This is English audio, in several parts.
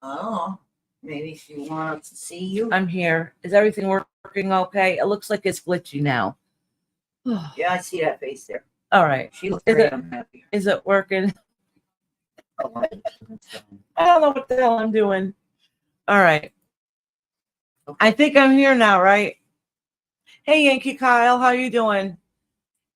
Oh, maybe she wanted to see you. I'm here. Is everything working okay? It looks like it's glitchy now. Yeah, I see that face there. All right. She looks Is very it- unhappy. Is it working? Oh, that's fine. I don't know what the hell I'm doing. All right. Okay. I think I'm here now, right? Hey, Yankee Kyle, how you doing?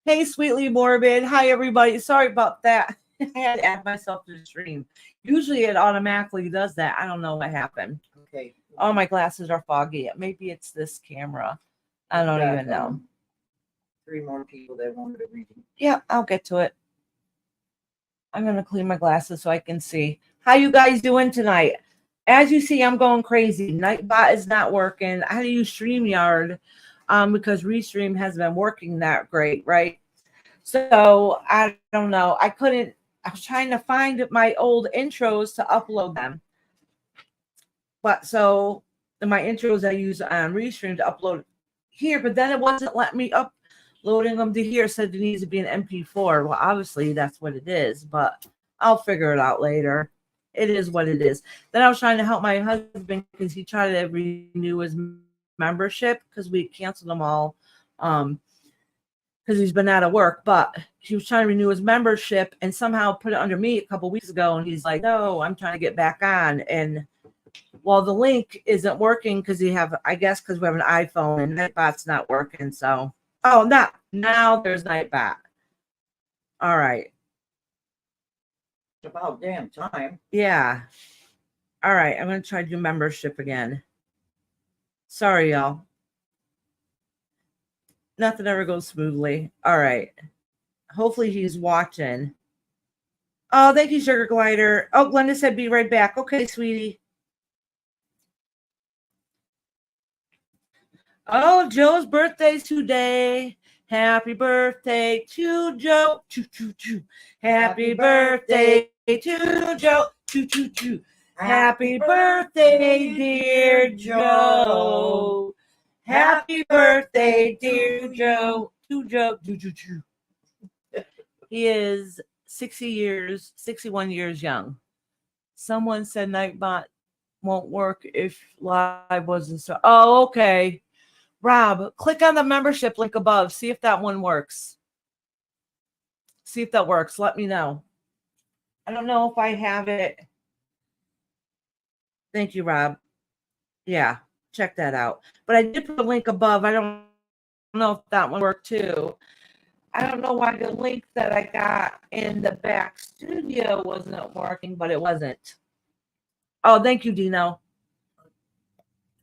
Hey, Sweetly Morbid. Hi, everybody. Sorry about that. I had to add myself to the stream. Usually it automatically does that. I don't know what happened. Okay. Oh, my glasses are foggy. Maybe it's this camera. I don't even know. 3 more people that wanted to read. Yeah, I'll get to it. I'm going to clean my glasses so I can see. How you guys doing tonight? As you see, I'm going crazy. Nightbot is not working. I had to use StreamYard because Restream hasn't been working that great, right? So I don't know. I was trying to find my old intros to upload them. But so my intros I use on Restream to upload here, but then it wasn't letting me uploading them to here. It said it needs to be an MP4. Well, obviously that's what it is, but I'll figure it out later. It is what it is. Then I was trying to help my husband because he tried to renew his membership because we canceled them all because he's been out of work, but he was trying to renew his membership and somehow put it under me a couple weeks ago. And he's like, no, I'm trying to get back on. And well, the link isn't working because I guess because we have an iPhone and Nightbot's not working. So, now there's Nightbot. All right. It's about damn time. Yeah. All right. I'm going to try to do membership again. Sorry, y'all. Nothing ever goes smoothly. All right. Hopefully he's watching. Oh, thank you, Sugar Glider. Oh, Glenda said be right back. Okay, sweetie. Oh, Joe's birthday's today. Happy birthday to Joe. Choo, choo, choo. Happy birthday to Joe. Choo, choo, choo. Happy birthday, dear Joe. Happy birthday, dear Joe. To Joe. Choo, choo, choo. He is 61 years young. Someone said Nightbot won't work if live wasn't so. Oh, okay. Rob, click on the membership link above. See if that one works. See if that works. Let me know. I don't know if I have it. Thank you, Rob. Yeah, check that out. But I did put a link above. I don't know if that one worked too. I don't know why the link that I got in the back studio wasn't working, but it wasn't. Oh, thank you, Dino.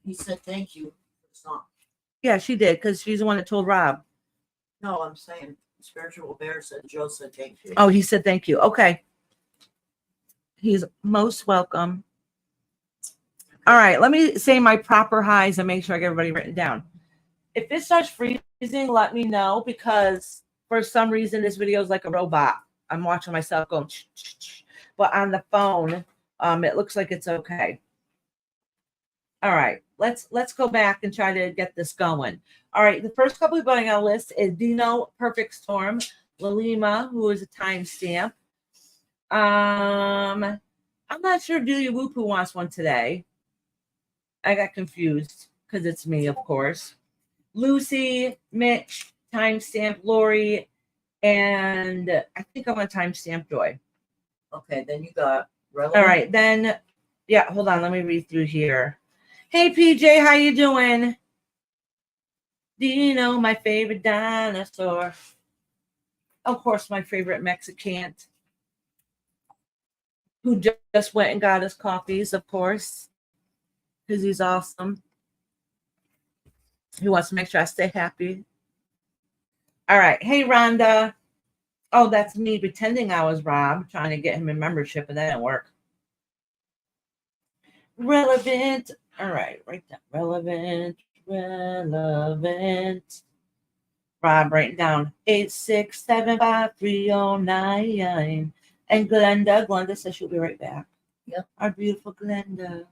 He said thank you for the song. Yeah, she did because she's the one that told Rob. No, I'm saying Spiritual Bear said Joe said thank you. Oh, he said thank you. Okay. He's most welcome. All right, let me say my proper highs and make sure I get everybody written down. If it starts freezing, let me know because for some reason this video is like a robot. I'm watching myself going, but on the phone, it looks like it's okay. All right, let's go back and try to get this going. All right, the first couple we're going on the list is Dino, Perfect Storm, Lalima, who is a timestamp. I'm not sure Julia Whoopoo wants one today. I got confused because it's me, of course. Lucy, Mitch, timestamp, Lori, and I think I'm going to timestamp Joy. Okay, then you got Relevant. All right, then, yeah, hold on. Let me read through here. Hey, PJ, how you doing? Dino, my favorite dinosaur. Of course, my favorite Mexican who just went and got his coffees, of course, because he's awesome. He wants to make sure I stay happy. All right. Hey, Rhonda. Oh, that's me pretending I was Rob, trying to get him in membership, and that didn't work. Relevant. All right. Write down. Relevant. Rob, write down 8675309. And Glenda says she'll be right back. Yep. Our beautiful Glenda.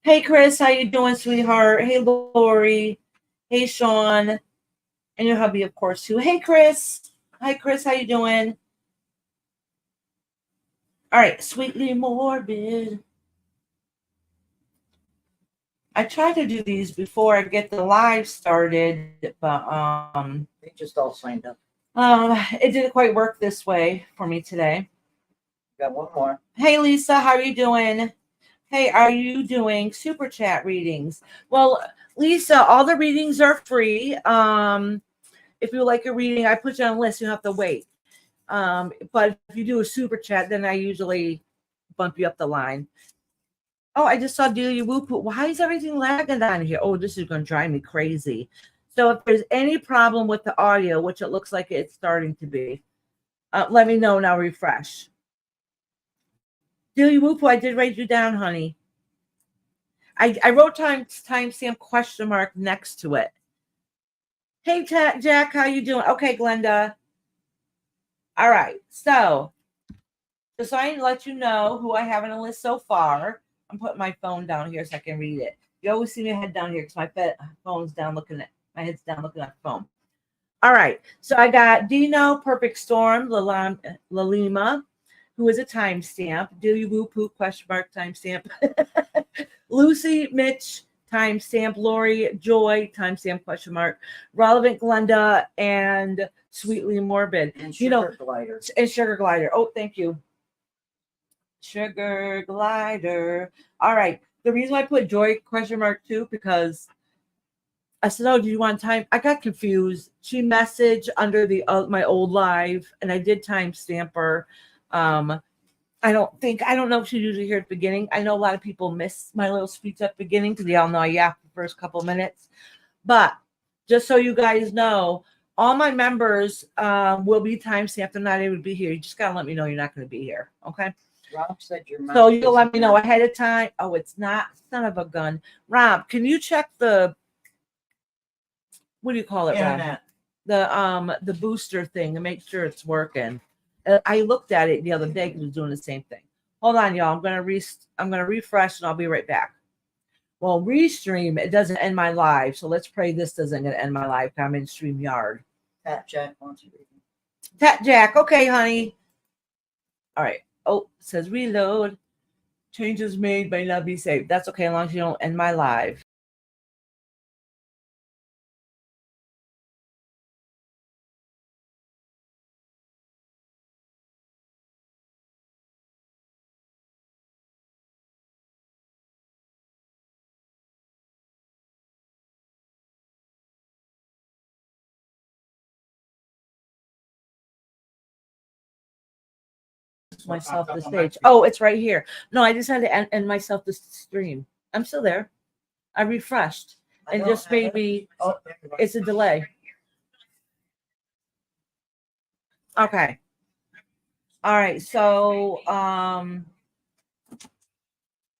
Hey, Chris, how you doing, sweetheart? Hey, Lori. Hey, Sean. And your hubby, of course, too. Hey, Chris. Hi, Chris. How you doing? All right, sweetly morbid. I try to do these before I get the live started, but They just all signed up. it didn't quite work this way for me today. Got one more. Hey Lisa, how are you doing? Hey, are you doing super chat readings? Well, Lisa, all the readings are free. If you like a reading, I put you on a list. You have to wait. But if you do a super chat, then I usually bump you up the line. Oh, I just saw Delia Whoop. Why is everything lagging on here? Oh, this is going to drive me crazy. So if there's any problem with the audio, which it looks like it's starting to be, let me know and I'll refresh. Delia Whoop, I did write you down, honey. I wrote timestamp question mark next to it. Hey, Jack, how you doing? Okay, Glenda. All right, so just so I let you know who I have on the list so far, I'm putting my phone down here so I can read it. You always see me head down here because my phone's down looking at my head's down looking at the phone. All right, so I got Dino, Perfect Storm, Lalima, who is a timestamp. Delia Woo Poop question mark timestamp. Lucy, Mitch, timestamp. Lori, Joy, timestamp question mark. Relevant Glenda, and Sweetly Morbid. And Sugar Glider. And Sugar Glider. Oh, thank you. Sugar Glider. All right. The reason why I put Joy question mark too, because I said, "Oh, do you want time?" I got confused. She messaged under the my old live, and I did timestamp her. I don't know if she's usually here at the beginning. I know a lot of people miss my little speech at the beginning because they all know I yap the first couple minutes. But just so you guys know, all my members will be timestamped. I'm not able to be here. You just gotta let me know you're not going to be here. Okay. Rob said your So you'll let me know ahead of time. Oh, it's not son of a gun. Rob, can you check the what do you call it, internet. Rob? The booster thing to make sure it's working. I looked at it the other day because it was doing the same thing. Hold on, y'all. I'm gonna refresh and I'll be right back. Well, restream, it doesn't end my live. So let's pray this doesn't end my live. I'm in StreamYard. Pat Jack wants you to read. Tat Jack, okay, honey. All right. Oh, it says reload. Changes made may not be saved. That's okay, as long as you don't end my live. Myself the stage. Oh, it's right here. No, I just had to end myself the stream. I'm still there. I refreshed and just made me. Oh, it's a delay. Okay. All right. So,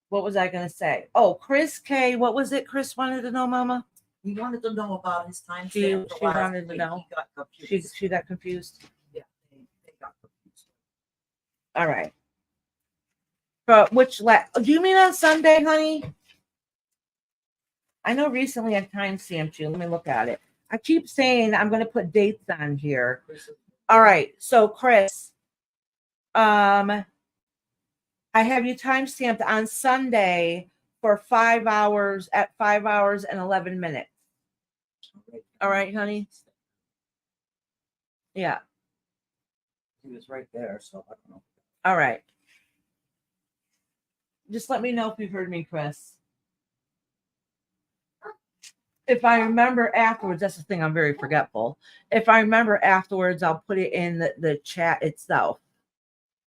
what was I gonna say? Oh, Chris K. What was it? Chris wanted to know, Mama. He wanted to know about his time. She wanted to know. He got confused. She got confused. Yeah, they got confused. All right. But do you mean on Sunday, honey? I know recently I time stamped you. Let me look at it. I keep saying I'm going to put dates on here. All right. So Chris, I have you time stamped on Sunday for 5 hours at 5 hours and 11 minutes. All right, honey. Yeah. He was right there, so I don't know. All right. Just let me know if you heard me, Chris. If I remember afterwards, that's the thing, I'm very forgetful. If I remember afterwards, I'll put it in the chat itself.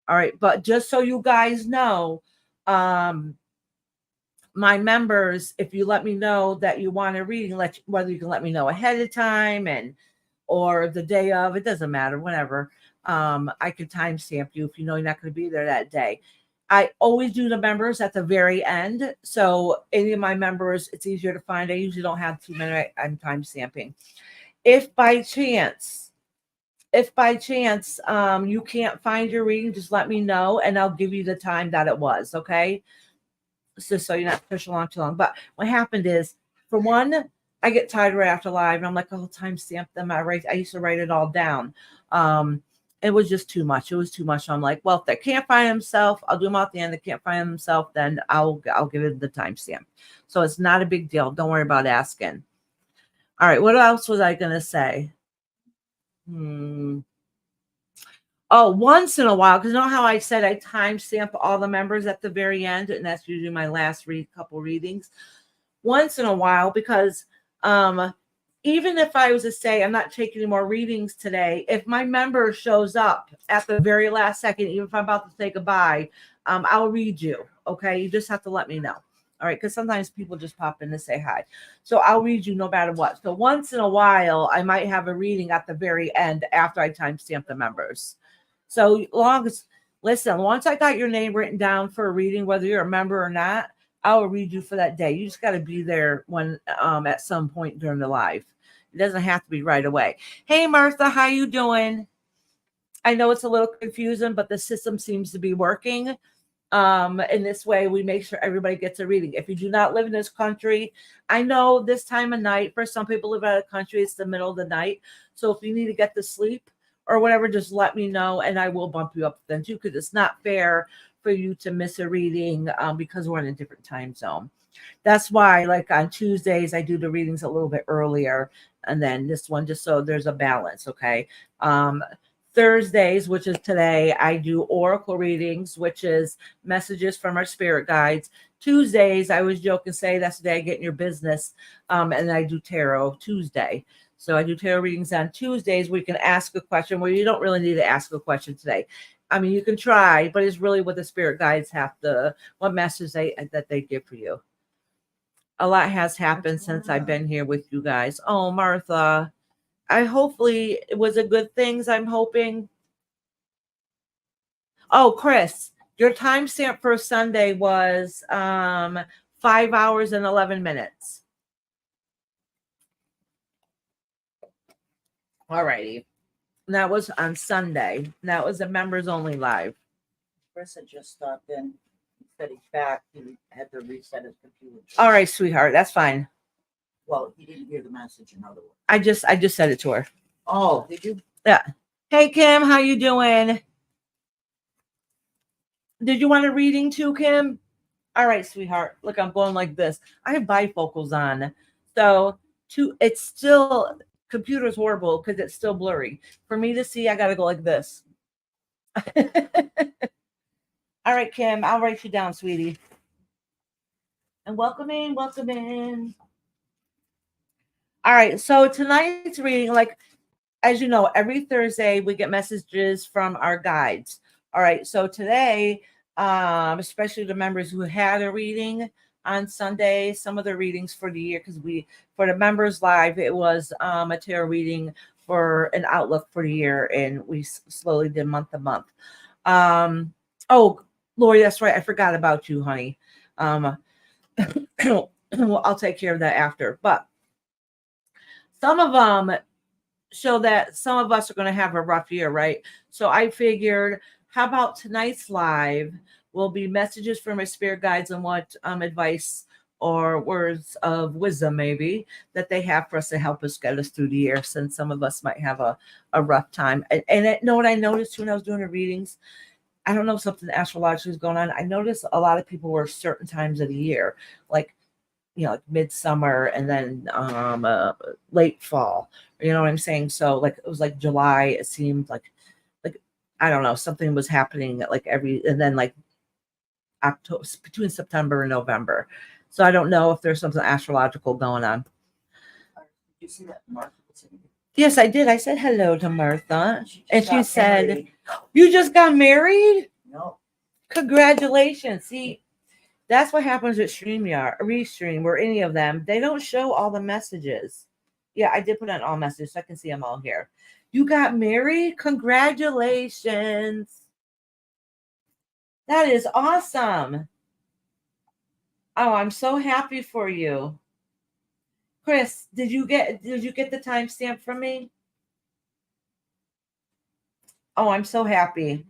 All right, but just so you guys know, my members, if you let me know that you want a reading, whether you can let me know ahead of time or the day of, it doesn't matter, whenever. I could timestamp you if you know you're not going to be there that day. I always do the members at the very end. So any of my members, it's easier to find. I usually don't have too many. I'm time stamping. If by chance you can't find your reading, just let me know and I'll give you the time that it was. Okay. Just so you're not pushing along too long. But what happened is, for one, I get tired right after live and I'm like, oh, time stamp them. I used to write it all down. it was just too much. It was too much. I'm like, well, if they can't find himself, I'll do them out the end. They can't find himself, then I'll give it the timestamp. So it's not a big deal. Don't worry about asking. All right, what else was I gonna say? Oh, once in a while, because you know how I said I timestamp all the members at the very end, and that's usually my last couple readings. Once in a while, because even if I was to say I'm not taking any more readings today, if my member shows up at the very last second, even if I'm about to say goodbye, I'll read you. Okay, you just have to let me know. All right, because sometimes people just pop in to say hi. So I'll read you no matter what. So once in a while, I might have a reading at the very end after I timestamp the members. So long as, listen, once I got your name written down for a reading, whether you're a member or not, I will read you for that day. You just got to be there when at some point during the live. It doesn't have to be right away. Hey, Martha, how you doing? I know it's a little confusing, but the system seems to be working. In this way, we make sure everybody gets a reading. If you do not live in this country, I know this time of night, for some people live out of the country, it's the middle of the night. So if you need to get to sleep or whatever, just let me know and I will bump you up then too, because it's not fair for you to miss a reading because we're in a different time zone. That's why, like on Tuesdays, I do the readings a little bit earlier, and then this one just so there's a balance. Okay. Thursdays, which is today, I do oracle readings, which is messages from our spirit guides. Tuesdays, I was joking, say that's the day I get in your business, and I do tarot Tuesday. So I do tarot readings on Tuesdays. We can ask a question where you don't really need to ask a question today. I mean, you can try, but it's really what the spirit guides have to, what message that they give for you. A lot has happened since I've been here with you guys. Oh, Martha, hopefully it was a good things. I'm hoping. Oh, Chris, your timestamp for Sunday was 5 hours and 11 minutes. All righty. That was on Sunday. That was a members only live. Chris had just stopped in. He said he's back. He had to reset his computer. All right, sweetheart. That's fine. Well, he didn't hear the message, in other words. I just said it to her. Oh, did you? Yeah. Hey, Kim, how you doing? Did you want a reading too, Kim? All right, sweetheart. Look, I'm going like this. I have bifocals on. So it's still, computer's horrible because it's still blurry. For me to see, I got to go like this. All right, Kim, I'll write you down, sweetie. And welcome in, welcome in. All right, so tonight's reading, like, as you know, every Thursday we get messages from our guides. All right, so today, especially the members who had a reading on Sunday, some of the readings for the year, because for the members live, it was a tarot reading for an outlook for the year, and we slowly did month to month. Oh, Lori, that's right. I forgot about you, honey. I'll take care of that after. But some of them show that some of us are going to have a rough year, right? So I figured, how about tonight's live will be messages from my spirit guides and what advice or words of wisdom maybe that they have for us to help us get us through the year, since some of us might have a rough time. And you know what I noticed when I was doing the readings? I don't know if something astrologically is going on. I noticed a lot of people were certain times of the year, like, you know, like midsummer and then late fall. You know what I'm saying? So like it was like July. It seemed like I don't know, something was happening like and then like October, between September and November. So I don't know if there's something astrological going on. Did you see that Martha was in here? Yes, I did. I said hello to Martha, and she got said, married. "You just got married? No. Congratulations!" See, that's what happens with StreamYard, Restream, or any of them. They don't show all the messages. Yeah, I did put on all messages, so I can see them all here. You got married? Congratulations. That is awesome. Oh, I'm so happy for you. Chris, did you get the timestamp from me? Oh, I'm so happy.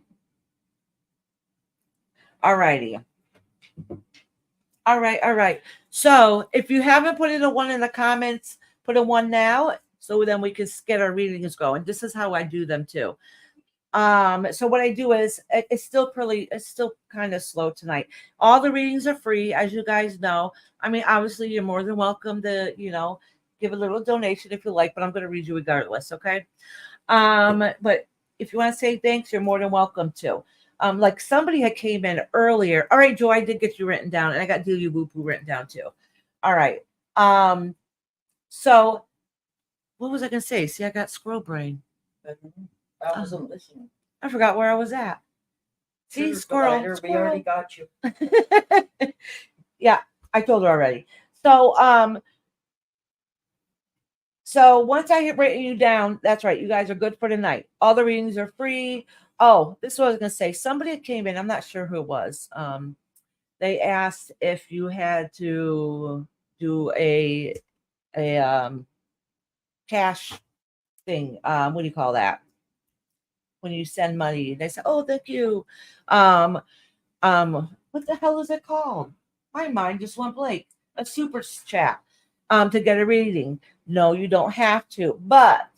All righty. All right. So if you haven't put in a 1 in the comments, put a 1 now, so then we can get our readings going. This is how I do them too. So what I do is it's still kind of slow tonight. All the readings are free, as you guys know. I mean, obviously you're more than welcome to, give a little donation if you like, but I'm going to read you regardless. Okay. But if you want to say thanks, you're more than welcome to. Like somebody had came in earlier. All right, Joe, I did get you written down, and I got Deal You Woo Poo written down too. All right. So what was I gonna say? See, I got squirrel brain. I wasn't listening. I forgot where I was at. See, Sugar squirrel. provider, we already got you. Yeah, I told her already. So once I hit writing you down, that's right. You guys are good for the night. All the readings are free. Oh, this is what I was gonna say. Somebody came in. I'm not sure who it was. They asked if you had to do a cash thing. What do you call that? When you send money, they say, "Oh, thank you." What the hell is it called? My mind just went blank. A super chat. To get a reading. No, you don't have to. But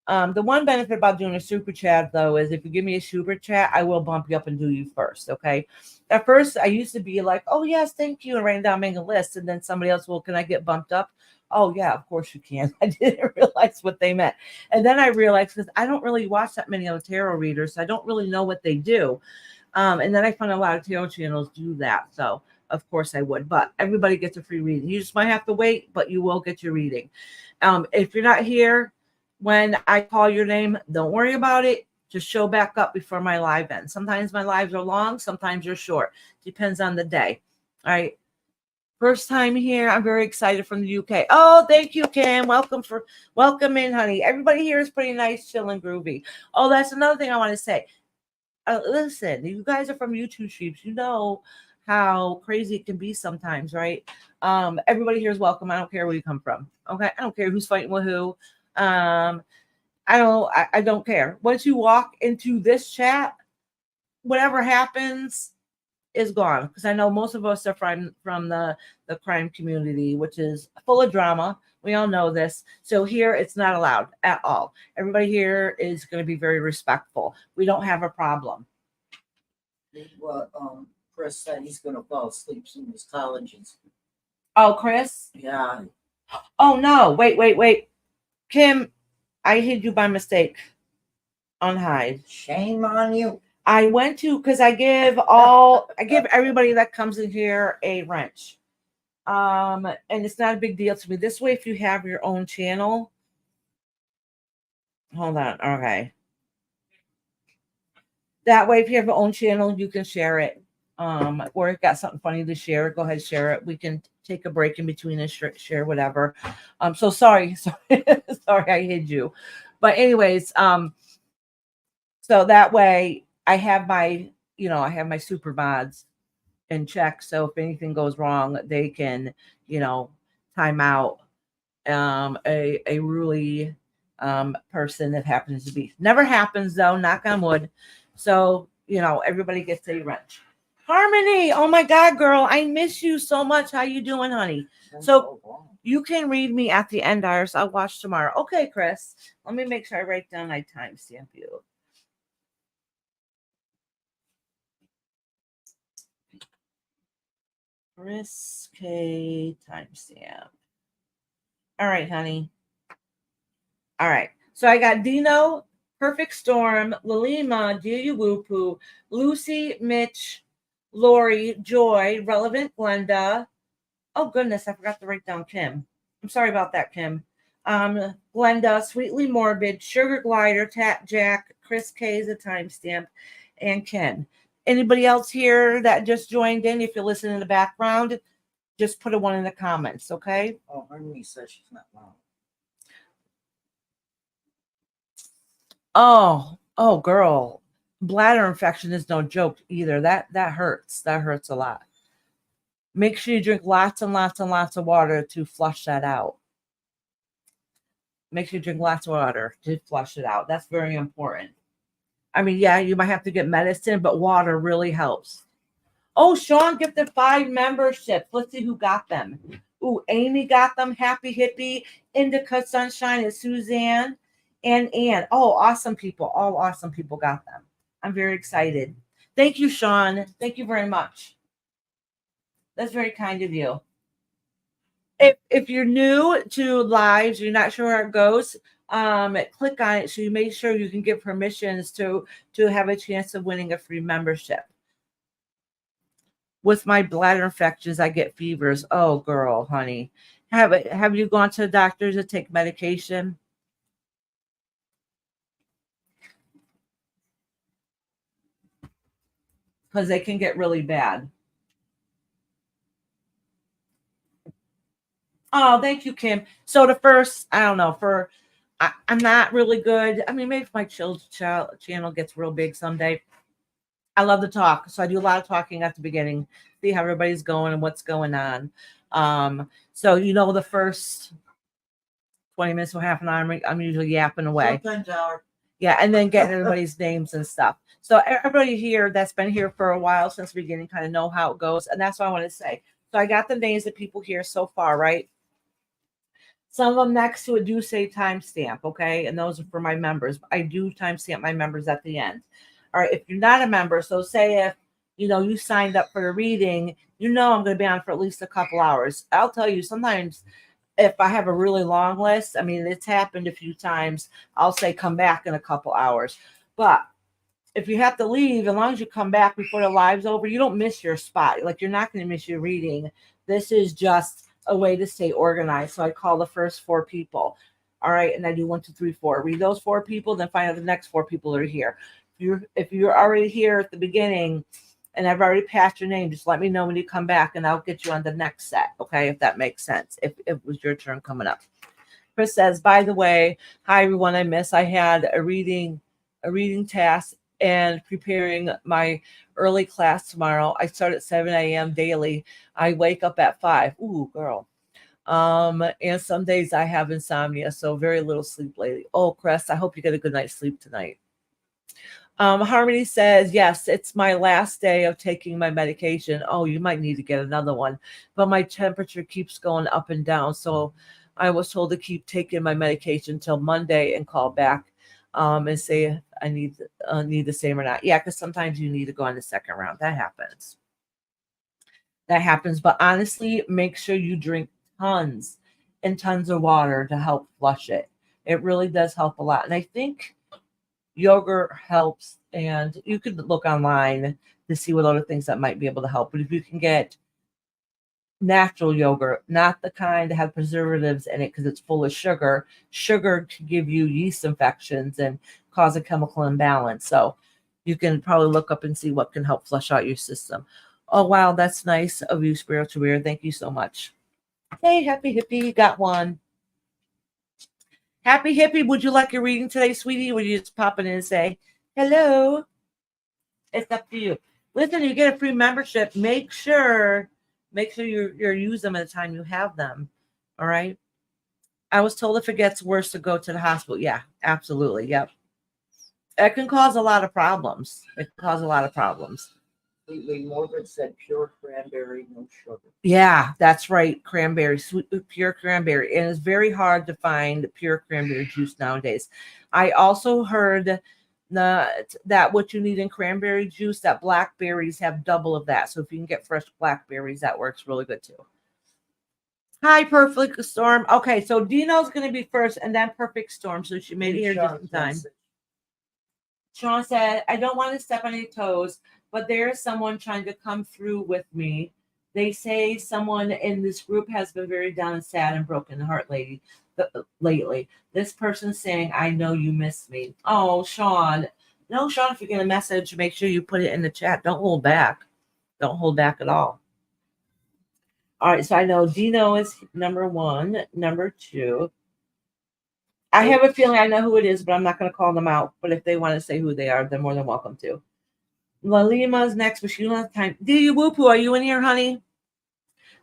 the one benefit about doing a super chat, though, is if you give me a super chat, I will bump you up and do you first. Okay. At first, I used to be like, "Oh yes, thank you," and writing down, making a list, and then somebody else, "Well, can I get bumped up?" Oh yeah, of course you can. I didn't realize what they meant, and then I realized because I don't really watch that many other tarot readers, so I don't really know what they do. And then I found a lot of tarot channels do that, so of course I would. But everybody gets a free reading. You just might have to wait, but you will get your reading. If you're not here when I call your name, don't worry about it. Just show back up before my live ends. Sometimes my lives are long, sometimes they're short. Depends on the day. All right. First time here. I'm very excited from the UK. Oh, thank you, Kim. Welcome in, honey. Everybody here is pretty nice, chill, and groovy. Oh, that's another thing I want to say. Listen, you guys are from YouTube streams. You know how crazy it can be sometimes, right? Everybody here is welcome. I don't care where you come from. Okay. I don't care who's fighting with who. I don't care. Once you walk into this chat, whatever happens is gone. Because I know most of us are from the crime community, which is full of drama. We all know this. So here it's not allowed at all. Everybody here is going to be very respectful. We don't have a problem. What Chris said, he's gonna fall asleep soon as colleges. Oh, Chris? Yeah. Oh no. Wait. Kim, I hid you by mistake. Unhide. Shame on you. I went to because I give everybody that comes in here a wrench. And it's not a big deal to me. This way, if you have your own channel, hold on. Okay. That way, if you have your own channel, you can share it. Or if you got something funny to share, go ahead, share it. We can take a break in between and share whatever. So sorry, sorry I hid you. But anyways, so that way I have my super mods in check. So if anything goes wrong, they can, time out a really person that happens to be. Never happens though, knock on wood. So, everybody gets a wrench. Harmony, oh my God, girl, I miss you so much. How you doing, honey? So you can read me at the end, Iris. I'll watch tomorrow. Okay, Chris. Let me make sure I write down my timestamp you. Chris K timestamp. All right, honey. All right. So I got Dino, Perfect Storm, Lalima, Delia Woo-Poo, Lucy, Mitch, Lori, Joy, Relevant, Glenda. Oh, goodness. I forgot to write down Kim. I'm sorry about that, Kim. Glenda, Sweetly Morbid, Sugar Glider, Tat Jack, Chris K is a timestamp, and Ken. Anybody else here that just joined in? If you're listening in the background, just put a 1 in the comments, okay? Oh, Harmony says she's not loud. Oh, girl. Bladder infection is no joke either. That hurts. That hurts a lot. Make sure you drink lots and lots and lots of water to flush that out. Make sure you drink lots of water to flush it out. That's very important. I mean, yeah, you might have to get medicine, but water really helps. Oh, Sean gifted 5 memberships. Let's see who got them. Ooh, Amy got them. Happy Hippie, Indica Sunshine, and Suzanne. and oh, awesome people. All awesome people got them. I'm very excited. Thank you, Sean. Thank you very much. That's very kind of you. If you're new to lives, you're not sure how it goes, click on it so you make sure you can get permissions to have a chance of winning a free membership. With my bladder infections, I get fevers. Oh, girl, honey, have you gone to the doctor to take medication? Because they can get really bad. Oh, thank you, Kim. So the first, I don't know, I'm not really good. I mean, maybe if my channel gets real big someday. I love to talk, so I do a lot of talking at the beginning, see how everybody's going and what's going on. So the first 20 minutes or half an hour, I'm usually yapping away. Sometimes hour. Yeah, and then getting everybody's names and stuff. So everybody here that's been here for a while since the beginning kind of know how it goes, and that's what I want to say. So I got the names of people here so far, right? Some of them next to it do say timestamp, okay? And those are for my members. I do timestamp my members at the end. All right, if you're not a member, so say if you signed up for the reading, I'm going to be on for at least a couple hours. I'll tell you, sometimes if I have a really long list, I mean, it's happened a few times. I'll say come back in a couple hours. But if you have to leave, as long as you come back before the live's over, you don't miss your spot. Like, you're not going to miss your reading. This is just a way to stay organized. So I call the first 4 people. All right. And I do 1, 2, 3, 4. Read those 4 people, then find out the next 4 people are here. If you're already here at the beginning and I've already passed your name, just let me know when you come back and I'll get you on the next set. Okay. If that makes sense. If it was your turn coming up. Chris says, by the way, hi everyone. I had a reading task and preparing my early class tomorrow. I start at 7 a.m. daily. I wake up at 5. Ooh, girl. And some days I have insomnia, so very little sleep lately. Oh, Chris, I hope you get a good night's sleep tonight. Harmony says, yes, it's my last day of taking my medication. Oh, you might need to get another one, but my temperature keeps going up and down. So I was told to keep taking my medication till Monday and call back and say if I need the same or not. Yeah, because sometimes you need to go on the second round. That happens. But honestly, make sure you drink tons and tons of water to help flush it. It really does help a lot. And I think yogurt helps, and you could look online to see what other things that might be able to help. But if you can get natural yogurt, not the kind that have preservatives in it because it's full of sugar can give you yeast infections and cause a chemical imbalance. So you can probably look up and see what can help flush out your system. Oh, wow, that's nice of you, Spiritual Weird. Thank you so much. Hey, Happy Hippie, got one. Happy Hippie, would you like a reading today, sweetie? Would you just pop in and say, hello? It's up to you. Listen, you get a free membership. Make sure you're use them at the time you have them. All right. I was told if it gets worse to go to the hospital. Yeah, absolutely. Yep. It can cause a lot of problems. Completely morbid said pure cranberry, no sugar. Yeah, that's right. Cranberry, sweet, pure cranberry. And it's very hard to find pure cranberry juice nowadays. I also heard that what you need in cranberry juice, that blackberries have double of that. So if you can get fresh blackberries, that works really good too. Hi, Perfect Storm. Okay, so Dino's going to be first and then Perfect Storm. So she made it here just in time. Sean said, I don't want to step on any toes, but there is someone trying to come through with me. They say someone in this group has been very down and sad and broken heart lately. This person's saying, I know you miss me. Oh, Sean. No, Sean, if you get a message, make sure you put it in the chat. Don't hold back. Don't hold back at all. All right, so I know Dino is number 1. Number 2. I have a feeling I know who it is, but I'm not going to call them out. But if they want to say who they are, they're more than welcome to. Lalima's next, but she don't have time. D Whoopoo, are you in here, honey?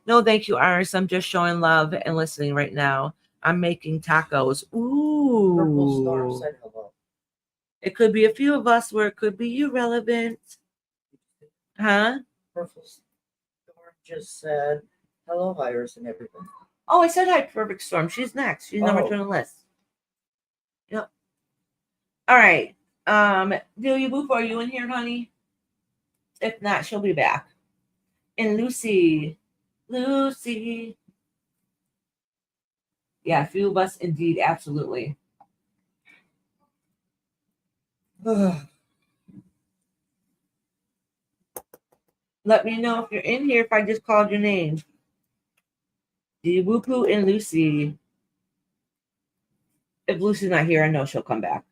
No, thank you, Iris. I'm just showing love and listening right now. I'm making tacos. Ooh. Purple Storm said hello. It could be a few of us where it could be irrelevant. Huh? Purple Storm just said hello, Iris and everything. Oh, I said hi, Perfect Storm. She's next. She's number 2 on the list. Yep. All right. Delia Boop, are you in here, honey? If not, she'll be back. And Lucy. Lucy. Yeah, a few of us indeed, absolutely. Let me know if you're in here if I just called your name. Wupu and Lucy. If Lucy's not here, I know she'll come back.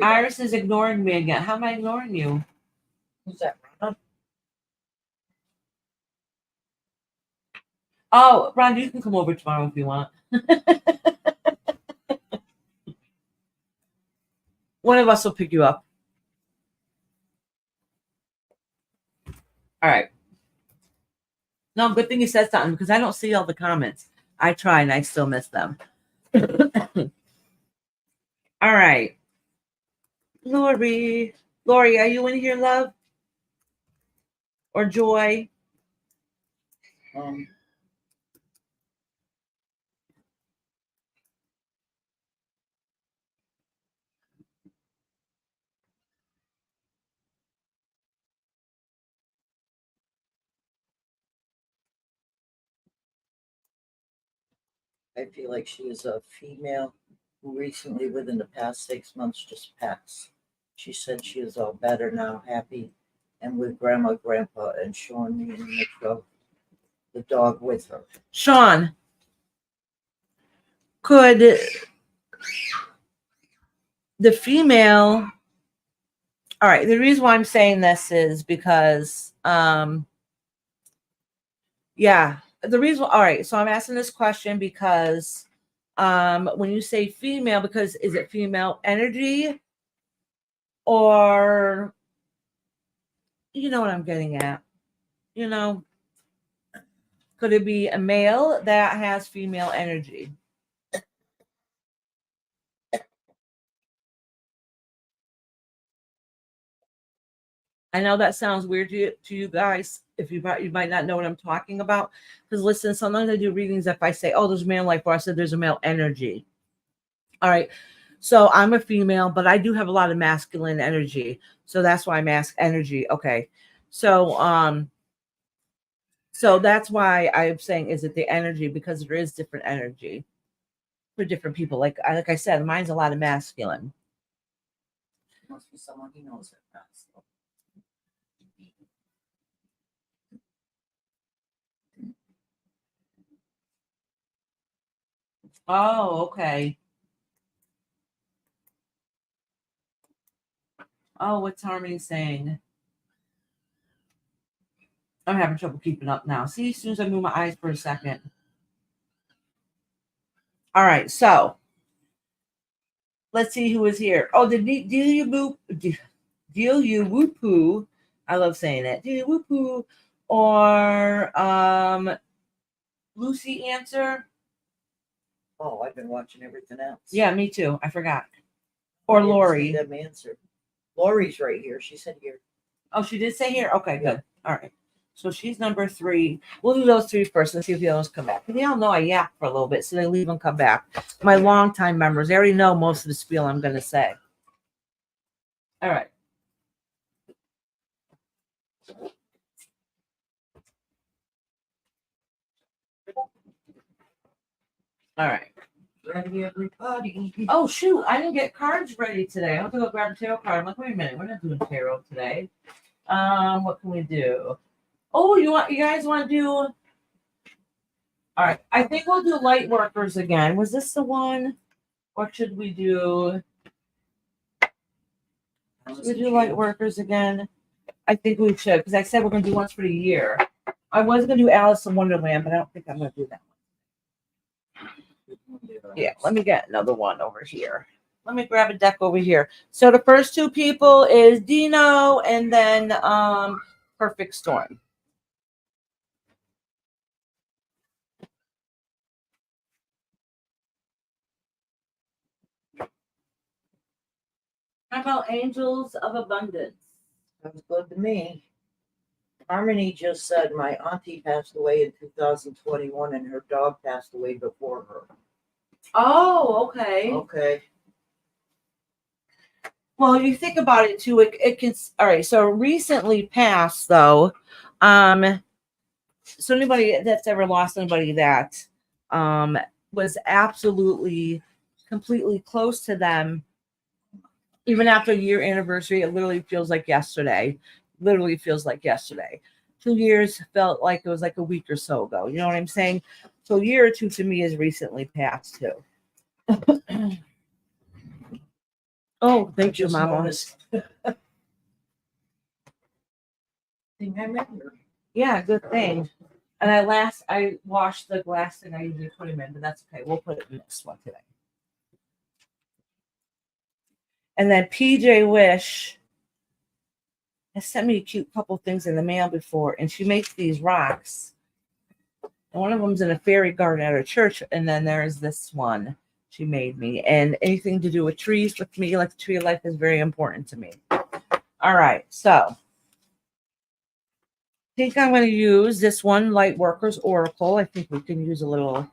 Iris is ignoring me again. How am I ignoring you? Who's that? Rhonda? Oh, Ron, you can come over tomorrow if you want. One of us will pick you up. All right. No, good thing you said something because I don't see all the comments. I try and I still miss them. All right. Lori, are you in here, love? Or Joy? I feel like she is a female who recently, within the past 6 months, just passed. She said she is all better now, happy, and with grandma, grandpa, and showing me in the dog with her. Sean, could the female... All right, the reason why I'm saying this is because, yeah, the reason, all right, so I'm asking this question because when you say female, because is it female energy or, you know what I'm getting at? You know, could it be a male that has female energy? I know that sounds weird to you guys. If you might not know what I'm talking about, because listen, sometimes I do readings. If I say, "Oh, there's a male life," or I said, "There's a male energy." All right, so I'm a female, but I do have a lot of masculine energy, so that's why I'm energy. Okay, so so that's why I'm saying, is it the energy? Because there is different energy for different people. Like I said, mine's a lot of masculine. Must be someone he knows that passed. Oh, okay. Oh, what's Harmony saying? I'm having trouble keeping up now. See, as soon as I move my eyes for a second. All right, so let's see who is here. Oh, the Delia Whoopoo. I love saying that. Delia Whoopoo or Lucy answer. Oh, I've been watching everything else. Yeah, me too. I forgot. Or Lori. Them answer. Lori's right here. She said here. Oh, she did say here? Okay, Yeah. good. All right. So she's number 3. We'll do those 3 first and see if the others come back. They all know I yap for a little bit, so they leave and come back. My longtime members, they already know most of the spiel I'm going to say. All right. All right. Ready, everybody. Oh, shoot. I didn't get cards ready today. I have to go grab a tarot card. I'm like, wait a minute. We're not doing tarot today. What can we do? Oh, you guys want to do... All right. I think we'll do light workers again. Was this the one? Or should we do... Should we do light workers again? I think we should, because I said we're going to do once for the year. I was going to do Alice in Wonderland, but I don't think I'm going to do that one. Yeah, let me get another one over here. Let me grab a deck over here. So the first 2 people is Dino and then Perfect Storm. How about Angels of Abundance? Sounds good to me. Harmony just said my auntie passed away in 2021 and her dog passed away before her. Oh, okay. Okay. Well, you think about it too. It can. All right. So recently passed though. So anybody that's ever lost anybody that was absolutely completely close to them, even after a year anniversary, it literally feels like yesterday. Literally feels like yesterday. 2 years felt like it was like a week or so ago. You know what I'm saying? So a year or two to me is recently passed too. Oh, thank you, Just Mama. noticed. Think I remember. Yeah, good thing. And I washed the glass and I usually put him in, but that's okay. We'll put it in the next one today. And then PJ Wish has sent me a cute couple things in the mail before, and she makes these rocks. And one of them's in a fairy garden at her church, and then there's this one she made me. And anything to do with trees with me, like the tree of life, is very important to me. All right, so I think I'm going to use this one Light Workers Oracle. I think we can use a little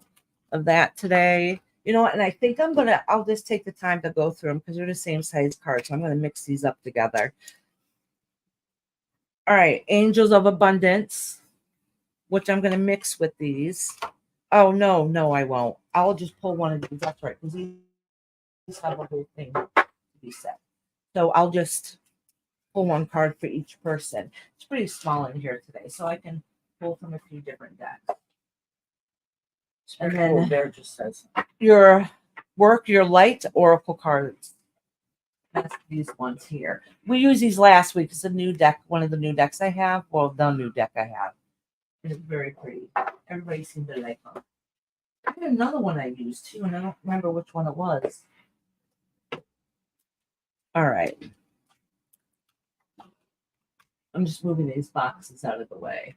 of that today. You know what? And I think I'll just take the time to go through them because they're the same size cards. So I'm going to mix these up together. All right. Angels of Abundance, which I'm going to mix with these. Oh, no, I won't. I'll just pull one of these. That's right. Because these have a whole thing to be set. So I'll just pull one card for each person. It's pretty small in here today. So I can pull from a few different decks. And then there just says your light oracle cards. That's these ones here. We used these last week. It's a new deck, one of the new decks I have. Well, the new deck I have. It's very pretty. Everybody seemed to like them. I had another one I used too, and I don't remember which one it was. All right. I'm just moving these boxes out of the way.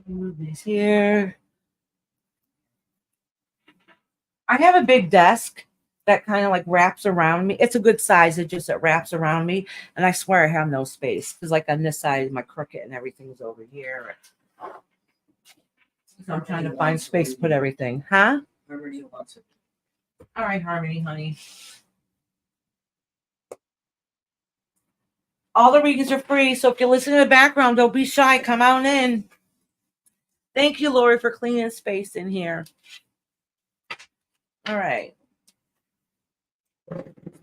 Move these here. I have a big desk that kind of like wraps around me. It's a good size. It wraps around me. And I swear I have no space. Because like on this side, my Cricut and everything is over here. So I'm trying to find space to put everything. Huh? Harmony wants it. All right, Harmony, honey. All the readings are free. So if you listen in the background, don't be shy. Come on in. Thank you, Lori, for cleaning space in here. All right.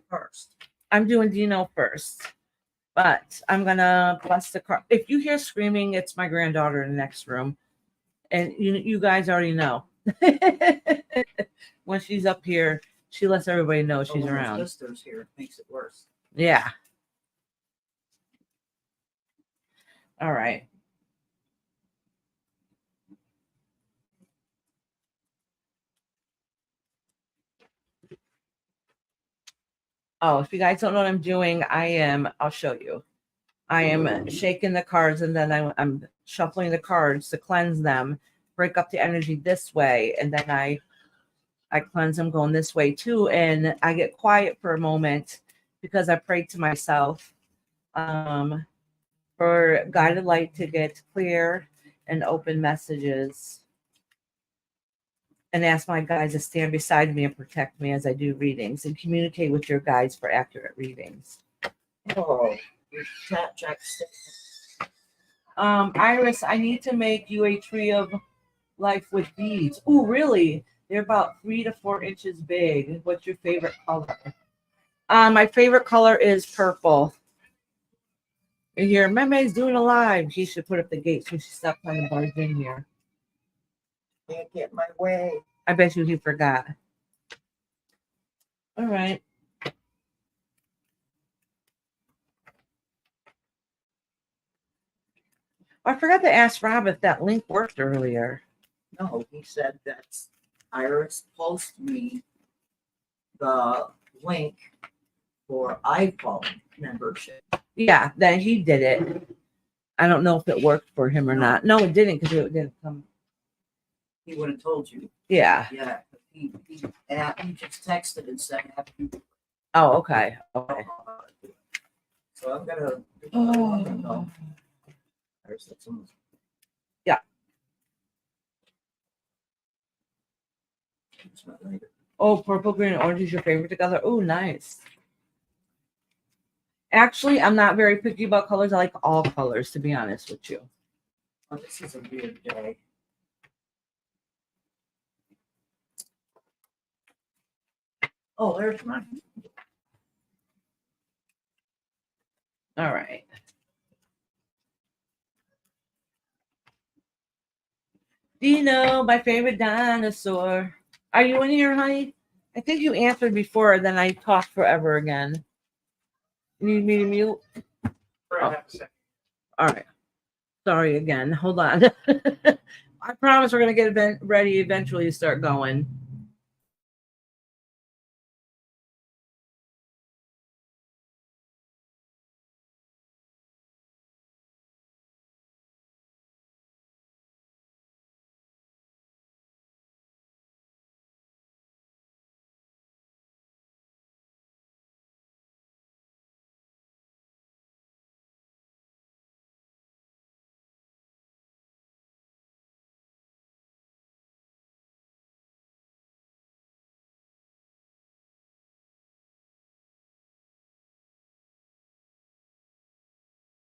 First. I'm doing Dino first. But I'm going to bless the card. If you hear screaming, it's my granddaughter in the next room. And you guys already know. When she's up here, she lets everybody know she's around. Sisters here makes it worse. Yeah. All right. Oh, if you guys don't know what I'm doing, I'll show you. I am shaking the cards and then I'm shuffling the cards to cleanse them, break up the energy this way, and then I cleanse them going this way too. And I get quiet for a moment because I prayed to myself for guided light to get clear and open messages. And ask my guides to stand beside me and protect me as I do readings and communicate with your guides for accurate readings. Oh, your chat jack stick. Iris, I need to make you a tree of life with beads. Oh, really? They're about 3 to 4 inches big. What's your favorite color? My favorite color is purple. And here, Meme's doing a live. She should put up the gate so she stopped trying to barge in here. Can't get my way. I bet you he forgot. All right. I forgot to ask Rob if that link worked earlier. No, he said that Iris posted me the link for iPhone membership. Yeah, then he did it. I don't know if it worked for him or not. No, it didn't because it didn't come. He would have told you. Yeah. Yeah. He just texted and said, Oh, okay. Okay. So I'm gonna. Oh. Yeah. announcement later. Oh, purple, green, and orange is your favorite together. Oh, nice. Actually, I'm not very picky about colors. I like all colors, to be honest with you. Oh, this is a weird day. Oh, there's mine. All right. Dino, my favorite dinosaur. Are you in here, honey? I think you answered before, then I talked forever again. You need me to mute? For a half a second. All right. Sorry again. Hold on. I promise we're going to get ready eventually to start going.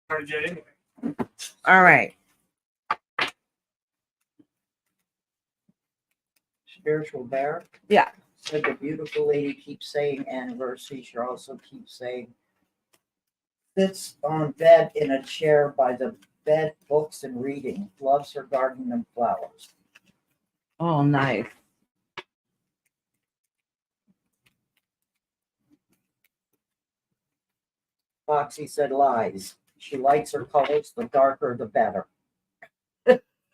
Started yet anyway. All right. Spiritual bear. Yeah. Said the beautiful lady keeps saying anniversary. She also keeps saying sits on bed in a chair by the bed, books and reading. Loves her garden and flowers. Oh, nice. Foxy said lies. She likes her colors, the darker the better.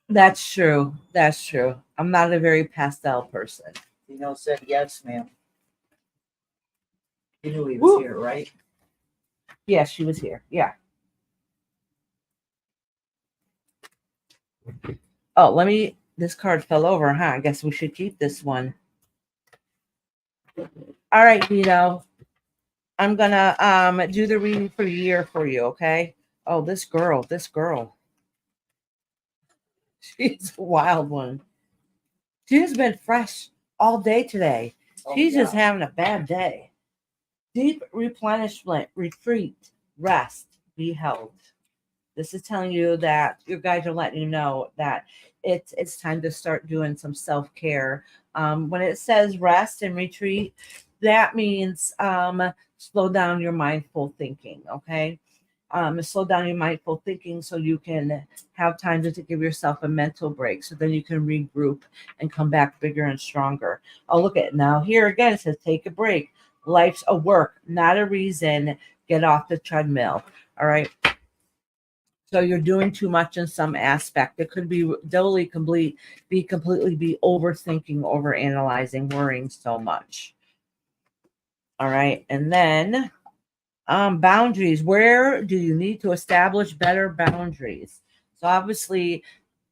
That's true. That's true. I'm not a very pastel person. Dino said yes, ma'am. You knew he was Woo. here, right? Yeah, she was here. Yeah. Oh, this card fell over, huh? I guess we should keep this one. All right, Vito. I'm gonna do the reading for the year for you, okay? Oh, this girl. She's a wild one. She's been fresh all day today. Oh, She's just yeah. having a bad day. Deep replenishment, retreat, rest, be held. This is telling you that your guides are letting you know that it's time to start doing some self-care. When it says rest and retreat, that means slow down your mindful thinking, okay? Slow down your mindful thinking so you can have time to give yourself a mental break so then you can regroup and come back bigger and stronger. Oh, look at it now. Here again, it says take a break. Life's a work, not a reason. Get off the treadmill. All right. So you're doing too much in some aspect. It could be completely be overthinking, overanalyzing, worrying so much. All right. And then boundaries. Where do you need to establish better boundaries? So obviously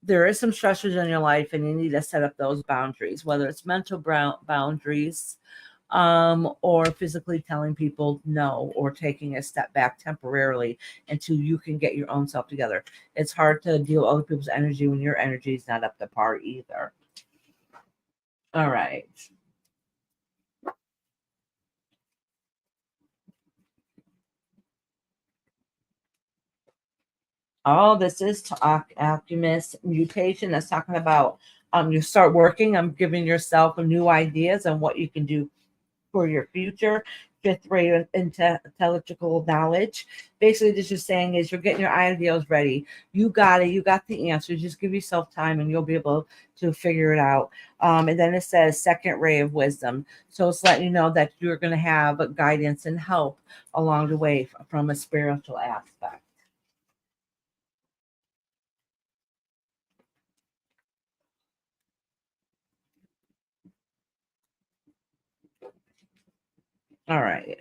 there is some stressors in your life and you need to set up those boundaries, whether it's mental boundaries, or physically telling people no, or taking a step back temporarily until you can get your own self together. It's hard to deal with other people's energy when your energy is not up to par either. All right. Oh, this is alchemist mutation. That's talking about you start working. I'm giving yourself new ideas on what you can do for your future. Fifth grade intellectual knowledge. Basically, this is saying is you're getting your ideas ready. You got it. You got the answers. Just give yourself time, and you'll be able to figure it out. And then it says second ray of wisdom. So it's letting you know that you're going to have guidance and help along the way from a spiritual aspect. All right.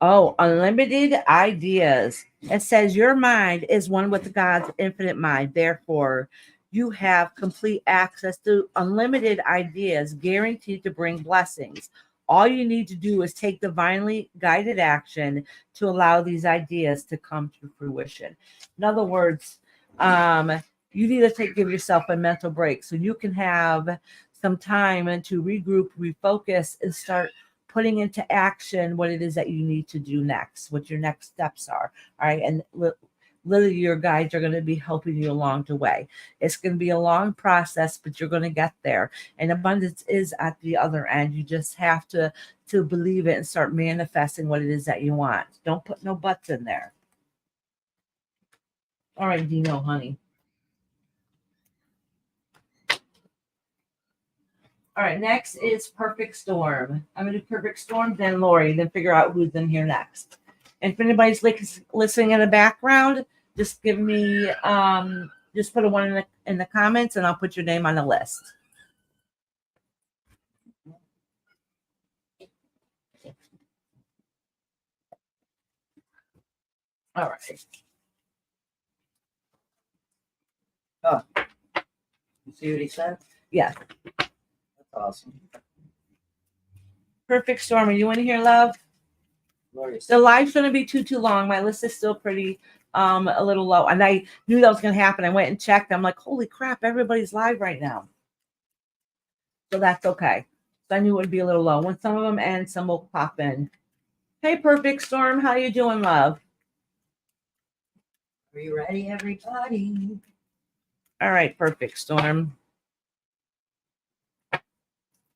Oh, unlimited ideas. It says your mind is one with God's infinite mind. Therefore, you have complete access to unlimited ideas guaranteed to bring blessings. All you need to do is take divinely guided action to allow these ideas to come to fruition. In other words, you need to give yourself a mental break so you can have some time and to regroup, refocus, and start putting into action what it is that you need to do next, what your next steps are. All right. And literally, your guides are going to be helping you along the way. It's going to be a long process, but you're going to get there. And abundance is at the other end. You just have to believe it and start manifesting what it is that you want. Don't put no buts in there. All right, Dino, honey. All right, next is Perfect Storm. I'm going to do Perfect Storm, then Lori, then figure out who's in here next. And if anybody's listening in the background, just give me, just put a 1 in the comments and I'll put your name on the list. All right. You see what he said? Yeah. That's awesome. Perfect Storm, are you in here, love? Glorious. The live shouldn't be too long. My list is still pretty a little low. And I knew that was going to happen. I went and checked. I'm like, holy crap, everybody's live right now. So that's okay. So I knew it would be a little low. When some of them end, some will pop in. Hey, Perfect Storm, how you doing, love? Are you ready, everybody? All right, Perfect Storm.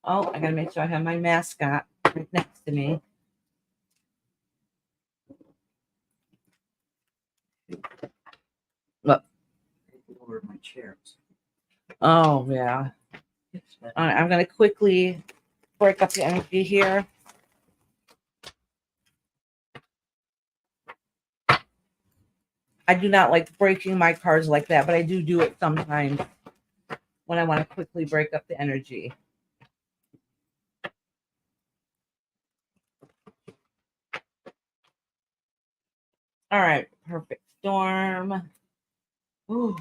Oh, I got to make sure I have my mascot right next to me. Look. Lower my chairs. Oh, yeah. All right, I'm going to quickly break up the energy here. I do not like breaking my cards like that, but I do it sometimes when I want to quickly break up the energy. All right, Perfect Storm. Ooh.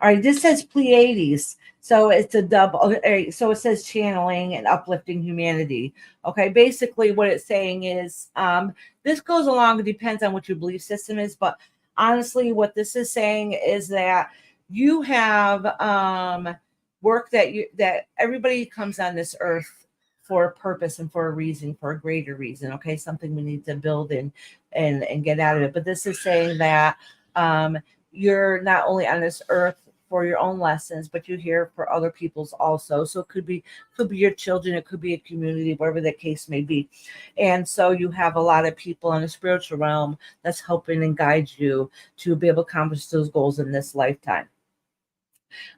All right, this says Pleiades. So it's a double. So it says channeling and uplifting humanity. Okay, basically what it's saying is this goes along, it depends on what your belief system is, but honestly, what this is saying is that you have work that everybody comes on this earth for a purpose and for a reason, for a greater reason. Okay, something we need to build and get out of it. But this is saying that you're not only on this earth for your own lessons, but you're here for other people's also. So it could be your children, it could be a community, whatever the case may be. And so you have a lot of people in the spiritual realm that's helping and guide you to be able to accomplish those goals in this lifetime.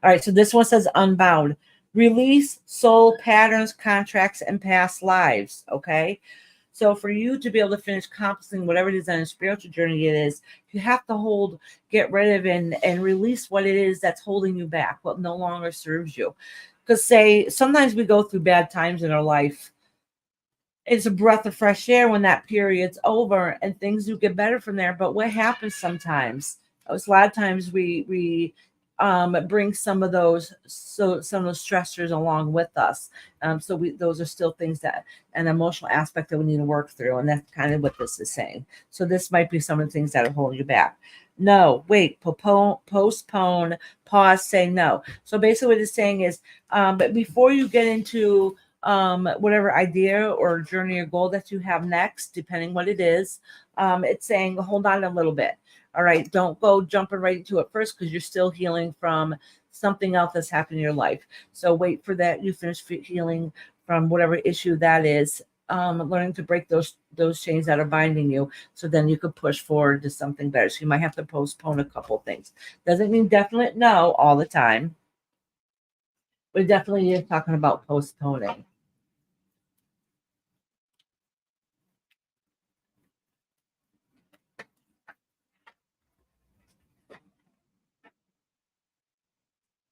All right, so this one says Unbound. Release soul patterns, contracts, and past lives. Okay. So for you to be able to finish accomplishing whatever it is on a spiritual journey it is, you have to get rid of and release what it is that's holding you back, what no longer serves you. Because sometimes we go through bad times in our life. It's a breath of fresh air when that period's over and things do get better from there. But what happens sometimes? A lot of times we bring some of those stressors along with us. Those are still things that an emotional aspect that we need to work through, and that's kind of what this is saying. So this might be some of the things that are holding you back. No, wait, postpone, pause, say no. So basically what it's saying is, but before you get into whatever idea or journey or goal that you have next, depending what it is, it's saying hold on a little bit. All right, don't go jumping right into it first because you're still healing from something else that's happened in your life. So wait for that. You finish healing from whatever issue that is, learning to break those chains that are binding you. So then you could push forward to something better. So you might have to postpone a couple things. Doesn't mean definite no all the time, but it definitely is talking about postponing.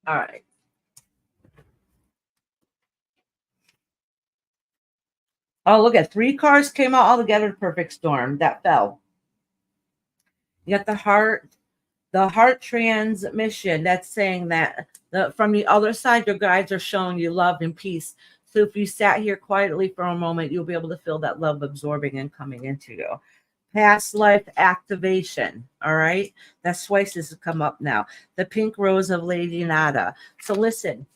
All right. Oh, look at 3 cards came out all together. Perfect storm that fell. You got the heart transmission. That's saying that from the other side, your guides are showing you love and peace. So if you sat here quietly for a moment, you'll be able to feel that love absorbing and coming into you. past life activation. All right. That's twice this has come up now. The pink rose of Lady Nada. So listen,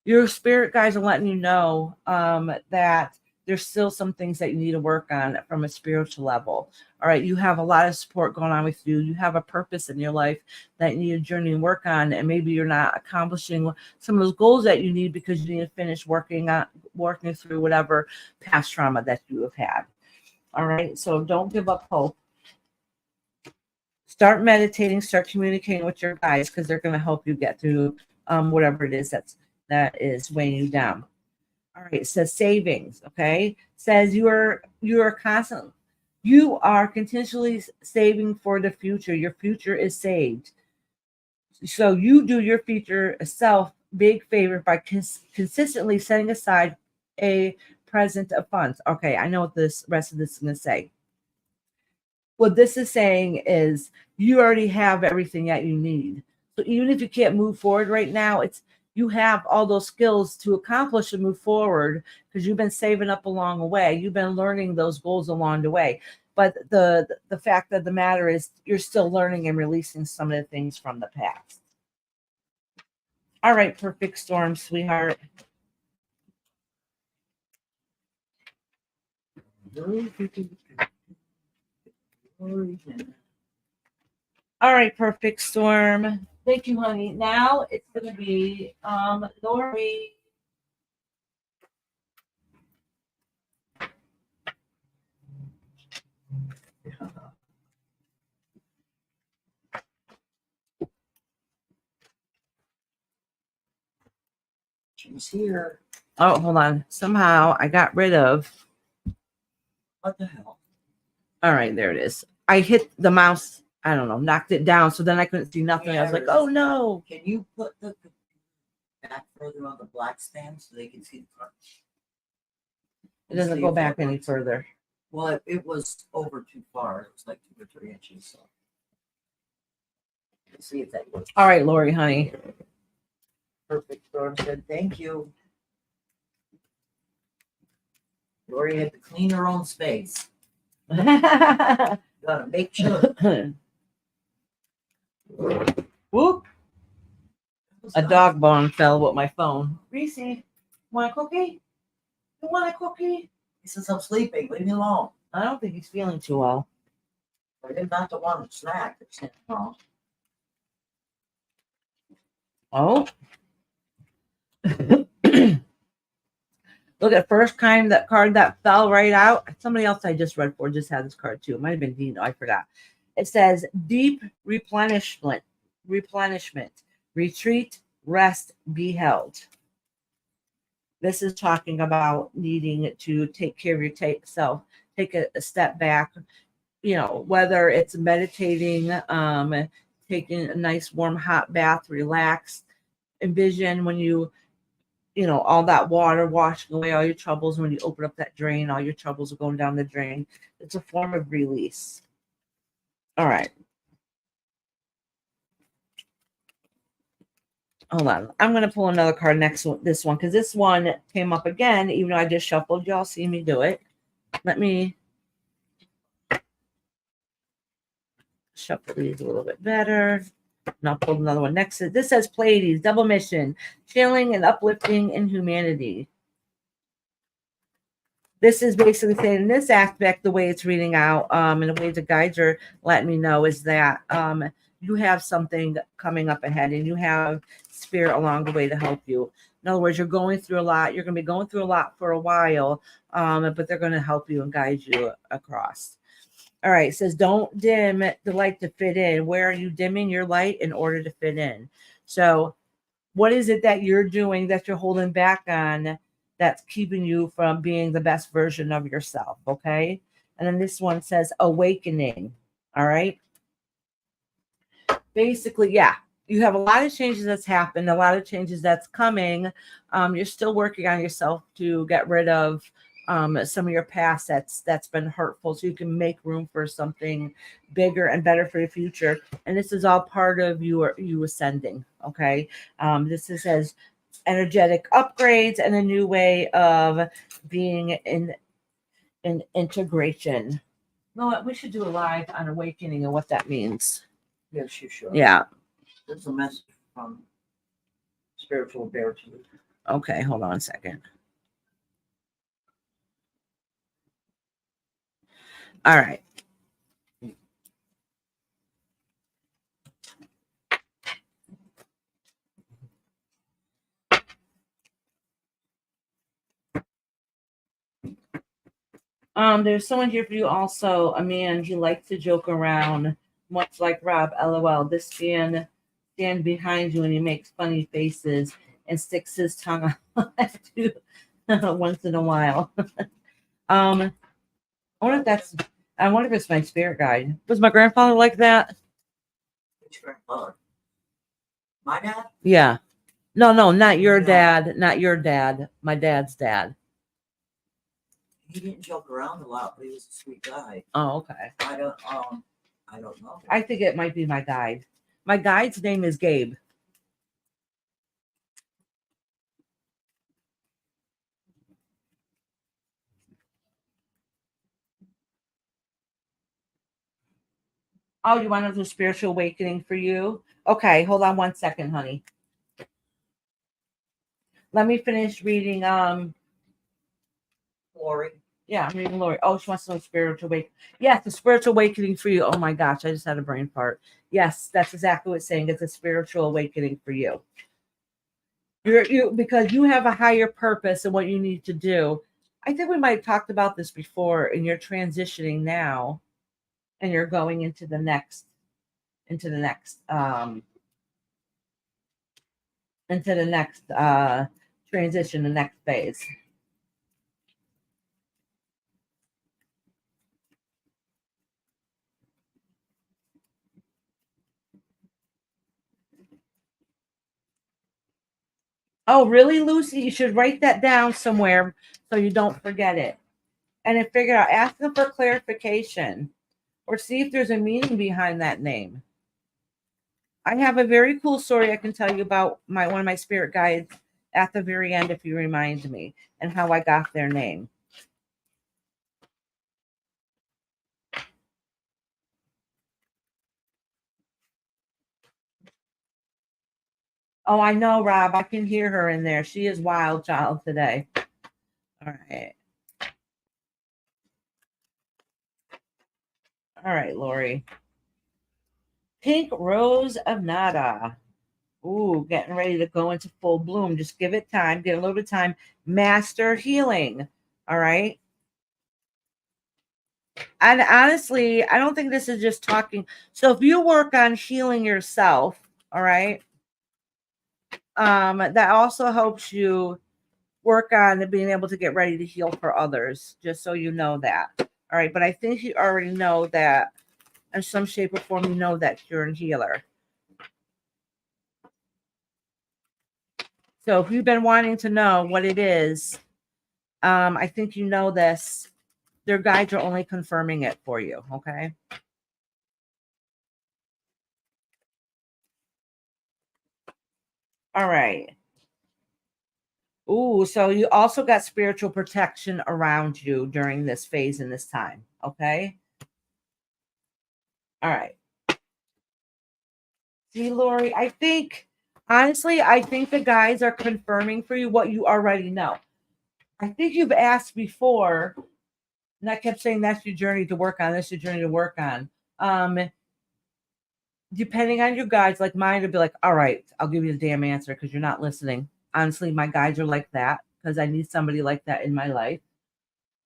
your spirit guides are letting you know that there's still some things that you need to work on from a spiritual level. All right. You have a lot of support going on with you. You have a purpose in your life that you need to journey and work on. And maybe you're not accomplishing some of those goals that you need because you need to finish working through whatever past trauma that you have had. All right. So don't give up hope. Start meditating, start communicating with your guides because they're going to help you get through whatever it is that is weighing you down. All right. It says savings. Okay. It says you are continually saving for the future. Your future is saved. So you do your future self big favor by consistently setting aside a present of funds. Okay. I know what this rest of this is going to say. What this is saying is you already have everything that you need. So even if you can't move forward right now, you have all those skills to accomplish and move forward because you've been saving up along the way. You've been learning those goals along the way. But the fact of the matter is you're still learning and releasing some of the things from the past. All right, perfect storm, sweetheart. All right, perfect storm. Thank you, honey. Now it's gonna be Lori. She's here. Oh, hold on. Somehow I got rid of. What the hell? All right, there it is. I hit the mouse. I don't know, knocked it down, so then I couldn't see nothing. I was like, oh no. Can you put the back further on the black stand so they can see the front? It doesn't go back any further. Well, it was over too far. It was like 2 or 3 inches. So let's see if that works. All right, Lori, honey. Perfect storm said thank you. Lori had to clean her own space. Gotta make sure. Whoop. A dog bone fell with my phone. Reese, want a cookie? You want a cookie? He says I'm sleeping. Leave me alone. I don't think he's feeling too well. I did not want a snack. Oh. Oh. Look at first time that card that fell right out. Somebody else I just read for just had this card too. It might have been Dino. I forgot. It says deep replenishment, retreat, rest, be held. This is talking about needing to take care of yourself, take a step back, whether it's meditating, taking a nice warm hot bath, relax, envision when all that water washing away all your troubles. When you open up that drain, all your troubles are going down the drain. It's a form of release. All right. Hold on. I'm going to pull another card next to this one because this one came up again, even though I just shuffled. Y'all see me do it. Let me shuffle these a little bit better. And I'll pull another one next to it. This says Pleiades, double mission, chilling and uplifting in humanity. This is basically saying in this aspect, the way it's reading out, and the way the guides are letting me know is that you have something coming up ahead and you have spirit along the way to help you. In other words, you're going through a lot. You're going to be going through a lot for a while, but they're going to help you and guide you across. All right. It says, don't dim the light to fit in. Where are you dimming your light in order to fit in? So what is it that you're doing that you're holding back on that's keeping you from being the best version of yourself? Okay. And then this one says awakening. All right. Basically, yeah, you have a lot of changes that's happened, a lot of changes that's coming. You're still working on yourself to get rid of some of your past that's been hurtful, so you can make room for something bigger and better for the future. And this is all part of you ascending. Okay, this says energetic upgrades and a new way of being in integration. No, we should do a live on awakening and what that means. Yes, you should. Yeah. There's a message from Spiritual Bear to you. Okay, hold on a second. All right. There's someone here for you also, a man. He likes to joke around, much like Rob. LOL. This stand behind you and he makes funny faces and sticks his tongue out at you once in a while. I wonder if it's my spirit guide. Was my grandfather like that? Which grandfather? My dad? Yeah. No, not your No. dad. Not your dad. My dad's dad. He didn't joke around a lot, but he was a sweet guy. Oh, okay. I don't know. I think it might be my guide. My guide's name is Gabe. Oh, you want to do spiritual awakening for you? Okay, hold on 1 second, honey. Let me finish reading. Lori. Yeah, I'm reading Lori. Oh, she wants to know spiritual awakening. Yes, the spiritual awakening for you. Oh my gosh, I just had a brain fart. Yes, that's exactly what it's saying. It's a spiritual awakening for you. You because you have a higher purpose and what you need to do. I think we might have talked about this before, and you're transitioning now, and you're going into the next transition, the next phase. Oh, really, Lucy? You should write that down somewhere so you don't forget it. And then figure out, ask them for clarification or see if there's a meaning behind that name. I have a very cool story I can tell you about one of my spirit guides at the very end if you remind me and how I got their name. Oh, I know, Rob. I can hear her in there. She is wild child today. All right. All right, Lori. Pink Rose of Nada. Ooh, getting ready to go into full bloom. Just give it time. Give it a little bit of time. Master healing. All right. And honestly, I don't think this is just talking. So if you work on healing yourself, all right, that also helps you work on being able to get ready to heal for others, just so you know that. All right. But I think you already know that in some shape or form, you know that you're a healer. So if you've been wanting to know what it is, I think you know this. Their guides are only confirming it for you. Okay. All right. Ooh, so you also got spiritual protection around you during this phase and this time. Okay. All right. See, Lori, honestly, I think the guides are confirming for you what you already know. I think you've asked before, and I kept saying that's your journey to work on. That's your journey to work on. Depending on your guides, like mine, would be like, all right, I'll give you the damn answer because you're not listening. Honestly, my guides are like that because I need somebody like that in my life.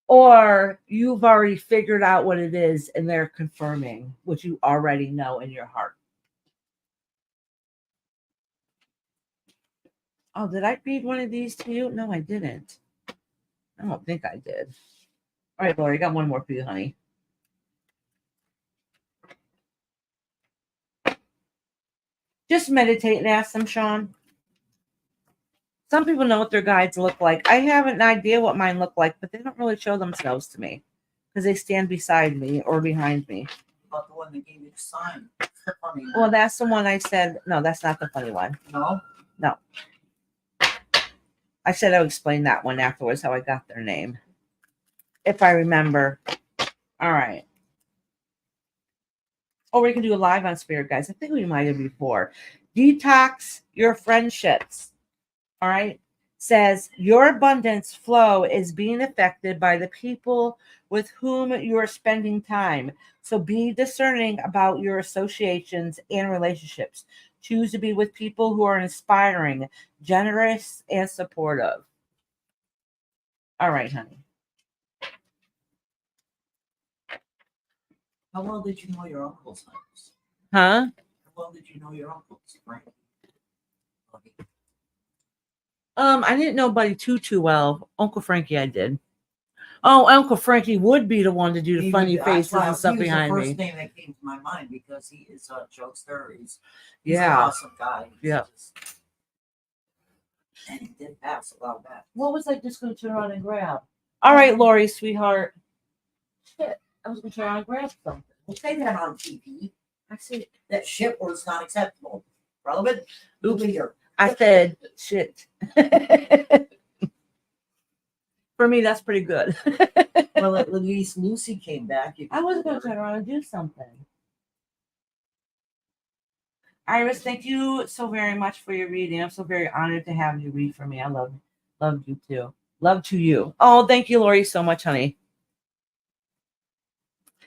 Or you've already figured out what it is and they're confirming what you already know in your heart. Oh, did I read one of these to you? No, I didn't. I don't think I did. All right, Lori, I got one more for you, honey. Just meditate and ask them, Sean. Some people know what their guides look like. I have an idea what mine look like, but they don't really show themselves to me because they stand beside me or behind me. About the one that gave you the sign. The funny one. Well, that's the one I said. No, that's not the funny one. No? No. I said I'll explain that one afterwards, how I got their name. If I remember. All right. or we can do a live on spirit guys. I think we might have before. Detox your friendships. All right. Says your abundance flow is being affected by the people with whom you are spending time. So be discerning about your associations and relationships. Choose to be with people who are inspiring, generous, and supportive. All right, honey. How well did you know your uncle's house? Huh? How well did you know your uncle's, Frank? I didn't know Buddy too well. Uncle Frankie, I did. Oh, Uncle Frankie would be the one to do the funny faces and stuff behind He me. was the first name that came to my mind because he is a jokester. He's an Yeah. awesome guy. And he did pass a while back. What was I just going to turn around and grab? All right, Lori, sweetheart. Shit, I was going to turn around and grab something. We'll say that on TV. I said, That shit was not acceptable. Relevant? Leader. I said, shit. For me, that's pretty good. Well, at least Lucy came back. I was going to turn around and do something. Iris, thank you so very much for your reading. I'm so very honored to have you read for me. I love you too. Love to you. Oh, thank you, Lori, so much, honey.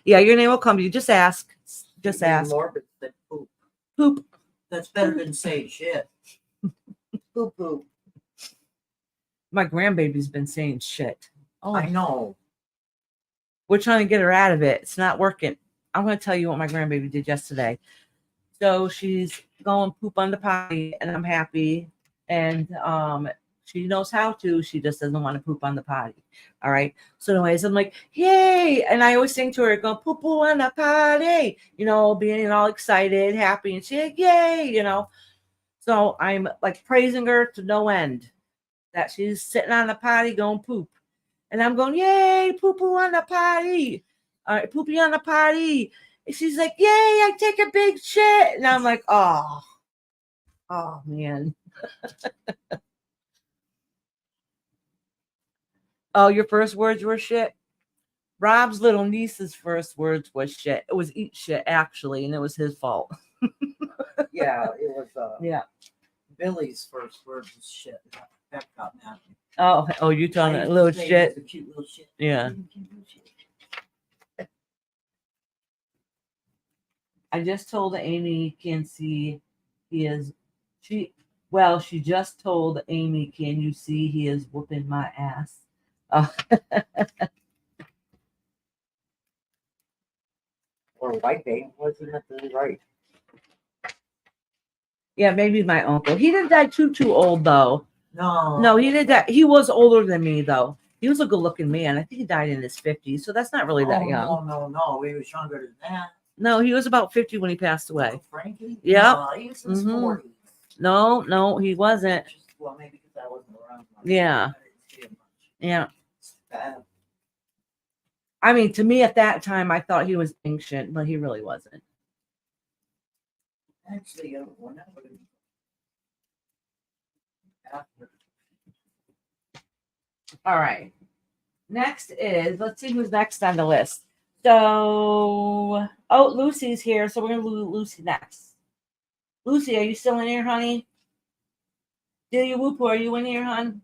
Yeah, your name will come to you. Just ask. Just ask. Morbid than poop. Poop. That's better than saying shit. Poop poop. My grandbaby's been saying shit. Oh, I know. we're trying to get her out of it. It's not working. I'm going to tell you what my grandbaby did yesterday. So she's going poop on the potty, and I'm happy. And she knows how to. She just doesn't want to poop on the potty. All right. So, anyways, I'm like, yay! And I always sing to her, go poo poo on the potty. You know, being all excited, happy, and she's like, yay! You know. So I'm like praising her to no end that she's sitting on the potty going poop, and I'm going, yay! Poo poo on the potty. All right, poopy on the potty. And she's like, yay, I take a big shit. And I'm like, oh man. Oh, your first words were shit? Rob's little niece's first words was shit. It was eat shit, actually, and it was his fault. Yeah, it was Yeah. Billy's first word was shit. That got mad at me. Oh, you telling a little shit? A cute little shit. Yeah. I just told Amy can see he is she just told Amy, can you see he is whooping my ass? Or white baby wasn't at the right. Yeah, maybe my uncle. He didn't die too old though. No, He did that. He was older than me though. He was a good looking man. I think he died in his 50s, so that's not really that young. No. He was younger than that. No, he was about 50 when he passed away. Oh, Frankie? Yeah. No, he was in his 40s. No, he wasn't. Well, maybe because I wasn't around much. Yeah. I didn't see him much. Yeah. It's bad. I mean, to me at that time, I thought he was ancient, but he really wasn't. Actually, whenever. After. All right. Next is, let's see who's next on the list. So, Lucy's here, so we're going to do Lucy next. Lucy, are you still in here, honey? Delia Whoop, are you in here, hon?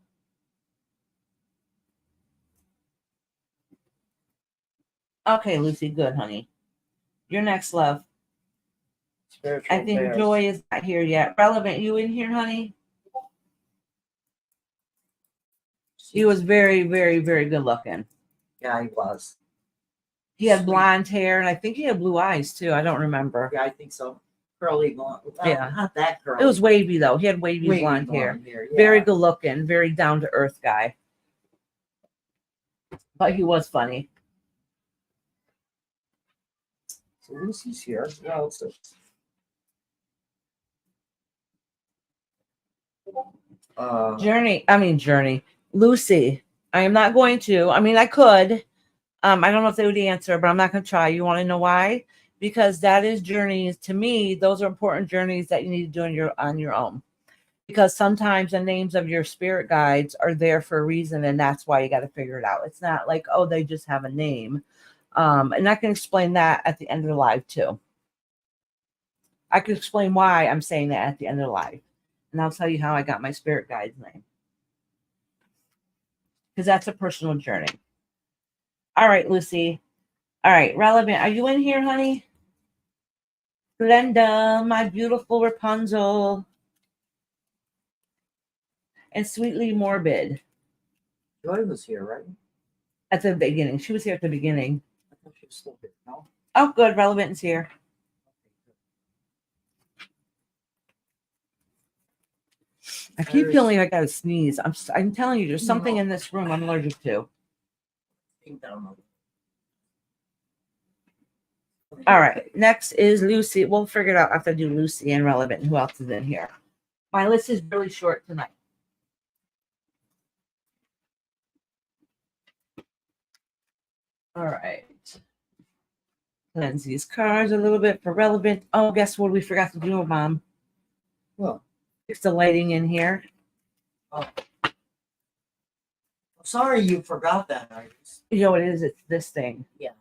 Okay, Lucy, good, honey. You're next, love. Spiritual I think affairs. Joy is not here yet. Relevant, you in here, honey? He was very, very, very good looking. Yeah, he was. He had Sweet. blonde hair, and I think he had blue eyes too. I don't remember. Yeah, I think so. Curly blonde. Well, Yeah. Not that curly. It was wavy though. He had wavy blonde hair. Yeah. Very good looking, very down to earth guy. But he was funny. So Lucy's here. Well, so Journey. Lucy. I am not going to. I mean, I could. I don't know if they would answer, but I'm not going to try. You want to know why? Because that is journeys. To me, those are important journeys that you need to do on your own. Because sometimes the names of your spirit guides are there for a reason, and that's why you got to figure it out. It's not like, oh, they just have a name. And I can explain that at the end of the live too. I could explain why I'm saying that at the end of the live. And I'll tell you how I got my spirit guide's name. Because that's a personal journey. All right, Lucy. All right, relevant. Are you in here, honey? Glenda, my beautiful Rapunzel. And sweetly morbid. Joy was here, right? At the beginning. She was here at the beginning. I thought she was still here. No? Oh, good. Relevant is here. I keep feeling like I got to sneeze. I'm telling you, there's something in this room I'm allergic to. Think down All right. Next is Lucy. We'll figure it out after I do Lucy and relevant and who else is in here. My list is really short tonight. All right. Cleanse these cards a little bit for relevant. Oh, guess what we forgot to do, Mom? Well, Fix the lighting in here. I'm sorry you forgot that, Iris. You know what it is? It's this thing. Yeah.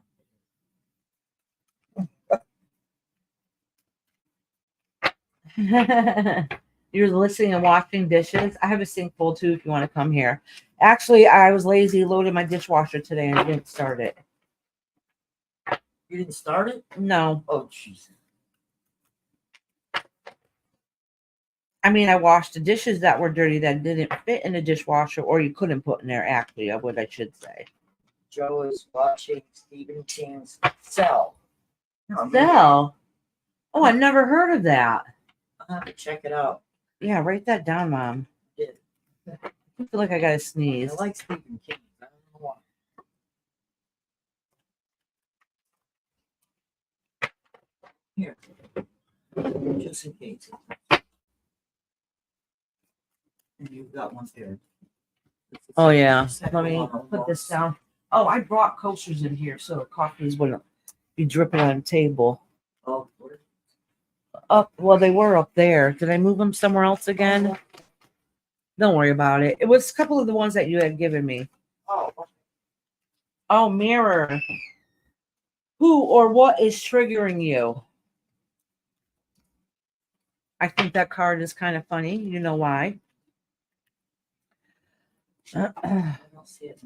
You're listening and washing dishes. I have a sink full too if you want to come here. Actually, I was lazy, loaded my dishwasher today and I didn't start it. You didn't start it? No. Oh, jeez. I mean, I washed the dishes that were dirty that didn't fit in the dishwasher or you couldn't put in there, actually, of what I should say. Joe is watching Stephen King's Cell. Cell? Oh, I've never heard of that. I'll have to check it out. Yeah, write that down, Mom. Yeah. I feel like I gotta sneeze. I like Stephen King. I don't know why. Here. Just in case. And you've got one there. Oh, yeah. Second Let me one on put this box. down. Oh, I brought coasters in here so the coffees wouldn't be dripping on the table. Oh, where- Up, well, they were up there. Did I move them somewhere else again? Don't worry about it. It was a couple of the ones that you had given me. oh, Oh, mirror. Who or what is triggering you? I think that card is kind of funny. You know why? I don't see it.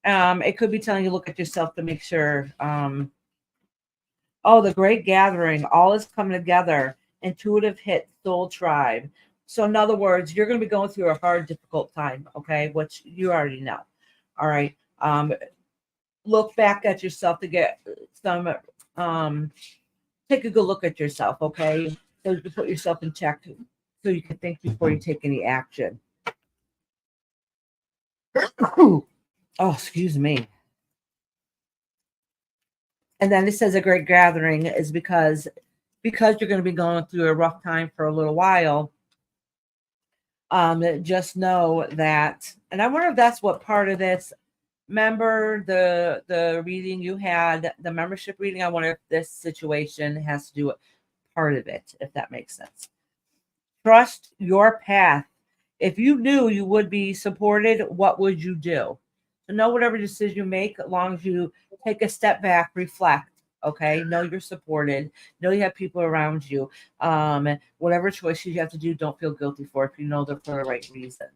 It could be telling you look at yourself to make sure. Oh, the great gathering. All is coming together. Intuitive hit, soul tribe. So in other words, you're going to be going through a hard, difficult time, okay? Which you already know. All right. Look back at yourself to get some, take a good look at yourself, okay? So you can put yourself in check so you can think before you take any action. Oh, excuse me. And then it says a great gathering is because you're going to be going through a rough time for a little while. Just know that, and I wonder if that's what part of this. Remember the reading you had, the membership reading. I wonder if this situation has to do with part of it, if that makes sense. Trust your path. If you knew you would be supported, what would you do? So know whatever decision you make, as long as you take a step back, reflect. Okay, know you're supported. Know you have people around you. Whatever choices you have to do, don't feel guilty for if you know they're for the right reasons.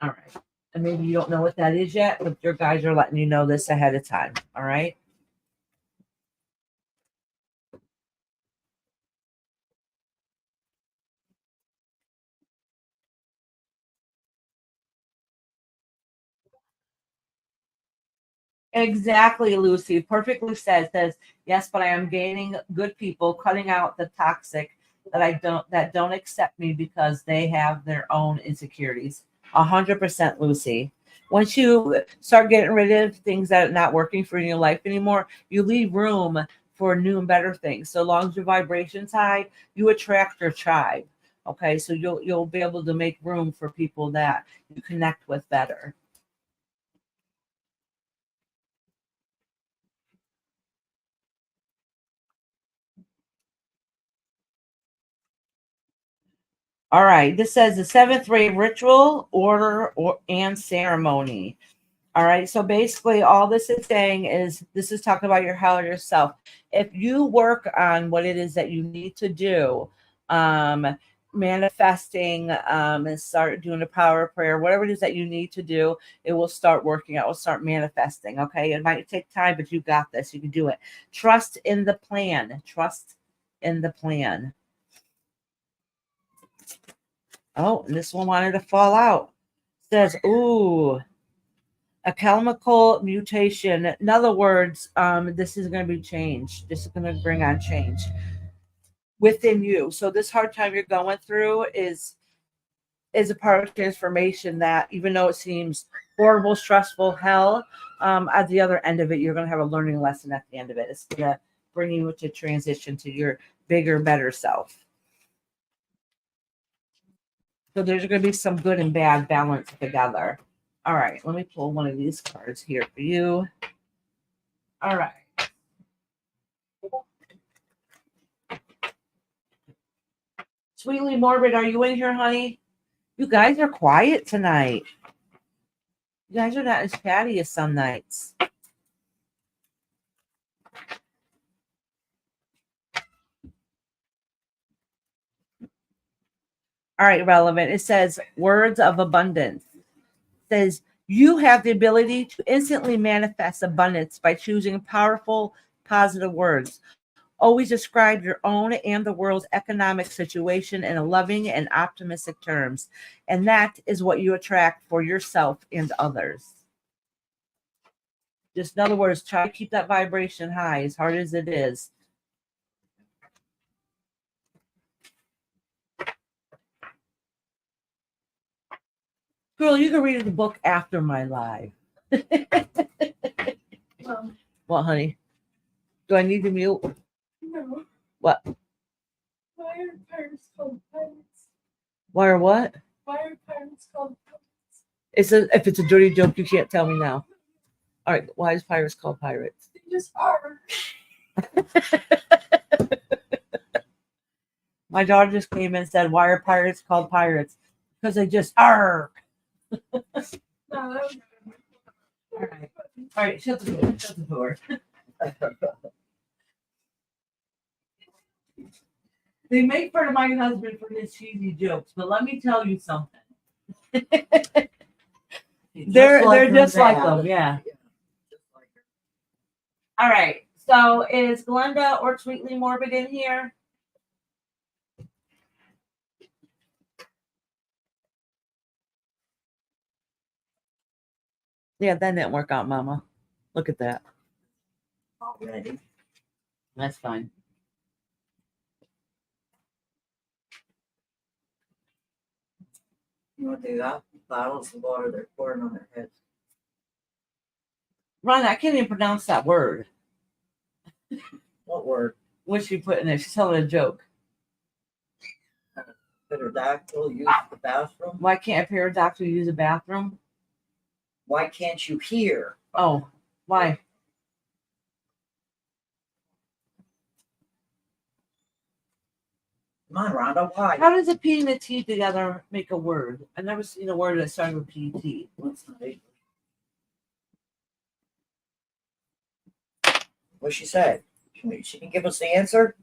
All right. And maybe you don't know what that is yet, but your guys are letting you know this ahead of time. All right. Exactly, Lucy. Perfectly said. Says yes, but I am gaining good people, cutting out the toxic that don't accept me because they have their own insecurities. 100%, Lucy. Once you start getting rid of things that are not working for you in your life anymore, you leave room for new and better things. So long as your vibration's high, you attract your tribe. Okay, so you'll be able to make room for people that you connect with better. All right. This says the seventh ray ritual, order, and ceremony. All right. So basically, all this is saying is this is talking about your higher self. If you work on what it is that you need to do, manifesting, and start doing a power of prayer, whatever it is that you need to do, it will start working out. It will start manifesting. Okay. It might take time, but you got this. You can do it. Trust in the plan. Trust in the plan. Oh, and this one wanted to fall out. It says, ooh. A chemical mutation. In other words, this is going to be changed. This is going to bring on change within you. So this hard time you're going through is a part of transformation that, even though it seems horrible, stressful, hell, at the other end of it, you're going to have a learning lesson at the end of it. It's going to bring you to transition to your bigger, better self. So there's going to be some good and bad balance together. All right, let me pull one of these cards here for you. All right. Sweetly Morbid, are you in here, honey? You guys are quiet tonight. You guys are not as chatty as some nights. All right, relevant. It says words of abundance. It says you have the ability to instantly manifest abundance by choosing powerful, positive words. Always describe your own and the world's economic situation in a loving and optimistic terms. And that is what you attract for yourself and others. Just in other words, try to keep that vibration high as hard as it is. Girl, you can read the book after my live. What, honey? Do I need to mute? No. What? Why are pirates called pirates? Why or what? Why are pirates called pirates? If it's a dirty joke, you can't tell me now. All right. Why is pirates called pirates? They just are. My daughter just came in and said, "Why are pirates called pirates?" Because they just are. No, that was All right. All right. Shut the door. Shut the door. They make fun of my husband for his cheesy jokes, but let me tell you something. They're just like them, yeah. Just like her. All right. So is Glenda or Sweetly Morbid in here? Yeah, that didn't work out, Mama. Look at that. Already. That's fine. You want to do that? Bottles of water, they're pouring on their heads. Ron, I can't even pronounce that word. What word? What she put in there? She's telling a joke. Pterodactyl use the bathroom? Why can't a pterodactyl use a bathroom? Why can't you hear? Oh, why? Come on, Rhonda, why? How does a P and a T together make a word? I've never seen a word that started with PT. What's not English? What'd she say? She can give us the answer?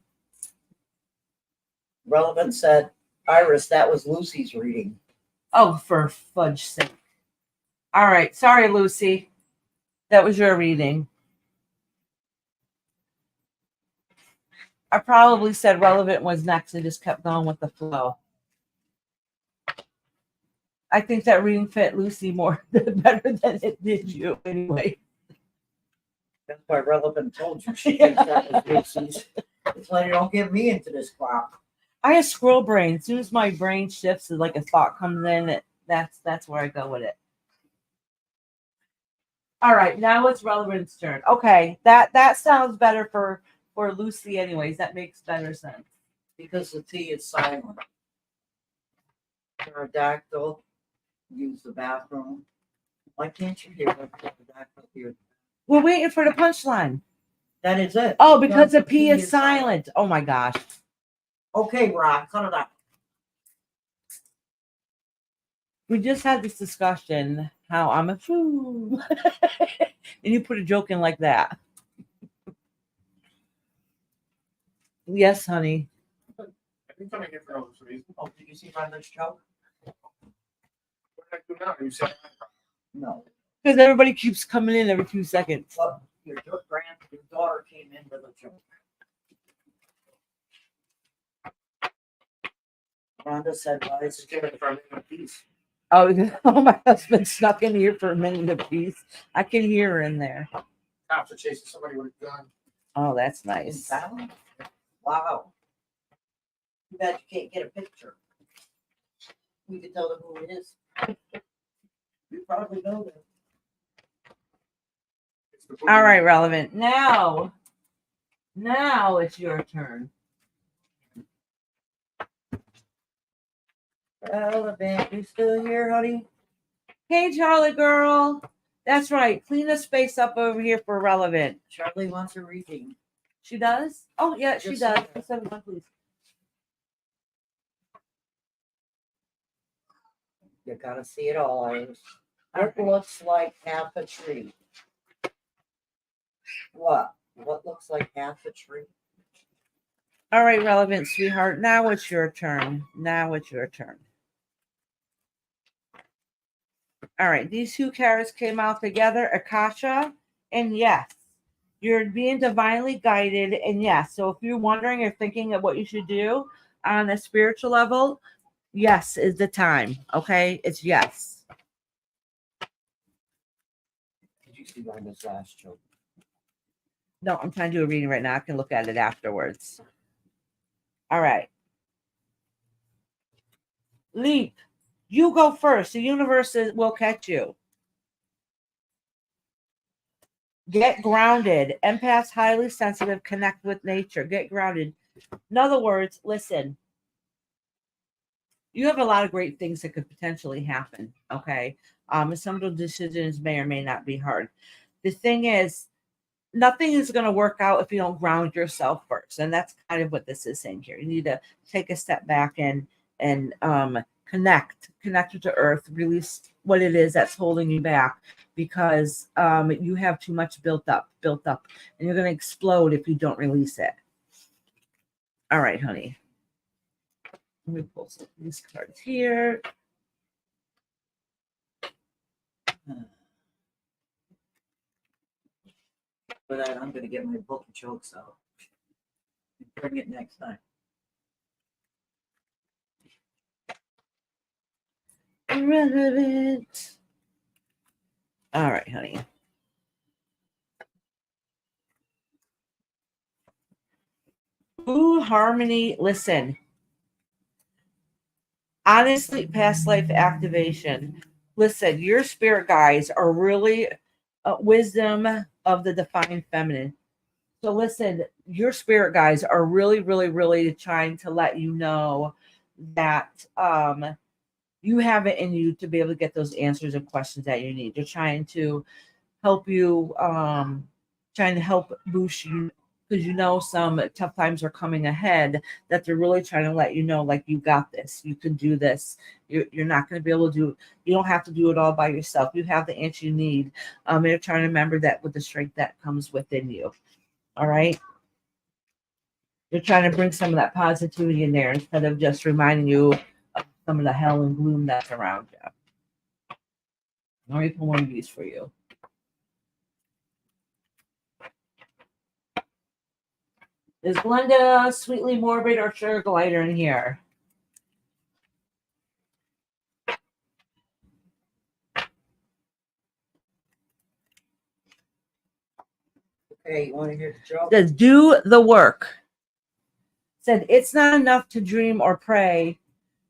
Relevant said, Iris, that was Lucy's reading. Oh, for fudge's sake. All right. Sorry, Lucy. That was your reading. I probably said relevant was next and just kept going with the flow. I think that reading fit Lucy more better than it did you anyway. That's why Relevant told you she thinks that was Lucy's. It's like, don't get me into this crap. I have squirrel brain. As soon as my brain shifts, like a thought comes in, that's where I go with it. All right, now it's Relevant's turn. Okay, that sounds better for Lucy anyways. That makes better sense. Because the T is silent. Pterodactyl, use the bathroom. Why can't you hear the pterodactyl here? We're waiting for the punchline. That is it. Oh, because the P is silent. Oh my gosh. Okay, Rob, cut it out. We just had this discussion how I'm a fool. And you put a joke in like that. Yes, honey. I've been coming here for no reason. Oh, did you see Rhonda's joke? What did I do now? You said No. Because everybody keeps coming in every few seconds. Well, your daughter came in with a joke. Rhonda said, why is just it came in for a minute of peace. Oh, oh, my husband snuck in here for a minute apiece. I can hear her in there. Cops are chasing somebody with a gun. Oh, that's in nice. town? Wow. Too bad you can't get a picture. We can tell them who it is. You probably know them. It's the All right, boogeyman. relevant. Now it's your turn. Relevant, you still here, honey? Hey, Charlie girl. That's right. Clean the space up over here for relevant. Charlie wants a reading. She does? Oh, yeah, she Just does. a minute. 7 please. You gotta see it all, Iris. What looks like half a tree? What? What looks like half a tree? All right, relevant, sweetheart. Now it's your turn. Now it's your turn. All right, these two carrots came out together, Akasha, and yes, you're being divinely guided. And yes, so if you're wondering or thinking of what you should do on a spiritual level, yes is the time. Okay, it's yes. Did you see Rhonda's last joke? No, I'm trying to do a reading right now. I can look at it afterwards. All right. Leap. You go first. The universe will catch you. Get grounded. Empaths, highly sensitive, connect with nature. Get grounded. In other words, listen. You have a lot of great things that could potentially happen. Okay. And some of the decisions may or may not be hard. The thing is, nothing is going to work out if you don't ground yourself first. And that's kind of what this is saying here. You need to take a step back and connect with the earth, release what it is that's holding you back, because you have too much built up, and you're going to explode if you don't release it. All right, honey. Let me pull some of these cards here. For that, I'm gonna get my book of jokes out. Bring it next time. Irrelevant. All right, honey. Ooh, harmony. Listen. Honestly, past life activation. Listen, your spirit guides are really wisdom of the divine feminine. So listen, your spirit guides are really, really, really trying to let you know that you have it in you to be able to get those answers and questions that you need. They're trying to help you, trying to help boost you, because you know some tough times are coming ahead, that they're really trying to let you know, like, you got this, you can do this. You're not going to be able to do, you don't have to do it all by yourself. You have the answer you need. They're trying to remember that with the strength that comes within you. All right. They're trying to bring some of that positivity in there instead of just reminding you of some of the hell and gloom that's around you. Let me pull one of these for you. Is Glenda sweetly morbid or sugar glider in here? Okay, you wanna hear the joke? Says do the work. Said it's not enough to dream or pray.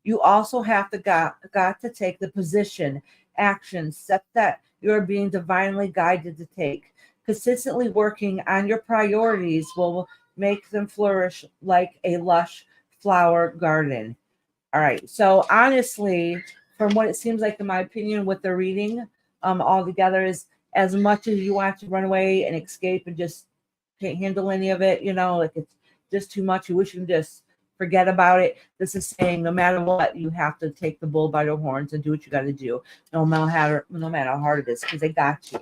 You also have to got to take the position, action, step that you're being divinely guided to take. Consistently working on your priorities will make them flourish like a lush flower garden. All right. So honestly, from what it seems like, in my opinion, what they're reading all together is, as much as you want to run away and escape and just can't handle any of it, like it's just too much. You wish you can just forget about it. This is saying no matter what, you have to take the bull by the horns and do what you got to do, no matter how hard it is, because they got you.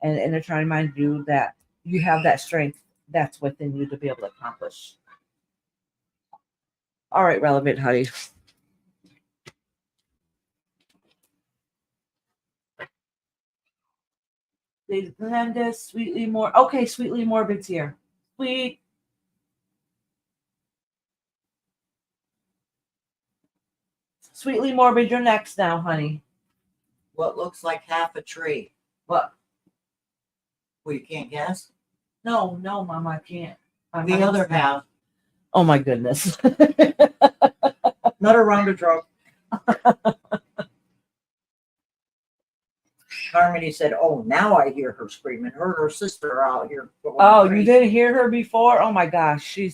And they're trying to remind you that you have that strength that's within you to be able to accomplish. All right, relevant, honey. They blend this sweetly more. Okay, sweetly morbid's here. Sweetly morbid, you're next now, honey. What looks like half a tree? What? Well, you can't guess. No, Mama, I can't. The other half, Oh my goodness. not around a drug. Harmony said, "Oh, now I hear her screaming. Her and her sister are out here." going Oh, you crazy." didn't hear her before? Oh my gosh. She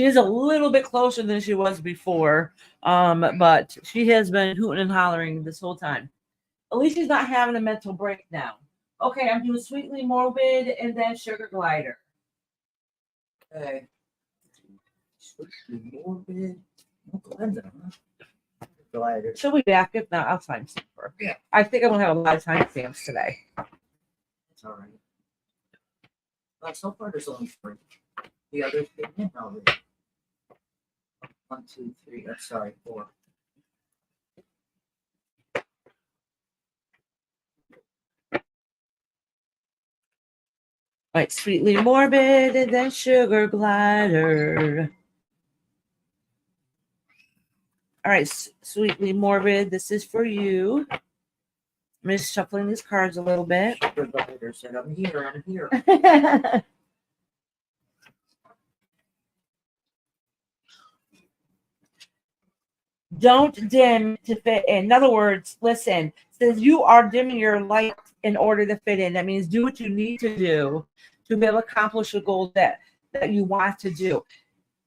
is a little bit closer than she was before. But she has been hooting and hollering this whole time. At least she's not having a mental breakdown. Okay, I'm doing sweetly morbid and then sugar glider. Okay. Sweetly morbid. Oh, Glenda, huh? Glider. She'll be back. If not, I'll timestamp her. Yeah. I think I'm gonna have a lot of timestamps today. It's all right. Well, so far there's only 3. The others came in already. 1, 2, 3. Sorry, 4. Right, sweetly morbid and then sugar glider. All right, sweetly morbid. This is for you. I'm just shuffling these cards a little bit. The glider said, "I'm here. I'm here." Don't dim to fit in. In other words, listen, says you are dimming your light in order to fit in. That means do what you need to do to be able to accomplish the goal that you want to do.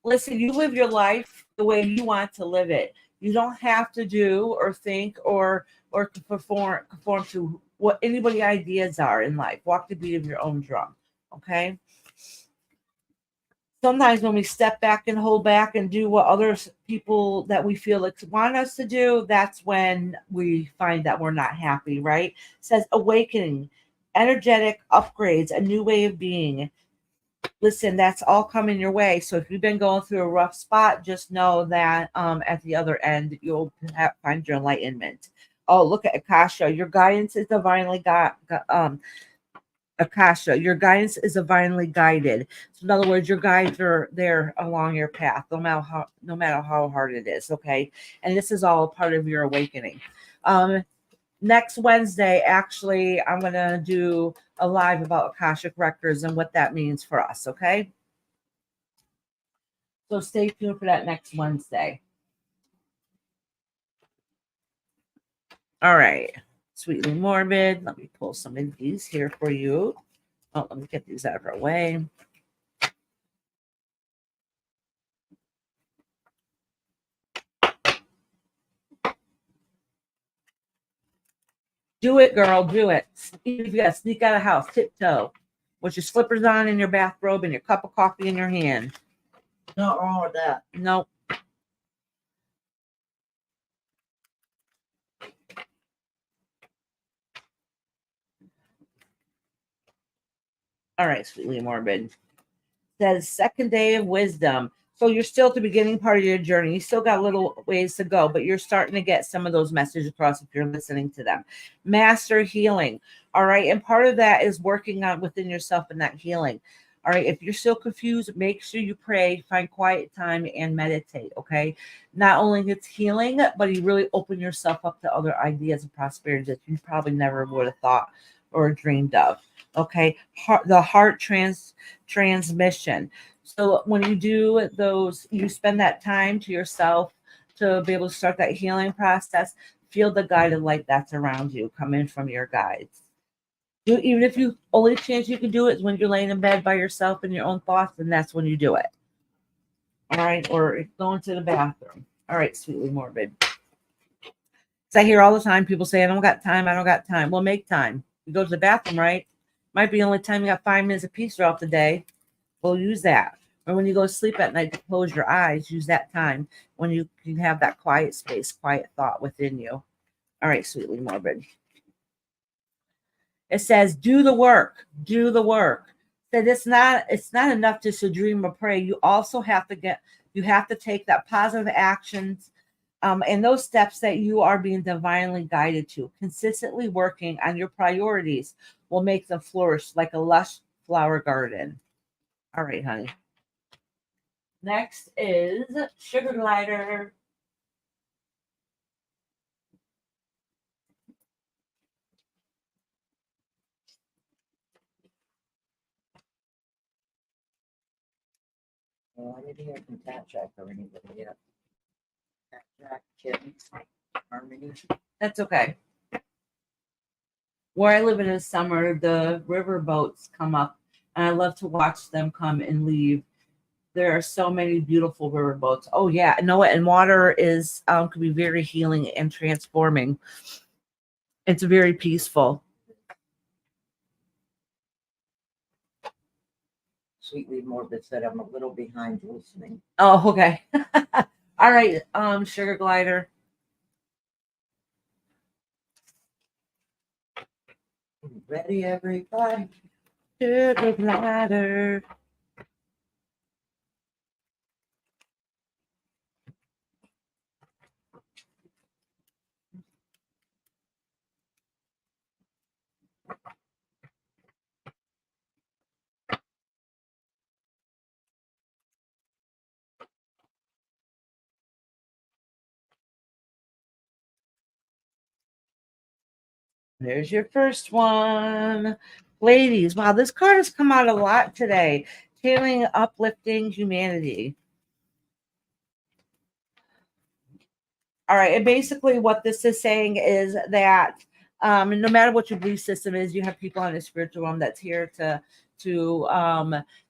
Listen, you live your life the way you want to live it. You don't have to do or think or to conform to what anybody ideas are in life. Walk the beat of your own drum. Okay. Sometimes when we step back and hold back and do what other people that we feel like want us to do, that's when we find that we're not happy, right? It says awakening, energetic upgrades, a new way of being. Listen, that's all coming your way. So if you've been going through a rough spot, just know that at the other end, you'll find your enlightenment. Oh, look at Akasha. Your guidance is divinely Akasha, your guidance is divinely guided. So in other words, your guides are there along your path, no matter how hard it is. Okay, and this is all part of your awakening. Next Wednesday, actually, I'm gonna do a live about Akashic records and what that means for us. Okay, so stay tuned for that next Wednesday. All right. Sweetly morbid. Let me pull some of these here for you. Oh, let me get these out of our way. Do it, girl. Do it. Even if you got to sneak out of the house, tiptoe, with your slippers on and your bathrobe and your cup of coffee in your hand. Not wrong with that. Nope. All right, sweetly morbid. Says second day of wisdom. So you're still at the beginning part of your journey. You still got a little ways to go, but you're starting to get some of those messages across if you're listening to them. Master healing. All right. And part of that is working on within yourself and that healing. All right. If you're still confused, make sure you pray, find quiet time, and meditate. Okay. Not only it's healing, but you really open yourself up to other ideas of prosperity that you probably never would have thought or dreamed of. Okay. The heart transmission. So when you do those, you spend that time to yourself to be able to start that healing process. Feel the guided light that's around you come in from your guides. Even if you only chance you can do it is when you're laying in bed by yourself in your own thoughts, and that's when you do it. All right, or going to the bathroom. All right, sweetly morbid. So I hear all the time people say, I don't got time. Well, make time. You go to the bathroom, right? Might be the only time you got 5 minutes of peace throughout the day. We'll use that. or when you go to sleep at night to close your eyes, use that time when you can have that quiet space, quiet thought within you. All right, sweetly morbid. It says, do the work, do the work. That it's not enough just to dream or pray. You also have to take that positive actions and those steps that you are being divinely guided to. Consistently working on your priorities will make them flourish like a lush flower garden. All right, honey. Next is Sugar Glider. Well, I didn't hear from Cat Jack or anybody yet. Cat Jack, Kim, Harmony. That's okay. Where I live in the summer, the river boats come up, and I love to watch them come and leave. There are so many beautiful river boats. Oh yeah, no, and water is can be very healing and transforming. It's very peaceful. Sweetly Morbid said I'm a little behind listening. Oh, okay. All right, Sugar Glider. Ready, everybody? Sugar Glider. There's your first one. Ladies, wow, this card has come out a lot today. Healing, uplifting humanity. All right, and basically what this is saying is that no matter what your belief system is, you have people in the spiritual realm that's here to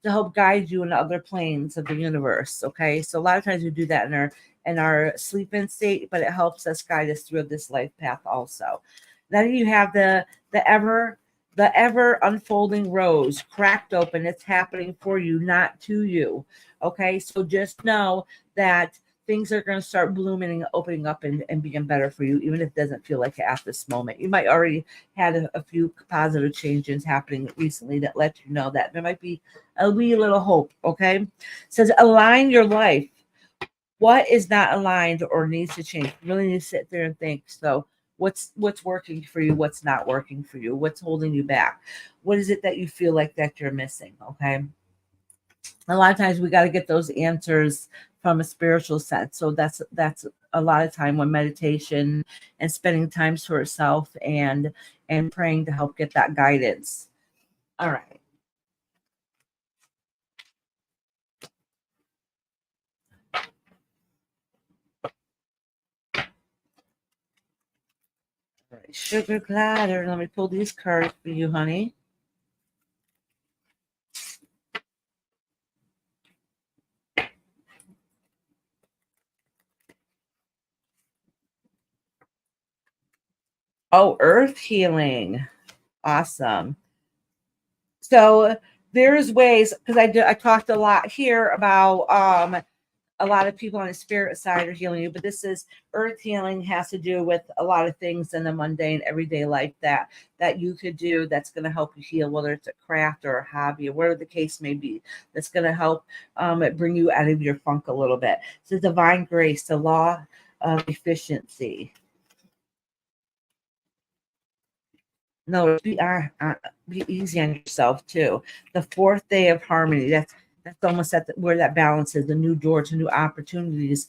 help guide you in other planes of the universe. Okay, so a lot of times we do that in our sleep-in state, but it helps us guide us through this life path also. Then you have the ever unfolding rose cracked open. It's happening for you, not to you. Okay, so just know that things are going to start blooming and opening up and being better for you, even if it doesn't feel like it at this moment. You might already had a few positive changes happening recently that let you know that there might be a wee little hope. Okay, it says align your life. What is not aligned or needs to change? You really need to sit there and think. So what's working for you? What's not working for you? What's holding you back? What is it that you feel like that you're missing? Okay. A lot of times we got to get those answers from a spiritual sense. So that's a lot of time when meditation and spending time to herself and praying to help get that guidance. All right. All right. Sugar Glider. Let me pull these cards for you, honey. Oh, earth healing. Awesome. So there's ways, because I talked a lot here about a lot of people on the spirit side are healing you, but this is earth healing has to do with a lot of things in the mundane everyday life that you could do that's going to help you heal, whether it's a craft or a hobby or whatever the case may be, that's going to help bring you out of your funk a little bit. So divine grace, the law of efficiency. No, be easy on yourself too. The fourth day of harmony. That's almost where that balance is. The new door to new opportunities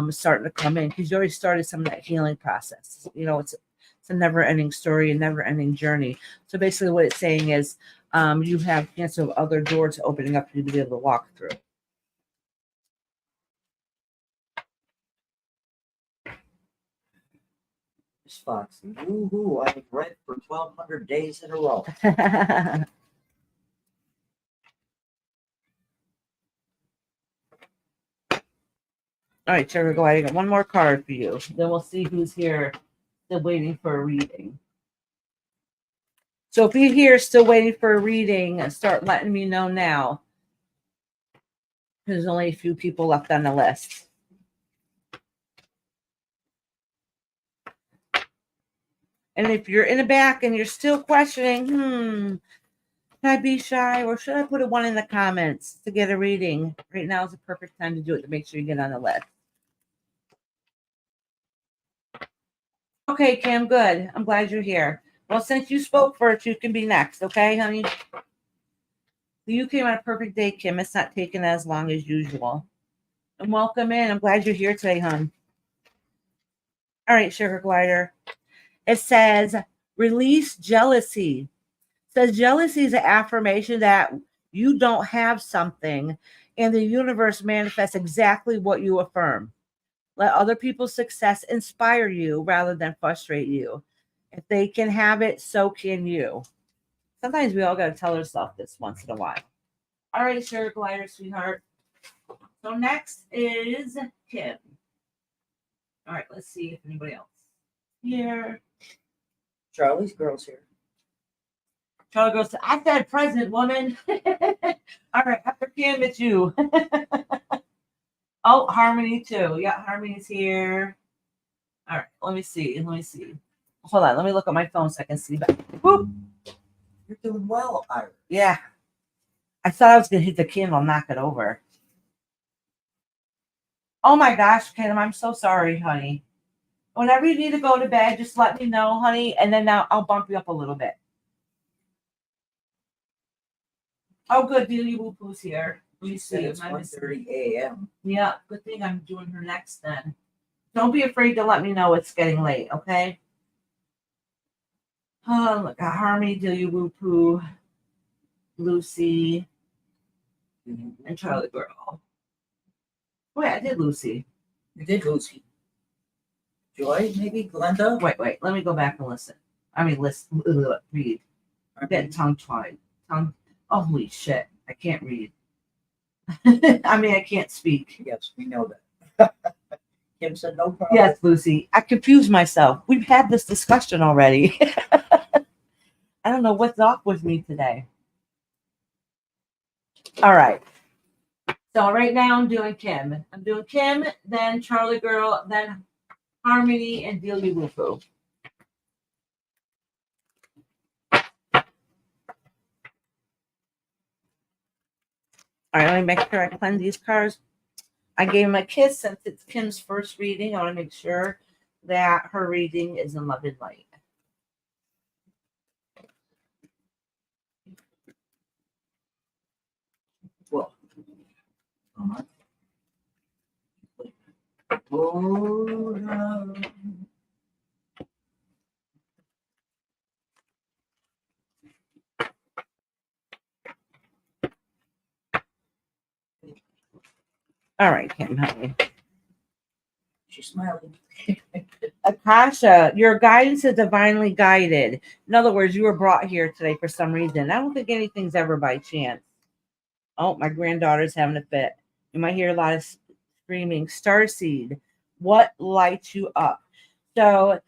starting to come in because you already started some of that healing process. You know, it's a never-ending story, a never-ending journey. So basically, what it's saying is you have chance of other doors opening up for you to be able to walk through. Miss Fox, woohoo! I've read for 1,200 days in a row. All right, Sugar Glider, I got one more card for you. Then we'll see who's here still waiting for a reading. So if you're here still waiting for a reading, start letting me know now. There's only a few people left on the list. And if you're in the back and you're still questioning, should I be shy or should I put a 1 in the comments to get a reading? Right now is the perfect time to do it to make sure you get on the list. Okay, Kim, good. I'm glad you're here. Well, since you spoke first, you can be next, okay, honey? You came on a perfect day, Kim. It's not taking as long as usual. And welcome in. I'm glad you're here today, hon. All right, Sugar Glider. It says, release jealousy. It says jealousy is an affirmation that you don't have something and the universe manifests exactly what you affirm. Let other people's success inspire you rather than frustrate you. If they can have it, so can you. Sometimes we all got to tell ourselves this once in a while. All right, Sugar Glider, sweetheart. So next is Kim. All right, let's see if anybody else here. Charlie's girl's here. Charlie goes, I said present, woman. All right, after Kim, it's you. Oh, Harmony too. Yeah, Harmony's here. All right, let me see. Hold on, let me look at my phone so I can see back. Whoop. You're doing well, Iris. Yeah. I thought I was going to hit the candle and knock it over. Oh my gosh, Kim, I'm so sorry, honey. Whenever you need to go to bed, just let me know, honey, and then I'll bump you up a little bit. Oh, good. Dealy Woo Poo's here. Let me She see. said it's Am I missing- 1:30 a.m. Yeah, good thing I'm doing her next then. Don't be afraid to let me know it's getting late, okay? Oh, look at Harmony, Delia Woo Poo, Lucy, and Charlie Girl. Wait, I did Lucy. You did, Lucy. Joy, maybe? Glenda? Wait. Let me go back and listen. Read. I'm getting tongue-tied. Oh, holy shit. I can't read. I can't speak. Yes, we know that. Kim said no problem. Yes, Lucy. I confused myself. We've had this discussion already. I don't know what's off with me today. All right. So right now I'm doing Kim. Then Charlie Girl, then Harmony, and Delia Woo Poo. All right, let me make sure I cleanse these cards. I gave him a kiss since it's Kim's first reading. I want to make sure that her reading is in love and light. Well. Oh, no. All right, Kim, honey. She's smiling. Akasha, your guidance is divinely guided. In other words, you were brought here today for some reason. I don't think anything's ever by chance. Oh, my granddaughter's having a fit. You might hear a lot of screaming. Starseed, what lights you up? So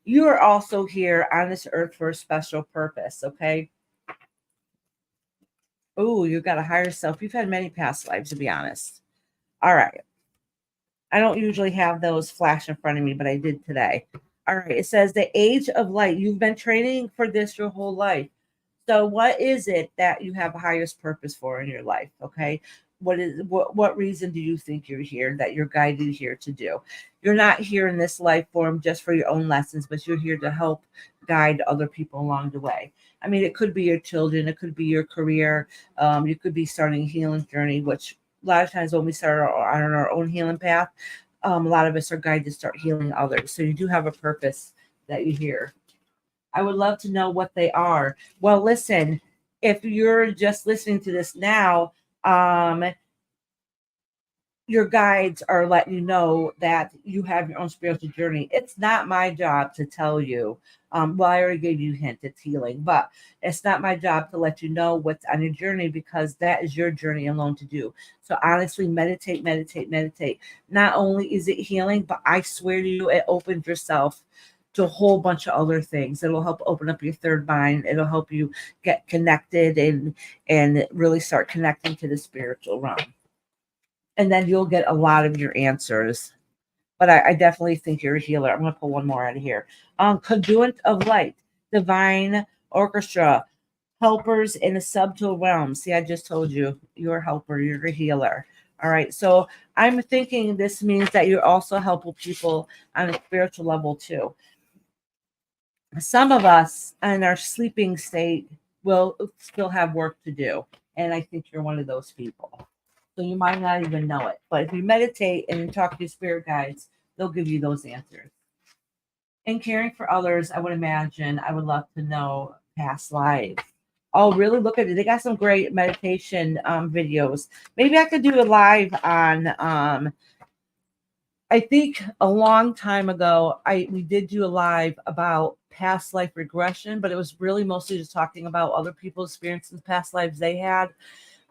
you are also here on this earth for a special purpose, okay? Oh, you got a higher self. You've had many past lives, to be honest. All right. I don't usually have those flash in front of me, but I did today. All right. It says the age of light. You've been training for this your whole life. So what is it that you have a highest purpose for in your life? Okay. What reason do you think you're here, that you're guided here to do? You're not here in this life form just for your own lessons, but you're here to help guide other people along the way. I mean, it could be your children, it could be your career. You could be starting a healing journey, which a lot of times when we start on our own healing path, a lot of us are guided to start healing others. So you do have a purpose that you hear. I would love to know what they are. Well, listen, if you're just listening to this now, your guides are letting you know that you have your own spiritual journey. It's not my job to tell you. Well, I already gave you a hint, it's healing, but it's not my job to let you know what's on your journey, because that is your journey alone to do. So honestly, meditate. Not only is it healing, but I swear to you, it opens yourself to a whole bunch of other things. It'll help open up your third mind. It'll help you get connected and really start connecting to the spiritual realm. and then you'll get a lot of your answers. But I definitely think you're a healer. I'm going to pull one more out of here. Conduit of light, divine orchestra, helpers in the subtle realm. See, I just told you, you're a helper, you're a healer. All right. So I'm thinking this means that you're also helping people on a spiritual level too. Some of us in our sleeping state will still have work to do. And I think you're one of those people. So you might not even know it. But if you meditate and you talk to your spirit guides, they'll give you those answers. In caring for others, I would imagine I would love to know past lives. Oh, really? Look at it. They got some great meditation videos. Maybe I could do a live on I think a long time ago, we did do a live about past life regression, but it was really mostly just talking about other people's experiences, past lives they had.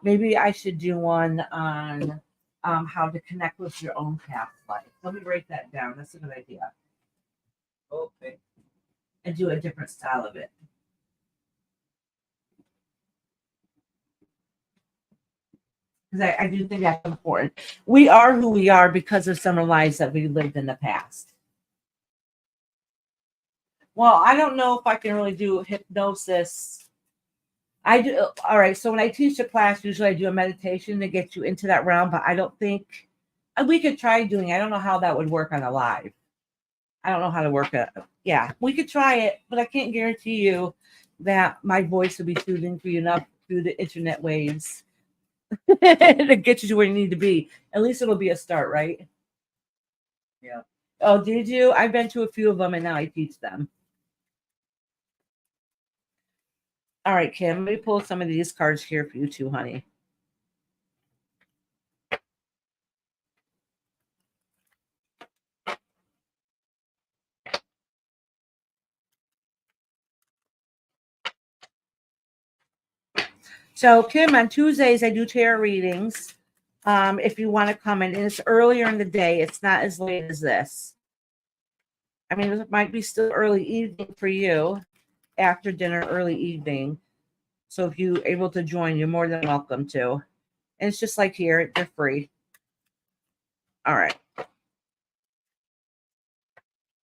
Maybe I should do one on how to connect with your own past life. Let me write that down. That's a good idea. Okay. And do a different style of it. Because I do think that's important. We are who we are because of some lives that we lived in the past. Well, I don't know if I can really do hypnosis. I do. All right. So when I teach a class, usually I do a meditation to get you into that realm, but I don't think we could try doing it. I don't know how that would work on a live. I don't know how to work it. Yeah, we could try it, but I can't guarantee you that my voice will be soothing for you enough through the internet waves to get you to where you need to be. At least it'll be a start, right? Yeah. Oh, did you? I've been to a few of them and now I teach them. All right, Kim, let me pull some of these cards here for you too, honey. So, Kim, on Tuesdays, I do tarot readings. If you want to come in, and it's earlier in the day, it's not as late as this. I mean, it might be still early evening for you, after dinner, early evening. So, if you're able to join, you're more than welcome to. And it's just like here, they're free. All right.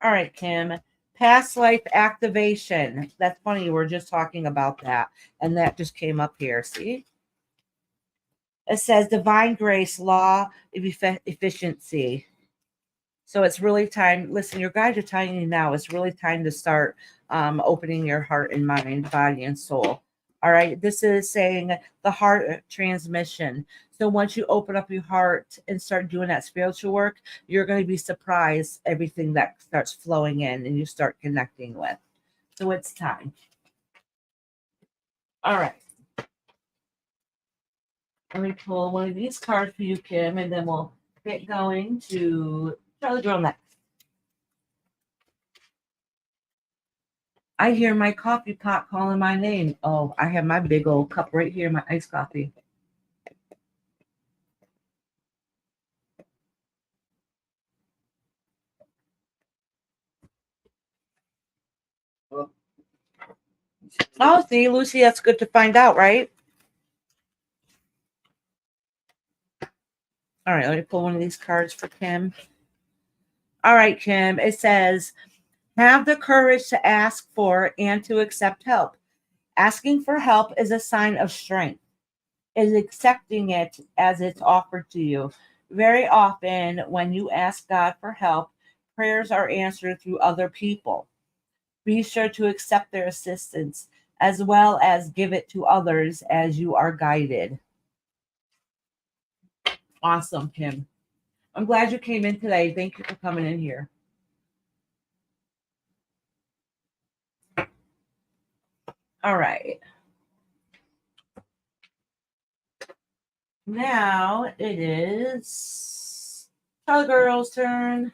All right, Kim. Past life activation. That's funny. We're just talking about that. And that just came up here. See? It says divine grace, law of efficiency. So it's really time. Listen, your guides are telling you now. It's really time to start opening your heart and mind, body, and soul. All right. This is saying the heart transmission. So once you open up your heart and start doing that spiritual work, you're going to be surprised everything that starts flowing in and you start connecting with. So it's time. All right. Let me pull one of these cards for you, Kim, and then we'll get going to Charlie Girl next. I hear my coffee pot calling my name. Oh, I have my big old cup right here, my iced coffee. Well, Oh, see, Lucy, that's good to find out, right? All right, let me pull one of these cards for Kim. All right, Kim, it says, have the courage to ask for and to accept help. Asking for help is a sign of strength. Is accepting it as it's offered to you. Very often, when you ask God for help, prayers are answered through other people. Be sure to accept their assistance as well as give it to others as you are guided. Awesome, Kim. I'm glad you came in today. Thank you for coming in here. All right. Now it is Charlie Girl's turn.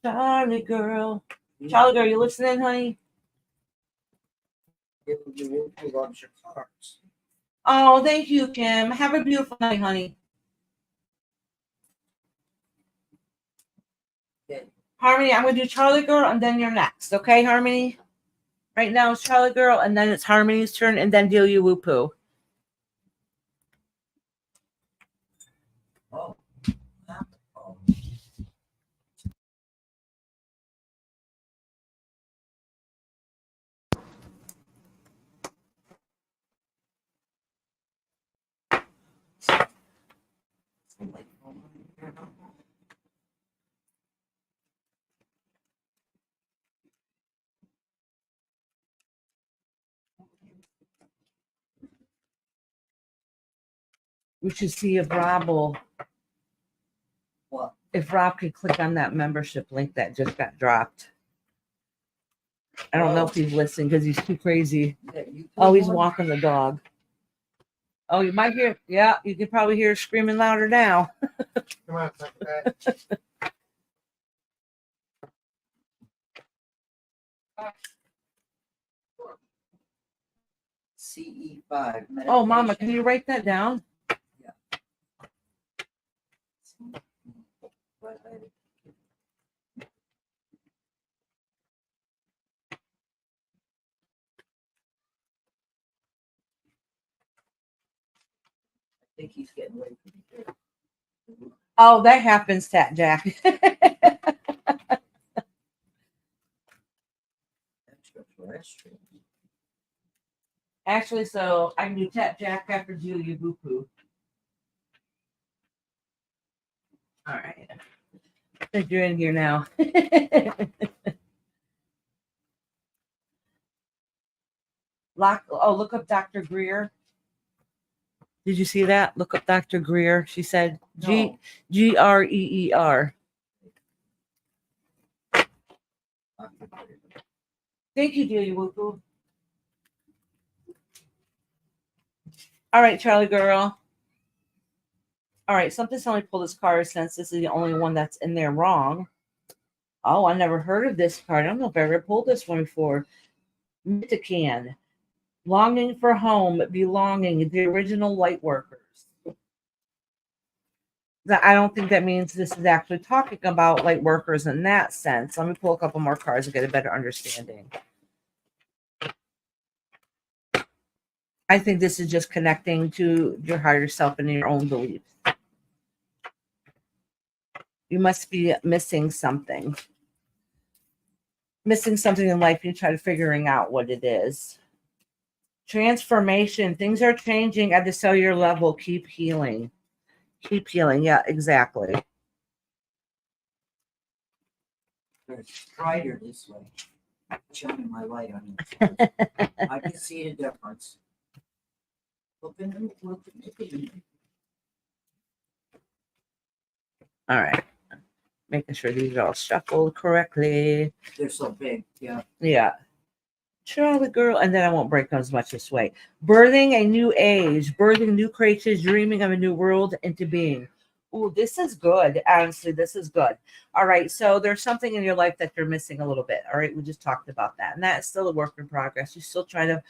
Charlie Girl. Charlie Girl, you listening, honey? you loves your cards. Oh, thank you, Kim. Have a beautiful night, honey. Okay. Harmony, I'm going to do Charlie Girl and then you're next. Okay, Harmony? Right now it's Charlie Girl and then it's Harmony's turn and then Delia Woo Poo. Oh, Like, oh, Paranormal. We should see if Rob will, What? if Rob could click on that membership link that just got dropped. I don't know if he's listening because he's too crazy. That YouTube Oh, he's one? walking the dog. Oh, you might hear, yeah, you can probably hear her screaming louder now. Come on, take that. CE5. Oh, Mama, meditation. can you write that down? What? I think he's getting away from me. Oh, that happens, Tat Jack. Extraterrestrial. Actually, so I can do Tat Jack after Julia Boo Poo. All right. I think you're in here now. Look up Dr. Greer. Did you see that? Look up Dr. Greer. She said No. Greer. Thank you, Julia Boo Poo. All right, Charlie girl. All right, something's telling me to pull this card since this is the only one that's in there wrong. Oh, I never heard of this card. I don't know if I ever pulled this one before. Mitakan. Longing for home, belonging, the original light workers. I don't think that means this is actually talking about light workers in that sense. Let me pull a couple more cards and get a better understanding. I think this is just connecting to your higher self and your own beliefs. You must be missing something. Missing something in life. You try to figuring out what it is. Transformation. Things are changing at the cellular level. Keep healing. Keep healing. Yeah, exactly. It's brighter this way. Shining my light on it. I can see the difference. Look in. All right. Making sure these are all shuffled correctly. They're so big, yeah. Yeah. Charlie girl. And then I won't break them as much this way. Birthing a new age. Birthing new creatures. Dreaming of a new world into being. Oh, this is good. Honestly, this is good. All right. So there's something in your life that you're missing a little bit. All right. We just talked about that. And that's still a work in progress. You're still trying to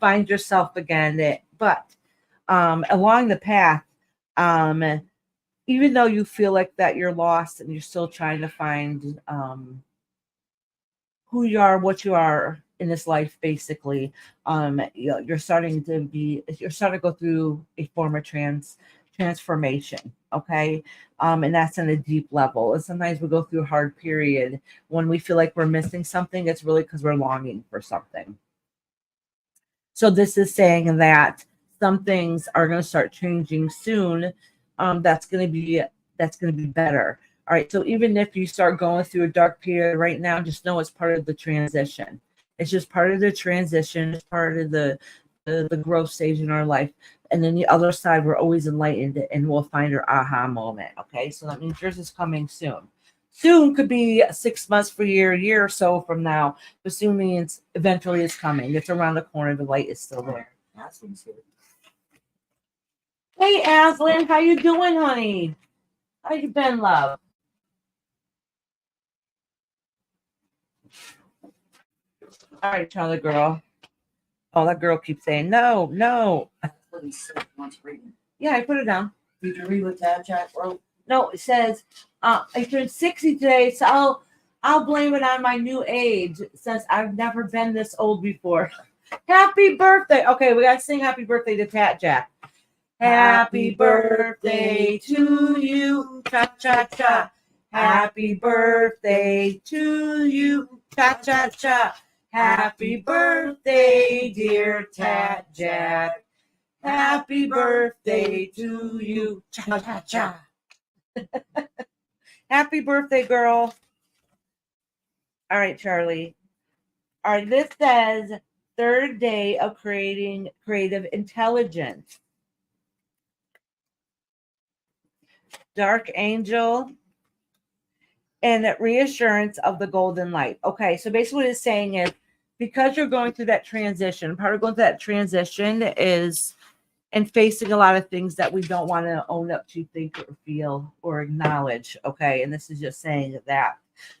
find yourself again. But along the path, even though you feel like that you're lost and you're still trying to find who you are, what you are in this life, basically, you're starting to go through a form of transformation. Okay. And that's on a deep level. And sometimes we go through a hard period when we feel like we're missing something. It's really because we're longing for something. So this is saying that some things are going to start changing soon. That's going to be better. All right. So even if you start going through a dark period right now, just know it's part of the transition. It's just part of the transition. It's part of the growth stage in our life. And then the other side, we're always enlightened and we'll find our aha moment. Okay. So that means yours is coming soon. Soon could be 6 months for a year or so from now. But soon means eventually it's coming. It's around the corner. The light is still there. Aslyn's here. Hey, Aslyn, how you doing, honey? How you been, love? All right, Charlie girl. Oh, that girl keeps saying no. That's what he said once reading. Yeah, I put it down. Did you read what that Jack wrote? No, it says I turned 60 today, so I'll blame it on my new age since I've never been this old before. Happy birthday. Okay, we gotta sing happy birthday to Tat Jack. Happy birthday to you. Cha cha cha. Happy birthday to you. Cha cha cha. Happy birthday, dear Tat Jack. Happy birthday to you. Cha cha cha. Happy birthday, girl. All right, Charlie. All right, this says third day of creating creative intelligence. Dark angel and reassurance of the golden light. Okay, so basically what it's saying is because you're going through that transition, part of going through that transition is and facing a lot of things that we don't want to own up to, think, or feel, or acknowledge. Okay, and this is just saying that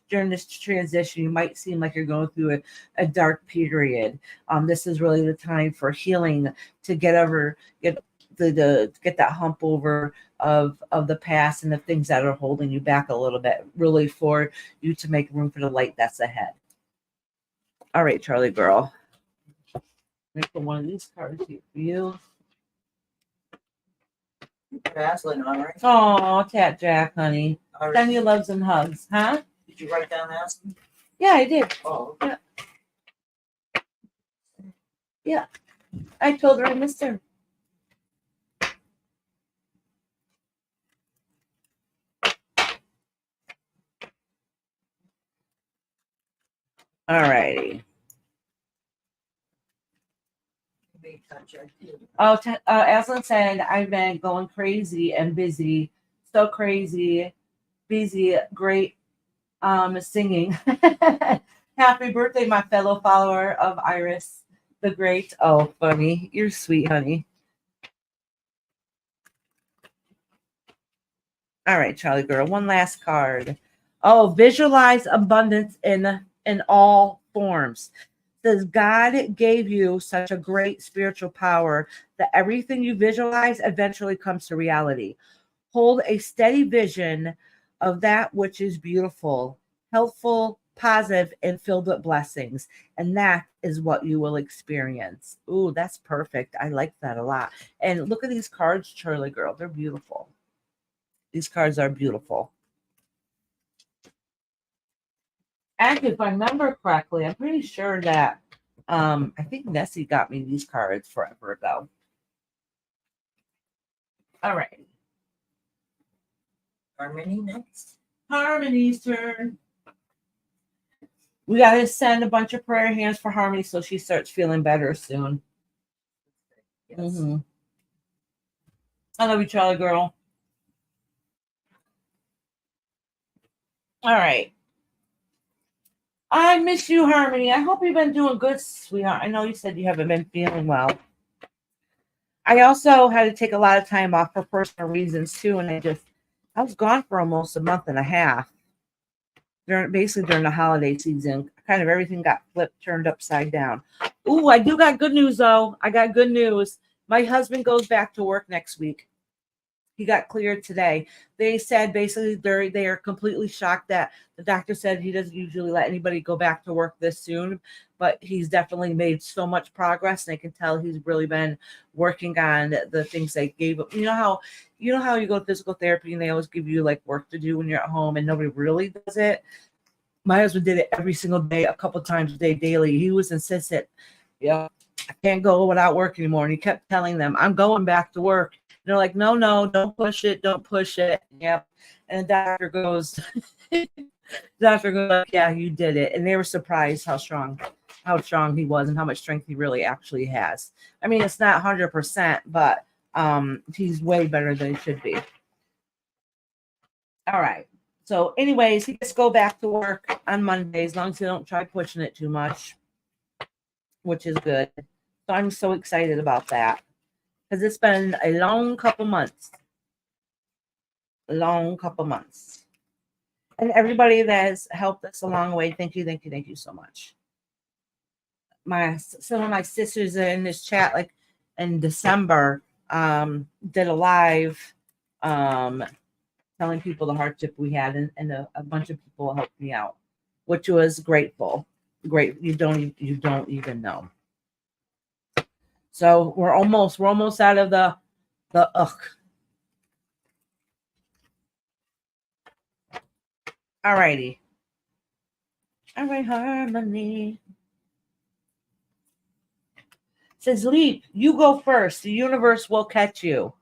during this transition, you might seem like you're going through a dark period. This is really the time for healing to get that hump over of the past and the things that are holding you back a little bit, really for you to make room for the light that's ahead. All right, Charlie girl. Let me put one of these cards here for you. Aslan, all right. Oh, Tat Jack, honey. All right. Send you loves and hugs, huh? Did you write down Aslan? Yeah, I did. Oh, I told her I missed her. All righty. maybe touch it. Oh, Aslan said, I've been going crazy and busy. So crazy, busy, great singing. Happy birthday, my fellow follower of Iris the Great. Oh, funny. You're sweet, honey. All right, Charlie girl. One last card. Oh, visualize abundance in all forms. Says God gave you such a great spiritual power that everything you visualize eventually comes to reality. Hold a steady vision of that which is beautiful, helpful, positive, and filled with blessings. And that is what you will experience. Ooh, that's perfect. I like that a lot. And look at these cards, Charlie girl. They're beautiful. These cards are beautiful. And if I remember correctly, I'm pretty sure that I think Nessie got me these cards forever ago. All right. Harmony next. Harmony's turn. We got to send a bunch of prayer hands for Harmony so she starts feeling better soon. Yes. Mhm. I love you, Charlie girl. All right. I miss you, Harmony. I hope you've been doing good, sweetheart. I know you said you haven't been feeling well. I also had to take a lot of time off for personal reasons too, and I was gone for almost a month and a half. During the holiday season, kind of everything got turned upside down. Ooh, I do got good news though. I got good news. My husband goes back to work next week. He got cleared today. They said basically they are completely shocked that the doctor said he doesn't usually let anybody go back to work this soon, but he's definitely made so much progress, and I can tell he's really been working on the things they gave him. You know how you go to physical therapy and they always give you like work to do when you're at home and nobody really does it. My husband did it every single day, a couple times a day, daily. He was insistent, I can't go without work anymore. And he kept telling them, I'm going back to work. And they're like, no, don't push it. Don't push it. Yep. And the doctor goes, yeah, you did it. And they were surprised how strong he was and how much strength he really actually has. I mean, it's not 100%, but he's way better than he should be. All right. So anyways, he gets to go back to work on Monday as long as he don't try pushing it too much, which is good. So I'm so excited about that because it's been a long couple months. And everybody that has helped us along the way, thank you so much. Some of my sisters in this chat, like in December, did a live telling people the hardship we had, and a bunch of people helped me out, which was grateful. Great, you don't even know. So we're almost out of the ugh. Alrighty. All right, Harmony. Says Leap, you go first. The universe will catch you.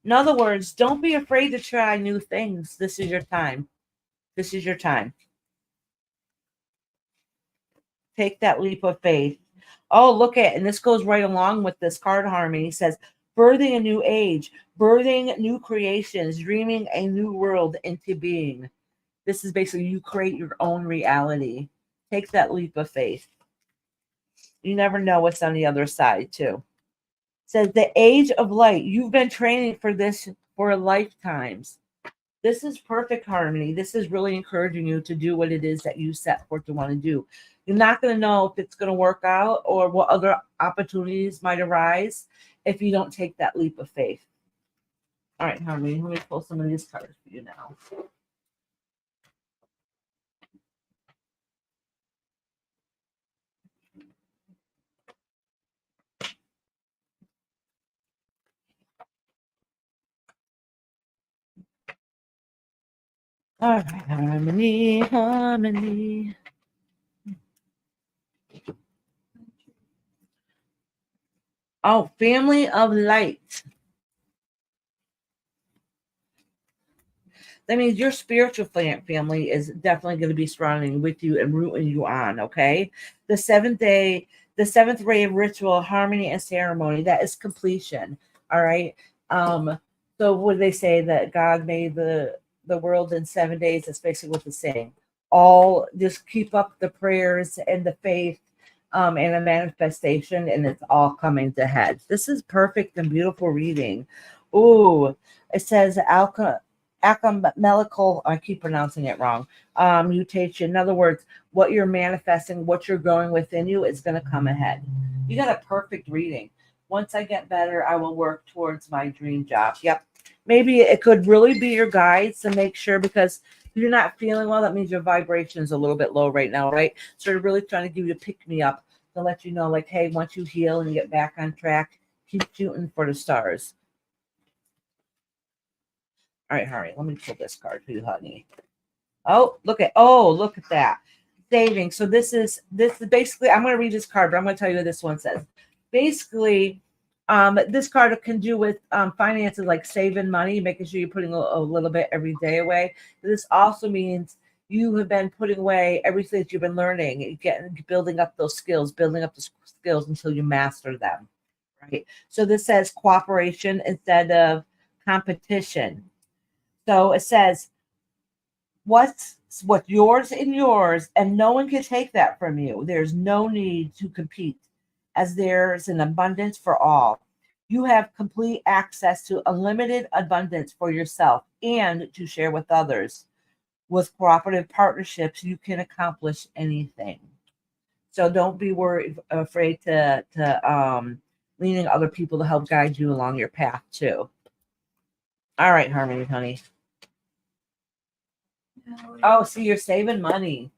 In other words, don't be afraid to try new things. This is your time. This is your time. Take that leap of faith. Oh, look at, and this goes right along with this card, Harmony. It says, birthing a new age, birthing new creations, dreaming a new world into being. This is basically you create your own reality. Take that leap of faith. You never know what's on the other side, too. It says, the age of light. You've been training for this for lifetimes. This is perfect, Harmony. This is really encouraging you to do what it is that you set forth to want to do. You're not going to know if it's going to work out or what other opportunities might arise if you don't take that leap of faith. All right, Harmony, let me pull some of these cards for you now. All right, Harmony, Harmony. Oh, family of light. That means your spiritual family is definitely going to be surrounding with you and rooting you on, okay? The seventh ray of ritual, harmony, and ceremony, that is completion, all right? So what they say that God made the world in 7 days? That's basically what it's saying. All just keep up the prayers and the faith and a manifestation, and it's all coming to head. This is perfect and beautiful reading. Ooh, it says acamelical, I keep pronouncing it wrong, mutation. In other words, what you're manifesting, what you're growing within you is going to come ahead. You got a perfect reading. Once I get better, I will work towards my dream job. Yep. Maybe it could really be your guides to make sure, because if you're not feeling well, that means your vibration is a little bit low right now, right? So they're really trying to give you a pick me up to let you know, like, hey, once you heal and get back on track, keep shooting for the stars. All right, Harry, let me pull this card for you, honey. Oh, look at that. Saving. So this is basically, I'm going to read this card, but I'm going to tell you what this one says. Basically, this card can do with finances, like saving money, making sure you're putting a little bit every day away. This also means you have been putting away everything that you've been learning, building up those skills, building up the skills until you master them, right? So this says cooperation instead of competition. So it says, what's yours in yours, and no one can take that from you. There's no need to compete, as there's an abundance for all. You have complete access to unlimited abundance for yourself and to share with others. With cooperative partnerships, you can accomplish anything. So don't be afraid to leaning other people to help guide you along your path too. All right, Harmony, honey. Oh, see, you're saving money.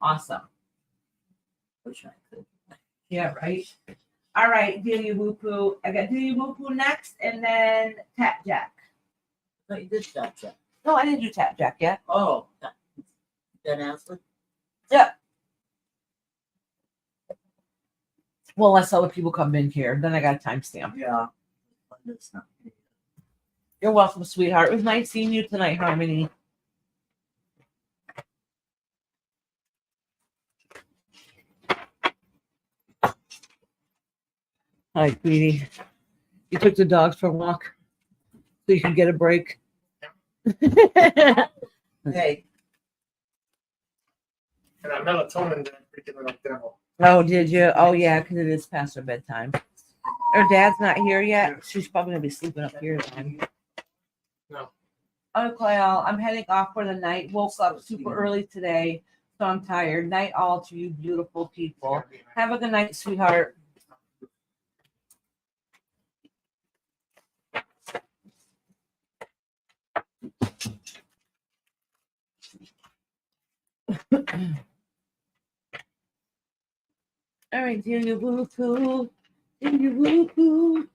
Awesome. Which I could. Yeah, right. All right, Delia Woo Poo. I got Delia Woo Poo next, and then Tap Jack. No, you did that, Jack. No, I didn't do Tap Jack yet. Oh, then Ashley? Yeah. Well, unless other people come in here, then I got a timestamp. Yeah. That's not me. You're welcome, sweetheart. It was nice seeing you tonight, Harmony. Hi, sweetie. You took the dogs for a walk so you can get a break. Hey, And that melatonin that freaking little devil. Oh, did you? Oh, yeah, because it is past her bedtime. Her dad's not here yet. She's probably going to be sleeping up here then. No. Okay, I'm heading off for the night. Woke up super early today, so I'm tired. Night all to you beautiful people. Have a good night, sweetheart. All right, dear, you woo poo. Dear, you woo poo.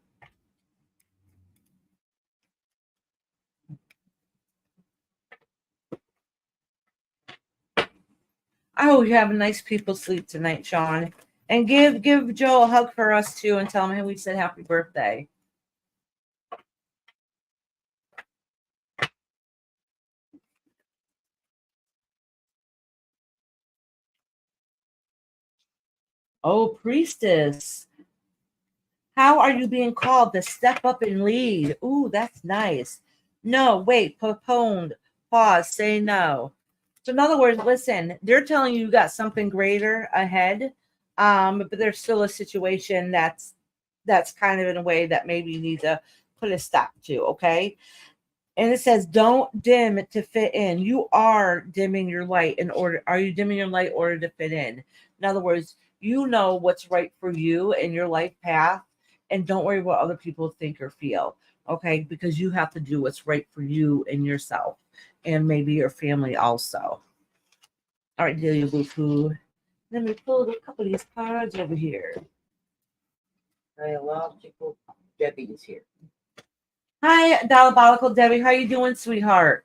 I hope you have a nice people sleep tonight, Sean. And give Joe a hug for us too, and tell him we said happy birthday. Oh, priestess. How are you being called to step up and lead? Ooh, that's nice. No, wait, postponed, pause, say no. So in other words, listen, they're telling you got something greater ahead, but there's still a situation that's kind of in a way that maybe you need to put a stop to, okay? And it says, don't dim it to fit in. You are dimming your light in order. Are you dimming your light in order to fit in? In other words, you know what's right for you in your life path. And don't worry what other people think or feel. Okay. Because you have to do what's right for you and yourself and maybe your family also. All right, Delia Boo Foo. Let me pull a couple of these cards over here. Dialogical Debbie is here. Hi, Diabolical Debbie. How you doing, sweetheart?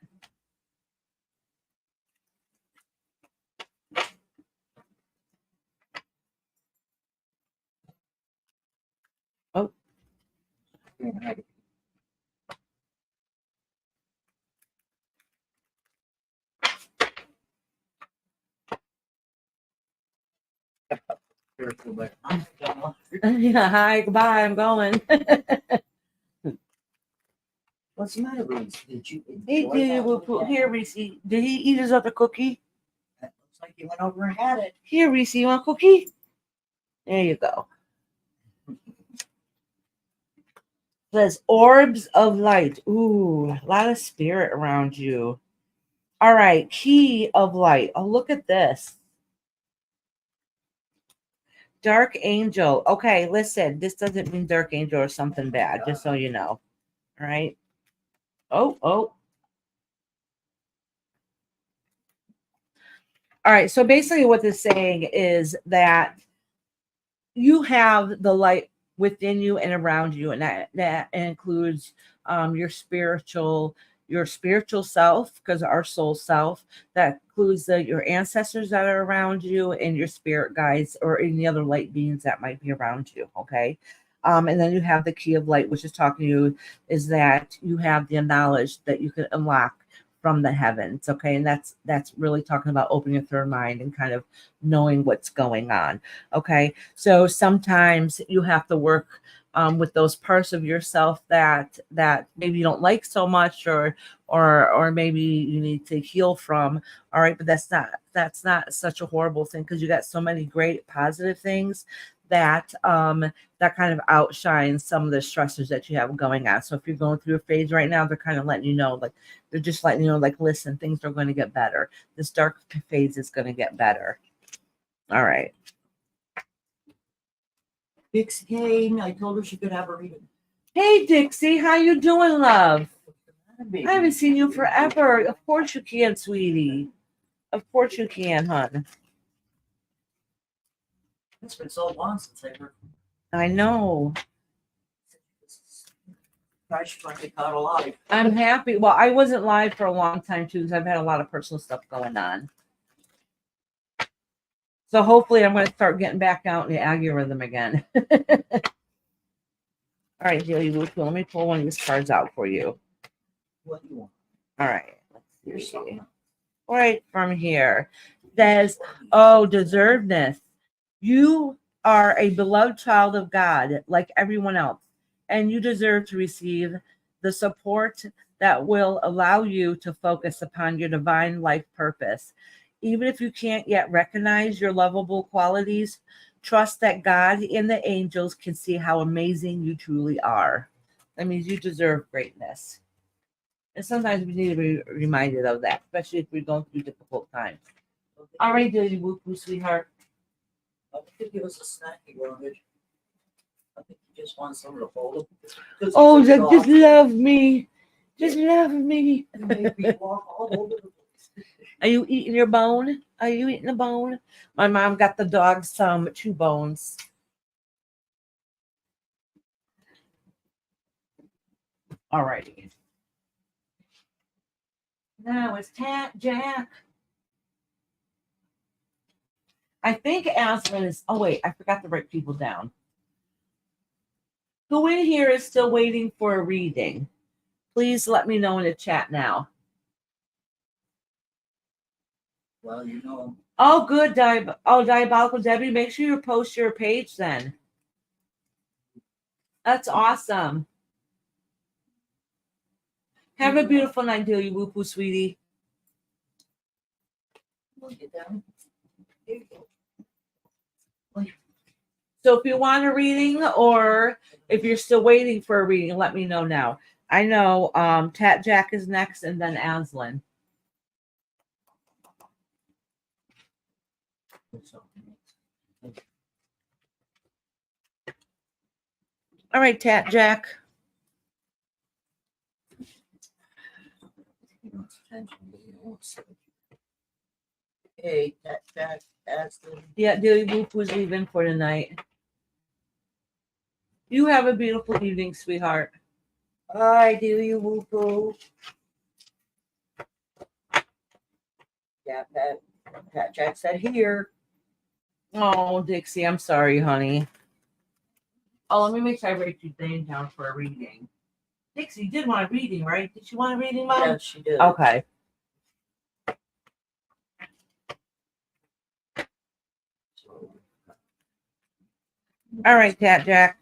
Careful there. Hi, Donna. Yeah, hi, goodbye. I'm going. What's the matter, Reese? Did you Hey, enjoy Delia that Boo little Foo. game? Here, Reese. Did he eat his other cookie? That looks like he went over and had it. Here, Reese. You want a cookie? There you go. Says orbs of light. Ooh, a lot of spirit around you. All right, key of light. Oh, look at this. Dark angel. Okay, listen, this doesn't mean dark angel or something bad, just so you know. All right. Oh. All right, so basically what this is saying is that you have the light within you and around you, and that includes your spiritual self, because our soul self. That includes your ancestors that are around you and your spirit guides or any other light beings that might be around you. Okay. And then you have the key of light, which is talking to you, is that you have the knowledge that you can unlock from the heavens. Okay. And that's really talking about opening your third mind and kind of knowing what's going on. Okay. So sometimes you have to work with those parts of yourself that maybe you don't like so much, or maybe you need to heal from. All right, but that's not such a horrible thing, because you got so many great positive things that that kind of outshines some of the stressors that you have going on. So if you're going through a phase right now, they're kind of letting you know, like they're just letting you know, like, listen, things are going to get better. This dark phase is going to get better. All right. Dixie came. I told her she could have her reading. Hey, Dixie, how you doing, love? I haven't seen you forever. Of course you can, sweetie. Of course you can, hon. It's been so long since I heard. I know. I should finally caught alive. I'm happy. Well, I wasn't live for a long time, too, because I've had a lot of personal stuff going on. So hopefully I'm going to start getting back out in the algorithm again. All right, Haley, let me pull one of these cards out for you. What do you want? All right. Here's Let's see. something. Right from here. Says, oh, deservedness. You are a beloved child of God, like everyone else, and you deserve to receive the support that will allow you to focus upon your divine life purpose. Even if you can't yet recognize your lovable qualities, trust that God and the angels can see how amazing you truly are. That means you deserve greatness. And sometimes we need to be reminded of that, especially if we're going through difficult times. All right, Dilly Woo Woo, sweetheart. I think it was a snack he wanted. I think he just wants someone to hold him. Oh, just love me. Just love me. Maybe walk all over the place. Are you eating your bone? Are you eating a bone? My mom got the dog some 2 bones. All righty. Now it's Jack. I think Aslan is. Oh wait, I forgot to write people down. Who in here is still waiting for a reading? Please let me know in the chat now. Well, you know, Oh, good. Diabolical Debbie. Make sure you post your page then. That's awesome. Have a beautiful night, Delia Whoopoo, sweetie. We'll get down. Here you go. So if you want a reading or if you're still waiting for a reading, let me know now. I know Tat Jack is next and then Aslan. All right, Tat Jack. Hey, Jack, Aslan. Yeah, Delia Whoop was leaving for the night. You have a beautiful evening, sweetheart. Hi, do you woo poo? Yeah, Pat Jack said here. Oh, Dixie, I'm sorry, honey. Oh, let me make sure I write your name down for a reading. Dixie, you did want a reading, right? Did you want a reading, Mom? Yeah, she did. Okay. All right, Cat Jack.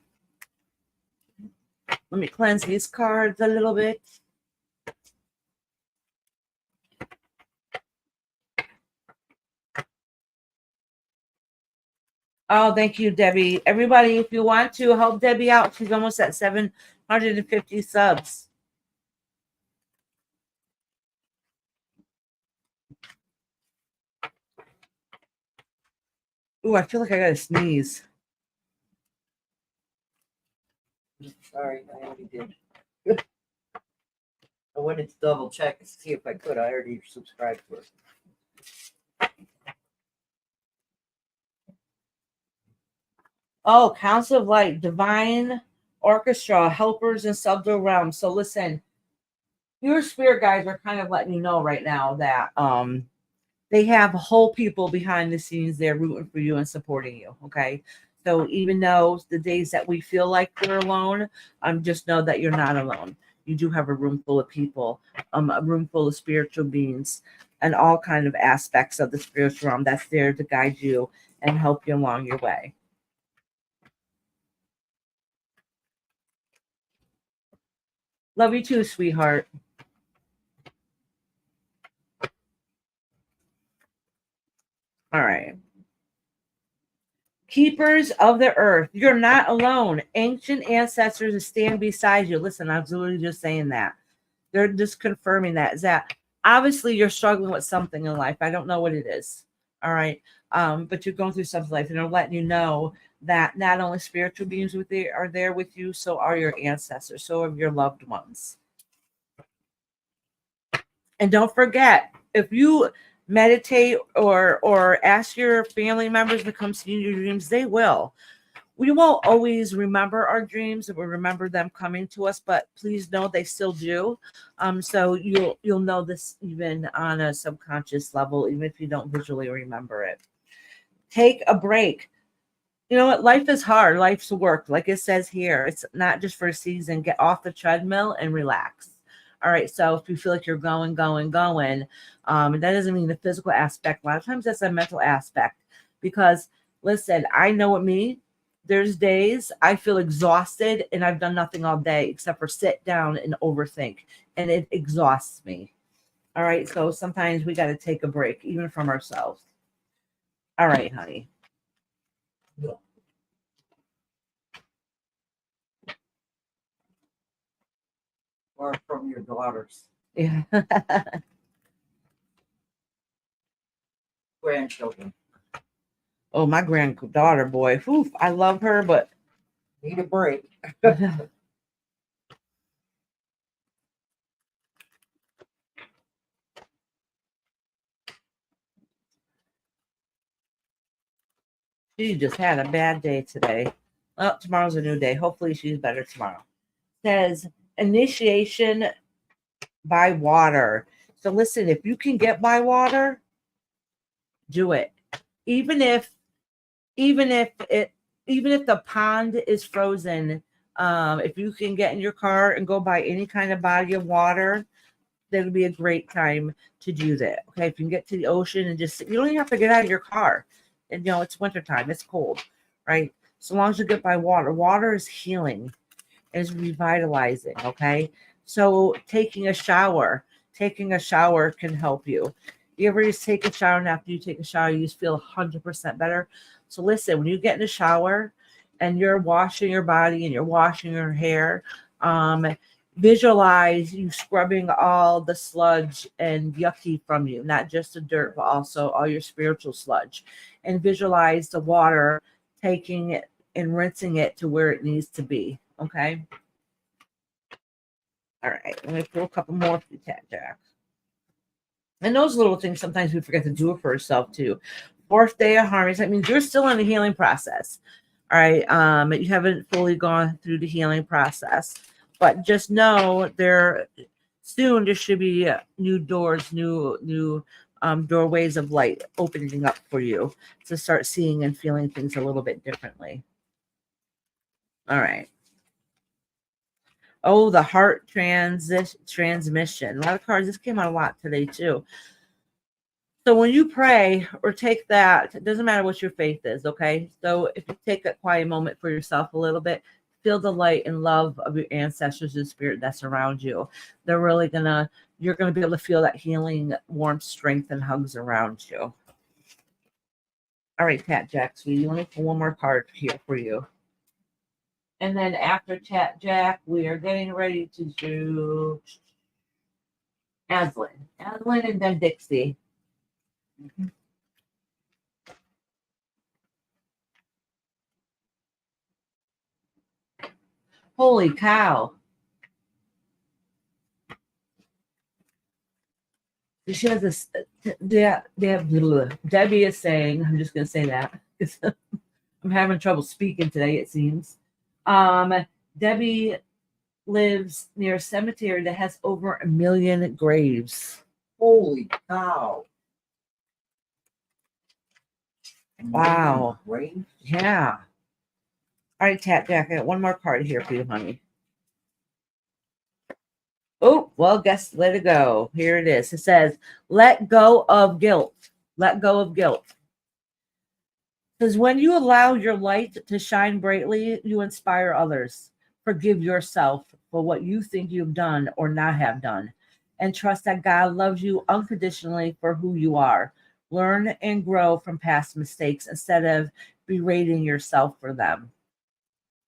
Let me cleanse these cards a little bit. Oh, thank you, Debbie. Everybody, if you want to help Debbie out, she's almost at 750 subs. Ooh, I feel like I gotta sneeze. Sorry, I already did. I wanted to double check to see if I could. I already subscribed to it. Oh, Council of Light, Divine Orchestra, Helpers in Subtle Realms. So listen, your spirit guides are kind of letting you know right now that they have whole people behind the scenes there rooting for you and supporting you. Okay. So even though the days that we feel like we're alone, just know that you're not alone. You do have a room full of people, a room full of spiritual beings and all kind of aspects of the spiritual realm that's there to guide you and help you along your way. Love you too, sweetheart. All right. Keepers of the earth, you're not alone. Ancient ancestors stand beside you. Listen, I was literally just saying that. They're just confirming that. Is that obviously you're struggling with something in life. I don't know what it is. All right. But you're going through something in life, and they're letting you know that not only spiritual beings are there with you, so are your ancestors, so are your loved ones. And don't forget, if you meditate or ask your family members to come see your dreams, they will. We won't always remember our dreams, or remember them coming to us, but please know they still do. So you'll know this even on a subconscious level, even if you don't visually remember it. Take a break. You know what? Life is hard. Life's work. Like it says here, it's not just for a season. Get off the treadmill and relax. All right. So if you feel like you're going, that doesn't mean the physical aspect. A lot of times that's a mental aspect. Because listen, I know what me. There's days I feel exhausted and I've done nothing all day except for sit down and overthink. And it exhausts me. All right. So sometimes we got to take a break, even from ourselves. All right, honey. Or from your daughters, Yeah. grandchildren. Oh, my granddaughter, boy. Oof, I love her, but Need a break. she just had a bad day today. Well, tomorrow's a new day. Hopefully she's better tomorrow. Says initiation by water. So listen, if you can get by water, do it. Even if the pond is frozen, if you can get in your car and go by any kind of body of water, that'll be a great time to do that. Okay, if you can get to the ocean and just, you don't even have to get out of your car. And it's wintertime, it's cold, right? So long as you get by water, water is healing, is revitalizing. Okay, so taking a shower can help you. You ever just take a shower, and after you take a shower, you just feel 100% better? So listen, when you get in the shower and you're washing your body and you're washing your hair, visualize you scrubbing all the sludge and yucky from you, not just the dirt, but also all your spiritual sludge. And visualize the water taking it and rinsing it to where it needs to be. Okay. All right. Let me pull a couple more for you, Tat Jack. And those little things, sometimes we forget to do it for ourselves too. Fourth day of harmony. That means you're still in the healing process. All right. You haven't fully gone through the healing process, but just know there should be new doors, new doorways of light opening up for you to start seeing and feeling things a little bit differently. All right. Oh, the heart transmission. A lot of cards. This came out a lot today too. So when you pray or take that, it doesn't matter what your faith is, okay? So if you take that quiet moment for yourself a little bit, feel the light and love of your ancestors and spirit that's around you. They're really you're gonna be able to feel that healing, warmth, strength, and hugs around you. All right, Tat Jack, sweetie, let me pull one more card here for you. And then after Tat Jack, we are getting ready to do Aslan and then Dixie. Holy cow. She has this, Debbie is saying, I'm just going to say that because I'm having trouble speaking today, it seems. Debbie lives near a cemetery that has over 1 million graves. Holy cow. Wow. Great. Yeah. All right, Tat Jack, I got one more card here for you, honey. Oh, well, let it go. Here it is. It says, let go of guilt. Let go of guilt. Because when you allow your light to shine brightly, you inspire others. Forgive yourself for what you think you've done or not have done. And trust that God loves you unconditionally for who you are. Learn and grow from past mistakes instead of berating yourself for them.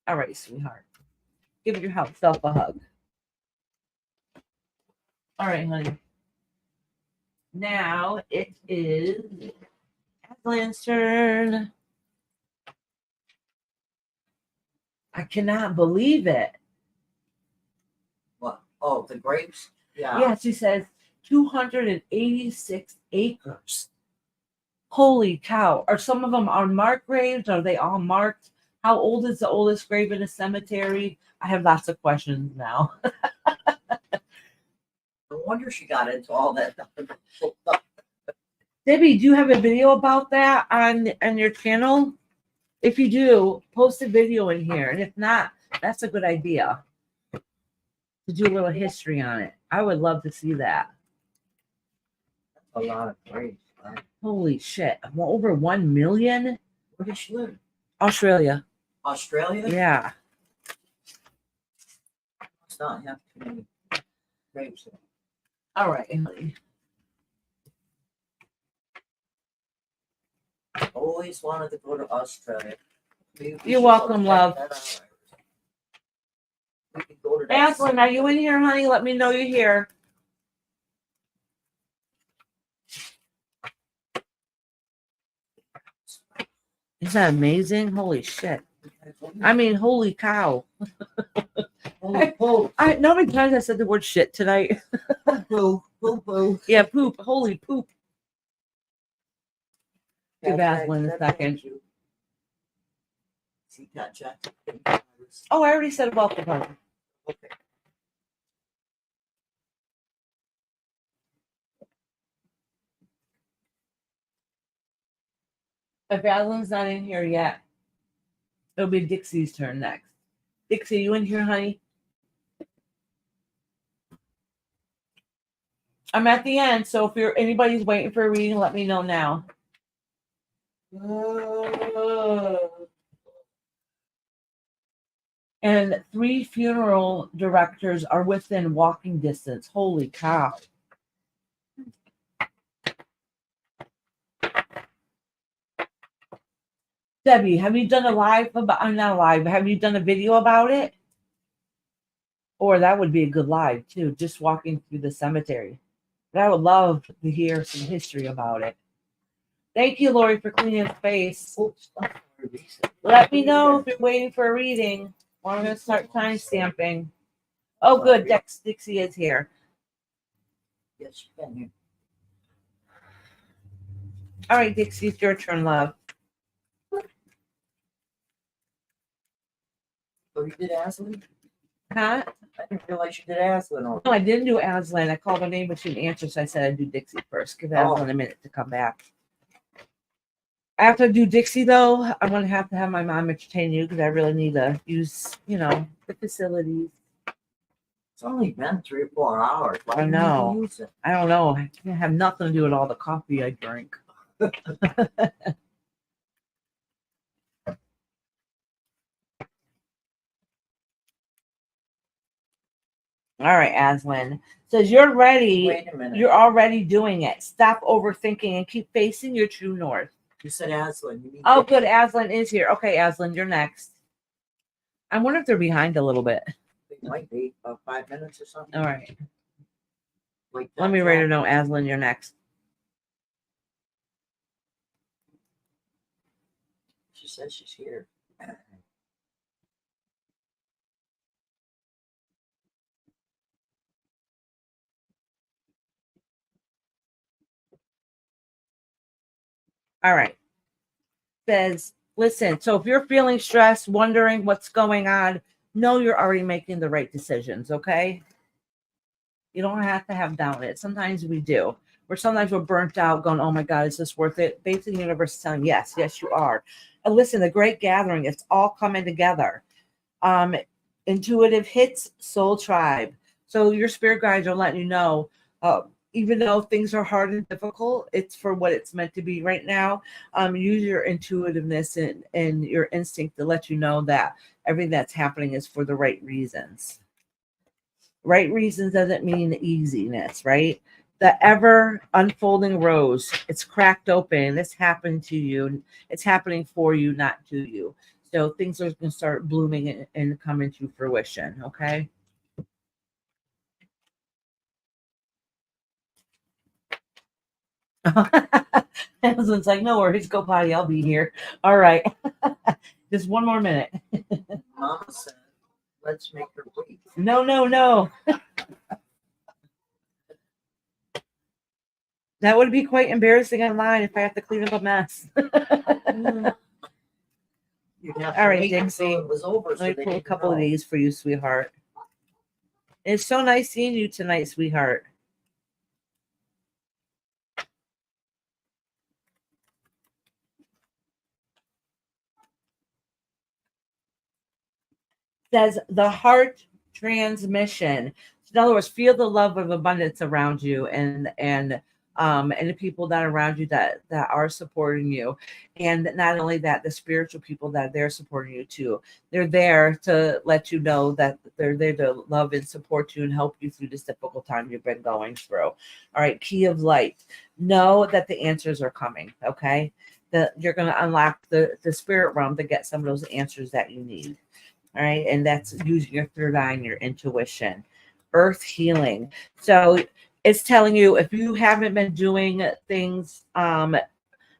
All right, sweetheart. Give yourself a hug. All right, honey. Now it is Aslan's turn. I cannot believe it. What? Oh, the grapes? Yeah. Yeah, she says 286 acres. Holy cow. Are some of them unmarked graves? Are they all marked? How old is the oldest grave in a cemetery? I have lots of questions now. No wonder she got into all that. Debbie, do you have a video about that on your channel? If you do, post a video in here. And if not, that's a good idea to do a little history on it. I would love to see that. A lot of grapes. Holy shit. Well, over 1 million? Where does she live? Australia. Australia? Yeah. Must not have too many grapes. All right, honey. Always wanted to go to Australia. You're welcome, love. We could go to that. Aslan, are you in here, honey? Let me know you're here. Is that amazing? Holy shit. I mean, holy cow. Holy poop. How many times I said the word shit tonight? Poo, poo, poo. Yeah, poop. Holy poop. Give Aslan a second. See that, Jack? Oh, I already said about the puzzle. Okay. If Aslan's not in here yet, it'll be Dixie's turn next. Dixie, you in here, honey? I'm at the end, so if you're anybody's waiting for a reading, let me know now. And 3 funeral directors are within walking distance. Holy cow. Debbie, have you done a live about, I'm not live, have you done a video about it? Or that would be a good live too, just walking through the cemetery. But I would love to hear some history about it. Thank you, Lori, for cleaning the space. Oops. Let me know if you're waiting for a reading. Or I'm going to start time stamping. Oh, good. Dixie is here. Yes, you can hear. All right, Dixie, it's your turn, love. Oh, you did Aslan? Huh? I didn't realize you did Aslan. No, I didn't do Aslan. I called her name, but she didn't answer, so I said I'd do Dixie first. Give Aslan a minute to come back. After I do Dixie, though, I'm going to have my mom entertain you because I really need to use, the facilities. It's only been 3 or 4 hours. Why I didn't you know. use it? I don't know. I can't have nothing to do with all the coffee I drink. All right, Aslan. Says you're ready. Wait a minute. You're already doing it. Stop overthinking and keep facing your true north. You said Aslan. You need Oh, to- good. Aslan is here. Okay, Aslan, you're next. I wonder if they're behind a little bit. It might be about 5 minutes or something. All right. Like Let me write her know, Aslan, you're next. She says she's here. All right. Says, listen, so if you're feeling stressed, wondering what's going on, know you're already making the right decisions, okay? You don't have to have doubt it. Sometimes we do. Or sometimes we're burnt out going, oh my God, is this worth it? Basically, the universe is telling, yes, you are. And listen, the great gathering, it's all coming together. Intuitive hits, soul tribe. So your spirit guides are letting you know, even though things are hard and difficult, it's for what it's meant to be right now. Use your intuitiveness and your instinct to let you know that everything that's happening is for the right reasons. Right reasons doesn't mean easiness, right? The ever unfolding rose, it's cracked open. It's happened to you. It's happening for you, not to you. So things are going to start blooming and coming to fruition, okay? Amazon's like, no worries, go potty, I'll be here. All right. Just one more minute. Mama said, let's make her wait. No. That would be quite embarrassing online if I have to clean up a mess. You'd have All to right, wait Dixie. until it was over. Let me they pull a didn't couple of know. these for you, sweetheart. It's so nice seeing you tonight, sweetheart. Says the heart transmission. In other words, feel the love of abundance around you and the people that are around you that are supporting you. And not only that, the spiritual people that they're supporting you too. They're there to let you know that they're there to love and support you and help you through this difficult time you've been going through. All right, key of light. Know that the answers are coming, okay? That you're going to unlock the spirit realm to get some of those answers that you need. All right. And that's using your third eye and your intuition. Earth healing. So it's telling you if you haven't been doing things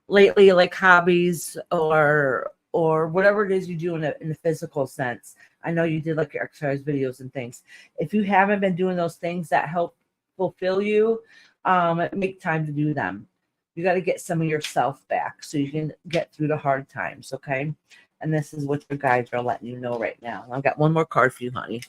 lately, like hobbies or whatever it is you do in the physical sense. I know you did like your exercise videos and things. If you haven't been doing those things that help fulfill you, make time to do them. You got to get some of yourself back so you can get through the hard times. Okay. And this is what your guides are letting you know right now. I've got one more card for you, honey.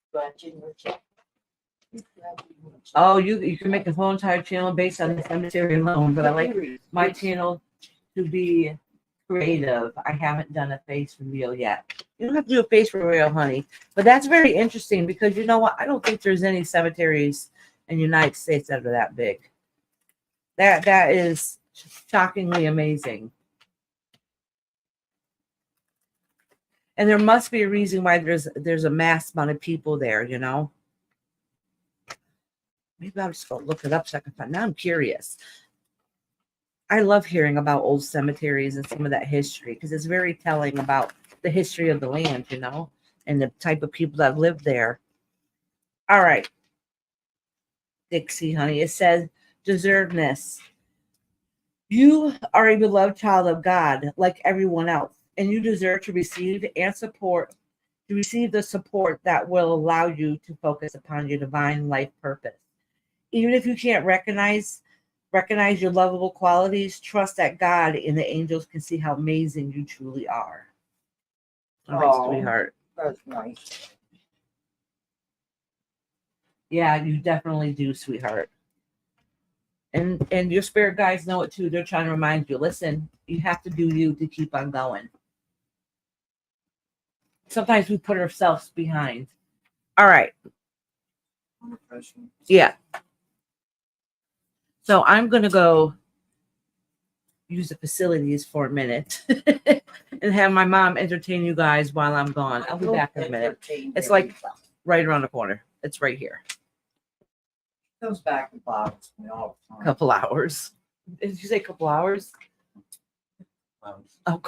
Scratching your check. Oh, you can make a whole entire channel based on the cemetery alone, but I like my channel to be creative. I haven't done a face reveal yet. You don't have to do a face reveal, honey. But that's very interesting because you know what? I don't think there's any cemeteries in the United States that are that big. That is shockingly amazing. And there must be a reason why there's a mass amount of people there, you know. Maybe I'll just go look it up so I can find. Now I'm curious. I love hearing about old cemeteries and some of that history because it's very telling about the history of the land, you know, and the type of people that lived there. All right. Dixie, honey, it says deservedness. You are a beloved child of God, like everyone else, and you deserve to receive the support that will allow you to focus upon your divine life purpose. Even if you can't recognize your lovable qualities, trust that God and the angels can see how amazing you truly are. All right, Oh. sweetheart. That's nice. Yeah, you definitely do, sweetheart. And your spirit guides know it too. They're trying to remind you, listen, you have to do you to keep on going. Sometimes we put ourselves behind. All right. Yeah. So I'm going to go use the facilities for a minute and have my mom entertain you guys while I'm gone. I'll be back in a minute. It's like right around the corner. It's right here. Comes back and bothers me all the time. Couple hours. Did you say couple hours? Oh,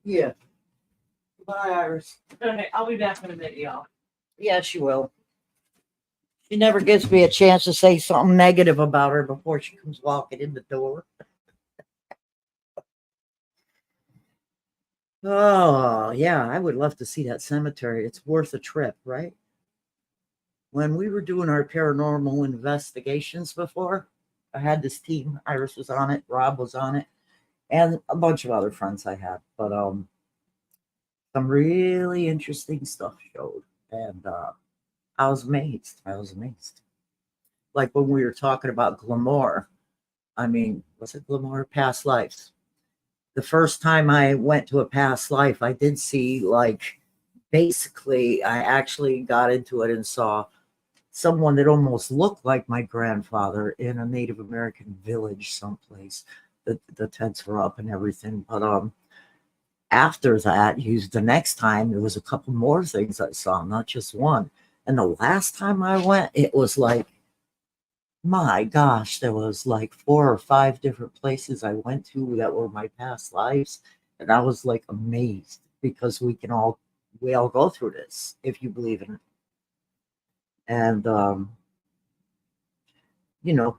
Yeah. Bye, Iris. okay. I'll be back in a minute, y'all. Yeah, she will. She never gives me a chance to say something negative about her before she comes walking in the door. Oh, yeah, I would love to see that cemetery. It's worth a trip, right? When we were doing our paranormal investigations before, I had this team. Iris was on it, Rob was on it, and a bunch of other friends I had. But some really interesting stuff showed, and I was amazed. Like when we were talking about glamour. I mean, was it glamour? Past lives. The first time I went to a past life, I did see, like, basically, I actually got into it and saw someone that almost looked like my grandfather in a Native American village someplace. The tents were up and everything. But after that, the next time, there was a couple more things I saw, not just one. And the last time I went, it was like, my gosh, there was like 4 or 5 different places I went to that were my past lives. And I was like amazed because we all go through this if you believe in it. And, you know,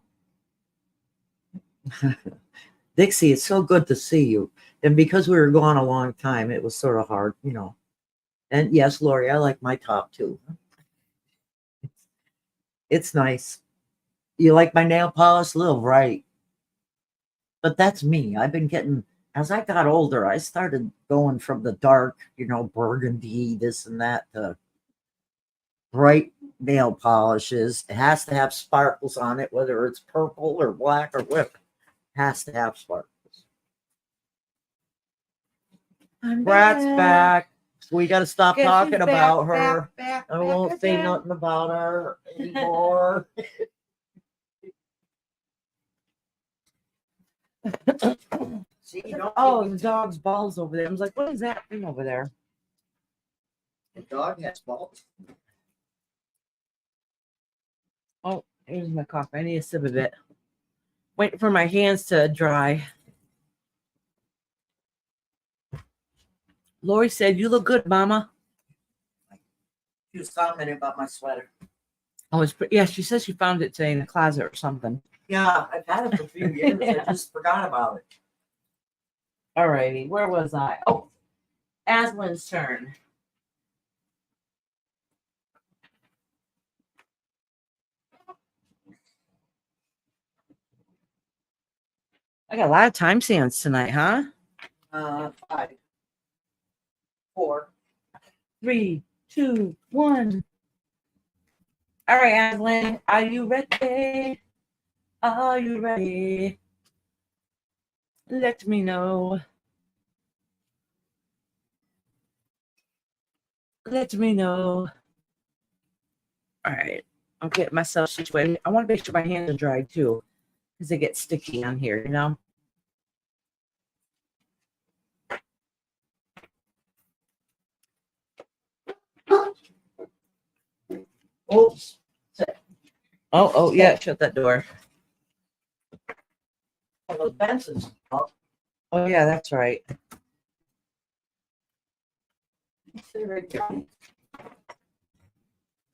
Dixie, it's so good to see you. And because we were gone a long time, it was sort of hard, you know. And yes, Lori, I like my top too. It's nice. You like my nail polish? A little right. But that's me. I've been getting, as I got older, I started going from the dark, you know, burgundy, this and that, to bright nail polishes. It has to have sparkles on it, whether it's purple or black or whatever. It has to have sparkles. Brat's back. We got to stop Guess talking who's about back, her. back, I won't back say again. nothing about her anymore. See, you don't Oh, the dog's balls over there. I was like, what is that thing over there? the dog has balls. Oh, here's my coffee. I need a sip of it. Wait for my hands to dry. Lori said, you look good, Mama. She was commenting about my sweater. Oh, it's pretty. Yeah, she says she found it today in the closet or something. Yeah, I've had it for a few years. I just forgot about it. All righty. Where was I? Oh, Aslan's turn. I got a lot of time stamps tonight, huh? 5, 4. 3, 2, 1. All right, Aslan, are you ready? Are you ready? Let me know. Let me know. All right. I'll get myself situated. I want to make sure my hands are dry too, because they get sticky on here, you know? Oops. Oh, yeah, shut that door. Well, Benson's up. Oh, yeah, that's right. Stay right there.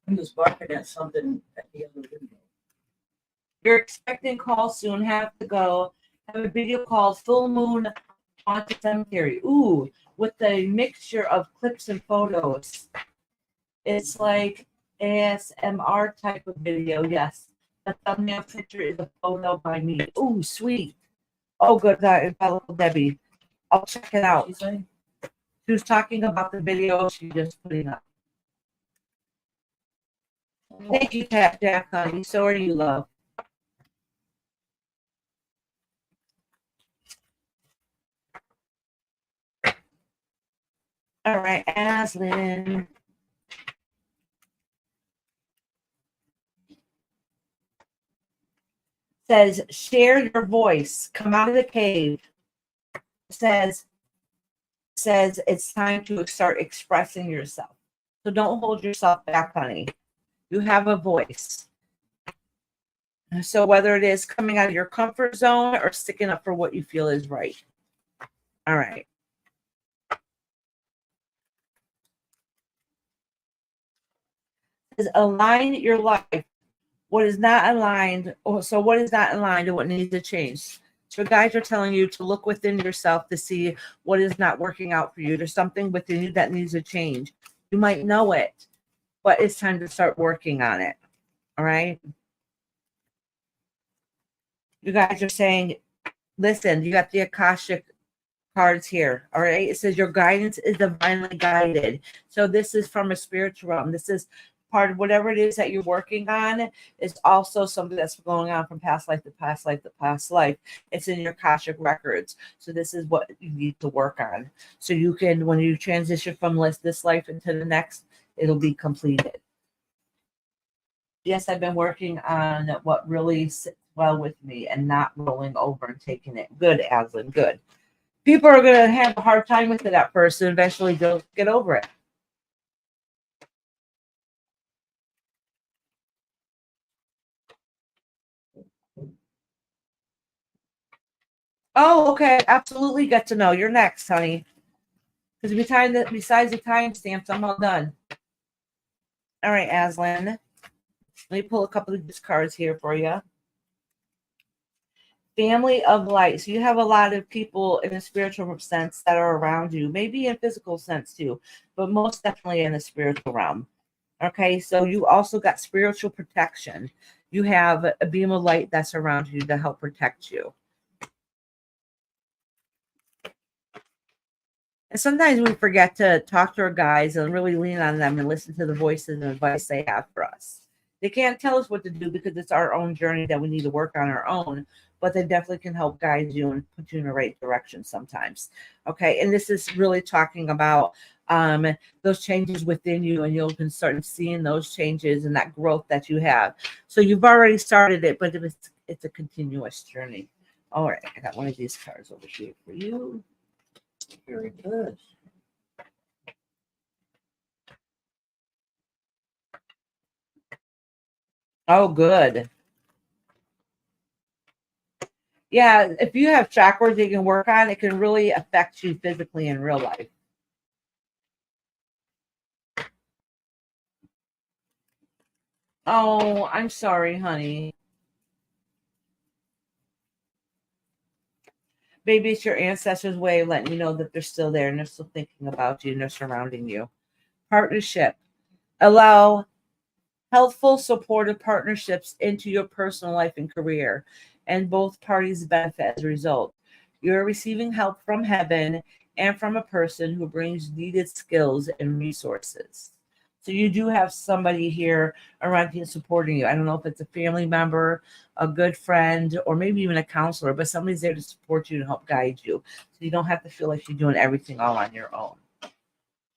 He was barking at something at the other window. You're expecting call soon. Have to go. Have a video called Full Moon Haunted Cemetery. Ooh, with a mixture of clips and photos. It's like ASMR type of video. Yes. The thumbnail picture is a photo by me. Ooh, sweet. Oh, good. Fellow Debbie. I'll check it out. What'd she say? She was talking about the video she just putting up. Thank you, Tap Jack, honey. So are you, love. All right, Aslan. Says, share your voice. Come out of the cave. Says it's time to start expressing yourself. So don't hold yourself back, honey. You have a voice. So whether it is coming out of your comfort zone or sticking up for what you feel is right. All right. Says, align your life. What is not aligned, so what is not aligned and what needs to change? So guys are telling you to look within yourself to see what is not working out for you. There's something within you that needs to change. You might know it, but it's time to start working on it. All right. You guys are saying, listen, you got the Akashic cards here. All right. It says your guidance is divinely guided. So this is from a spiritual realm. This is part of whatever it is that you're working on is also something that's going on from past life to past life to past life. It's in your Akashic records. So this is what you need to work on. So you can, when you transition from this life into the next, it'll be completed. Yes, I've been working on what really sits well with me and not rolling over and taking it. Good, Aslan, good. People are going to have a hard time with it at first, and eventually they'll get over it. Oh, okay. Absolutely get to know. You're next, honey. Because besides the timestamps, I'm all done. All right, Aslan. Let me pull a couple of these cards here for you. Family of light. So you have a lot of people in a spiritual sense that are around you, maybe in physical sense too, but most definitely in the spiritual realm. Okay, so you also got spiritual protection. You have a beam of light that's around you to help protect you. And sometimes we forget to talk to our guides and really lean on them and listen to the voices and advice they have for us. They can't tell us what to do because it's our own journey that we need to work on our own, but they definitely can help guide you and put you in the right direction sometimes. Okay, and this is really talking about those changes within you, and you'll can start seeing those changes and that growth that you have. So you've already started it, but it's a continuous journey. All right, I got one of these cards over here for you. Very good. Oh, good. Yeah, if you have chakras you can work on, it can really affect you physically in real life. Oh, I'm sorry, honey. Maybe it's your ancestors' way of letting you know that they're still there and they're still thinking about you and they're surrounding you. Partnership. Allow healthful, supportive partnerships into your personal life and career, and both parties benefit as a result. You're receiving help from heaven and from a person who brings needed skills and resources. So you do have somebody here around you supporting you. I don't know if it's a family member, a good friend, or maybe even a counselor, but somebody's there to support you and help guide you. So you don't have to feel like you're doing everything all on your own.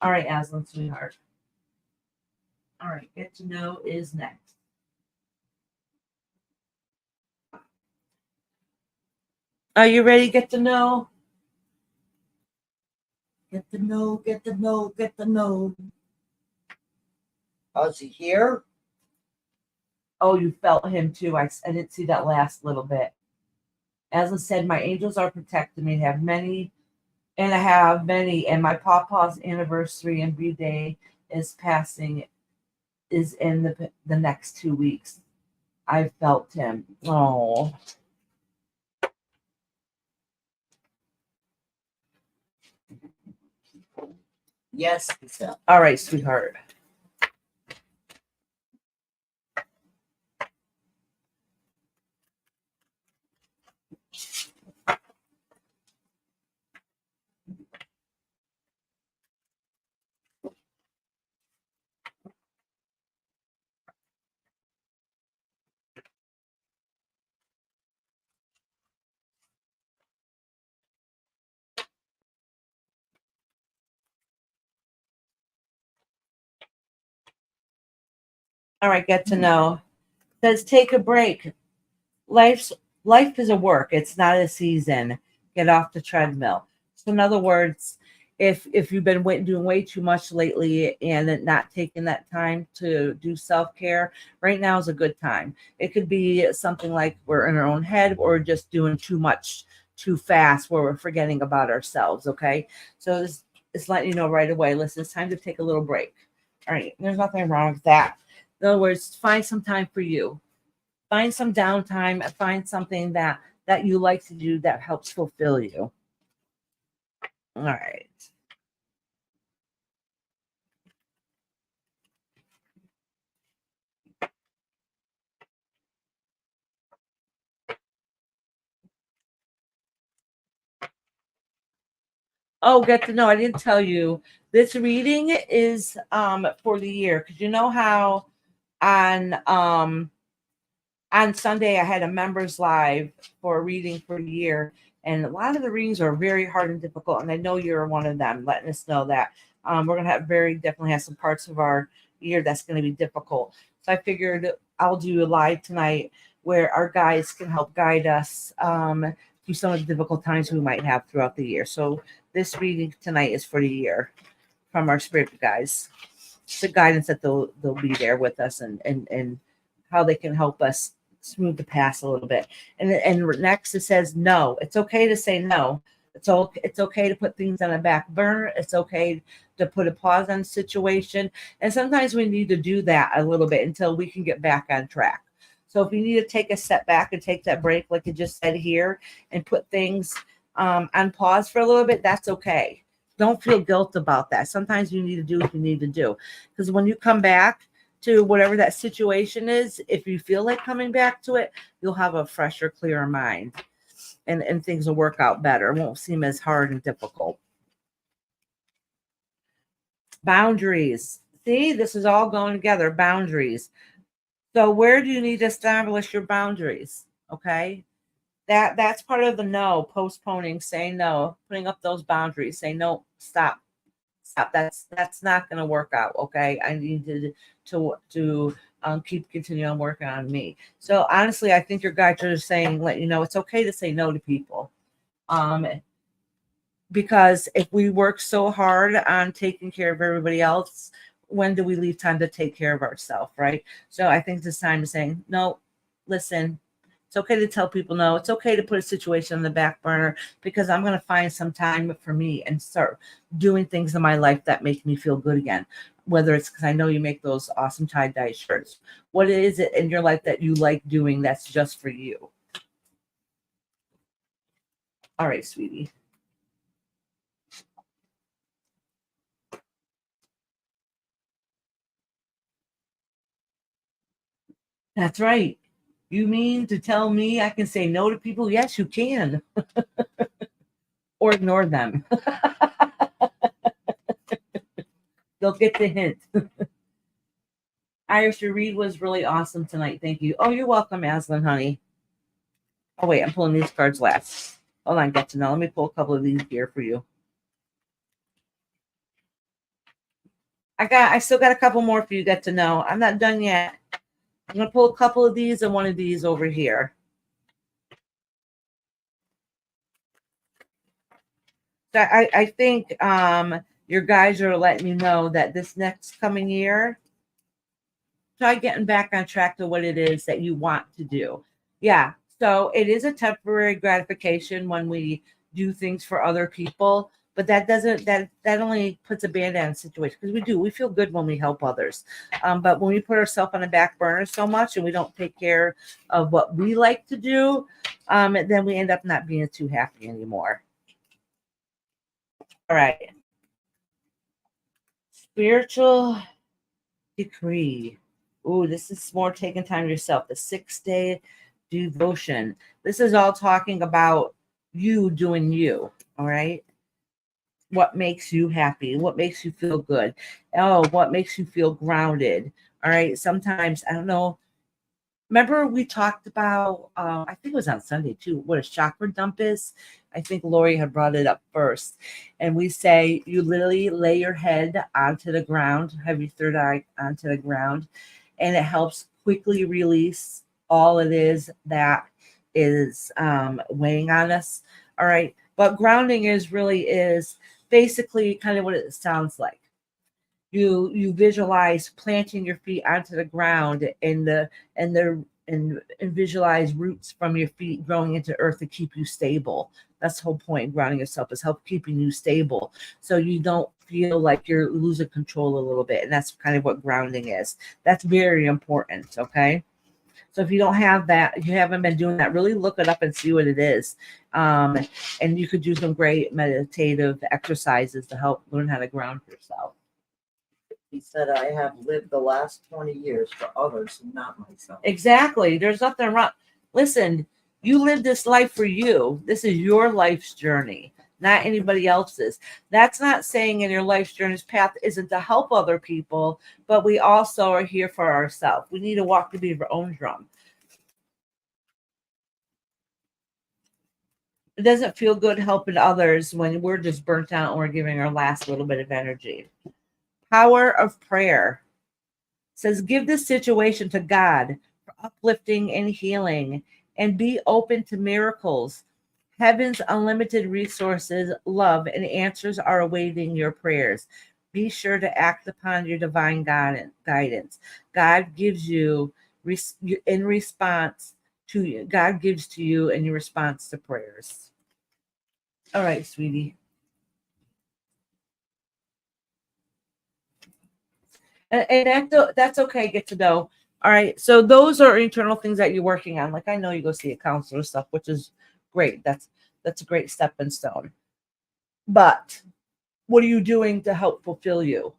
All right, Aslan, sweetheart. All right, get to know is next. Are you ready? Get to know. Get to know. Get to know. Get to know. Oh, is he here? Oh, you felt him too. I didn't see that last little bit. As I said, my angels are protecting me. I have many, and my pawpaw's anniversary and birthday is in the next 2 weeks. I felt him. Oh, Yes, he said. all right, sweetheart. All right, get to know. Says take a break. Life is a work. It's not a season. Get off the treadmill. So in other words, if you've been doing way too much lately and not taking that time to do self-care, right now is a good time. It could be something like we're in our own head or just doing too much too fast where we're forgetting about ourselves. Okay. So it's letting you know right away, listen, it's time to take a little break. All right. There's nothing wrong with that. In other words, find some time for you. Find some downtime. Find something that you like to do that helps fulfill you. All right. Oh, get to know. I didn't tell you. This reading is for the year because you know how on Sunday I had a members live for a reading for the year, and a lot of the readings are very hard and difficult. And I know you're one of them, letting us know that we're gonna definitely have some parts of our year that's gonna be difficult. So I figured I'll do a live tonight where our guides can help guide us through some of the difficult times we might have throughout the year. So this reading tonight is for the year from our spirit guides. It's the guidance that they'll be there with us and how they can help us smooth the past a little bit. And next it says no. It's okay to say no. It's okay to put things on a back burner. It's okay to put a pause on a situation. And sometimes we need to do that a little bit until we can get back on track. So if you need to take a step back and take that break, like you just said here, and put things on pause for a little bit, that's okay. Don't feel guilt about that. Sometimes you need to do what you need to do. Because when you come back to whatever that situation is, if you feel like coming back to it, you'll have a fresher, clearer mind. And things will work out better. It won't seem as hard and difficult. Boundaries. See, this is all going together. Boundaries. So where do you need to establish your boundaries? Okay. That's part of the no, postponing, saying no, putting up those boundaries, say no, stop. That's not going to work out. Okay. I need to keep continuing on working on me. So honestly, I think your guides are saying, let you know, it's okay to say no to people. Because if we work so hard on taking care of everybody else, when do we leave time to take care of ourselves? Right. So I think it's time to say, no, listen, it's okay to tell people no. It's okay to put a situation on the back burner because I'm going to find some time for me and start doing things in my life that make me feel good again. Whether it's because I know you make those awesome tie-dye shirts. What is it in your life that you like doing that's just for you? All right, sweetie. That's right. You mean to tell me I can say no to people? Yes, you can. Or ignore them. They'll get the hint. Iris, your read was really awesome tonight. Thank you. Oh, you're welcome, Aslan, honey. Oh, wait, I'm pulling these cards last. Hold on, get to know. Let me pull a couple of these here for you. I still got a couple more for you to get to know. I'm not done yet. I'm gonna pull a couple of these and one of these over here. So I think your guys are letting you know that this next coming year, try getting back on track to what it is that you want to do. Yeah. So it is a temporary gratification when we do things for other people, but that only puts a band-aid on the situation, because we feel good when we help others. But when we put ourselves on the back burner so much and we don't take care of what we like to do, then we end up not being too happy anymore. All right. Spiritual decree. Ooh, this is more taking time to yourself. The 6-day devotion. This is all talking about you doing you. All right. What makes you happy? What makes you feel good? Oh, what makes you feel grounded? All right. Sometimes, I don't know. Remember we talked about, I think it was on Sunday too, what a chakra dump is. I think Lori had brought it up first. And we say you literally lay your head onto the ground, have your third eye onto the ground, and it helps quickly release all it is that is weighing on us. All right. But grounding is basically kind of what it sounds like. You visualize planting your feet onto the ground and visualize roots from your feet growing into earth to keep you stable. That's the whole point of grounding yourself, is help keeping you stable so you don't feel like you're losing control a little bit. And that's kind of what grounding is. That's very important. Okay. So if you don't have that, if you haven't been doing that, really look it up and see what it is. And you could do some great meditative exercises to help learn how to ground yourself. He said, I have lived the last 20 years for others and not myself. Exactly. There's nothing wrong. Listen, you live this life for you. This is your life's journey, not anybody else's. That's not saying in your life's journey's path isn't to help other people, but we also are here for ourselves. We need to walk the beat of our own drum. It doesn't feel good helping others when we're just burnt out and we're giving our last little bit of energy. Power of prayer. It says, give this situation to God for uplifting and healing, and be open to miracles. Heaven's unlimited resources, love, and answers are awaiting your prayers. Be sure to act upon your divine guidance. God gives you in response to you. God gives to you in your response to prayers. All right, sweetie. And that's okay. Get to know. All right. So those are internal things that you're working on. Like, I know you go see a counselor stuff, which is great. That's a great stepping stone. But what are you doing to help fulfill you?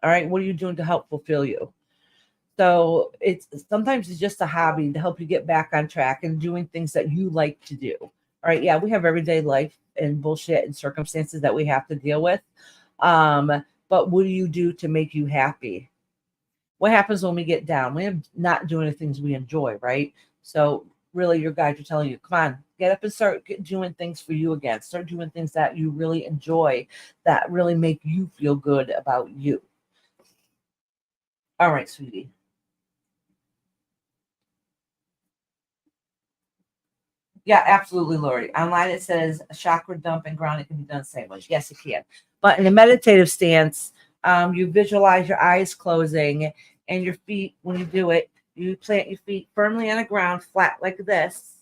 All right. What are you doing to help fulfill you? So sometimes it's just a hobby to help you get back on track and doing things that you like to do. All right. Yeah, we have everyday life and bullshit and circumstances that we have to deal with. But what do you do to make you happy? What happens when we get down? We're not doing the things we enjoy, right? So really your guides are telling you, come on, get up and start doing things for you again. Start doing things that you really enjoy, that really make you feel good about you. All right, sweetie. Yeah, absolutely, Lori. Online it says a chakra dump and grounding can be done the same way. Yes, it can. But in a meditative stance, you visualize your eyes closing and your feet. When you do it, you plant your feet firmly on the ground, flat like this.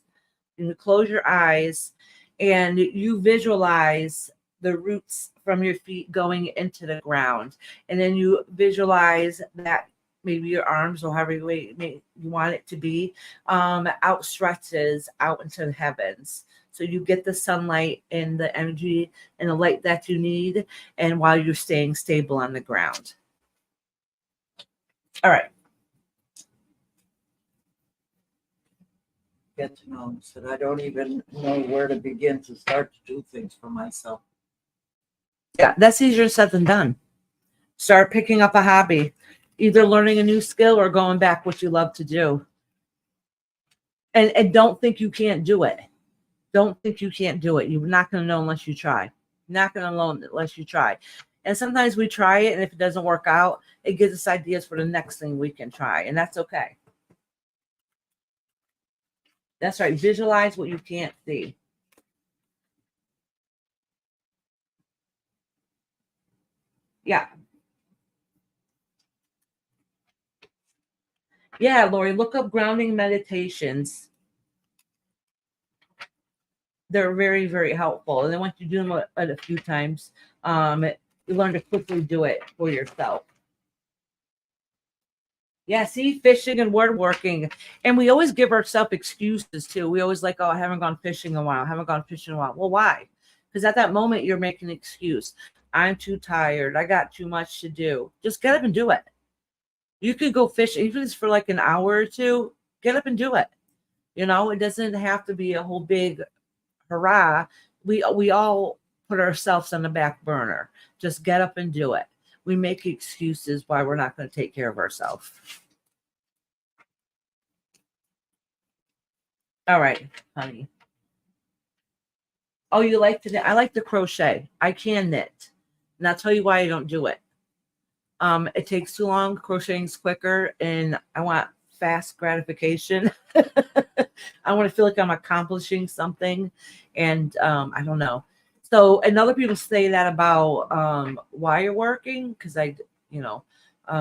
And you close your eyes and you visualize the roots from your feet going into the ground. And then you visualize that maybe your arms or however you want it to be outstretches out into the heavens. So you get the sunlight and the energy and the light that you need, and while you're staying stable on the ground. All right. Get to know him. Said, I don't even know where to begin to start to do things for myself. Yeah, that's easier said than done. Start picking up a hobby. either learning a new skill or going back what you love to do. And don't think you can't do it. Don't think you can't do it. You're not going to know unless you try. You're not going to know unless you try. And sometimes we try it, and if it doesn't work out, it gives us ideas for the next thing we can try, and that's okay. That's right. Visualize what you can't see. Yeah. Yeah, Lori, look up grounding meditations. They're very, very helpful. And then once you do them a few times, you learn to quickly do it for yourself. Yeah, see, fishing and woodworking. And we always give ourselves excuses too. We always like, oh, I haven't gone fishing in a while. I haven't gone fishing in a while. Well, why? Because at that moment, you're making an excuse. I'm too tired. I got too much to do. Just get up and do it. You could go fishing, even if it's for like an hour or two. Get up and do it. You know, it doesn't have to be a whole big hurrah. We all put ourselves on the back burner. Just get up and do it. We make excuses why we're not going to take care of ourselves. All right, honey. Oh, you like to knit? I like to crochet. I can knit. And I'll tell you why I don't do it. It takes too long. Crocheting's quicker, and I want fast gratification. I want to feel like I'm accomplishing something, and I don't know. So, and other people say that about wire working, because I,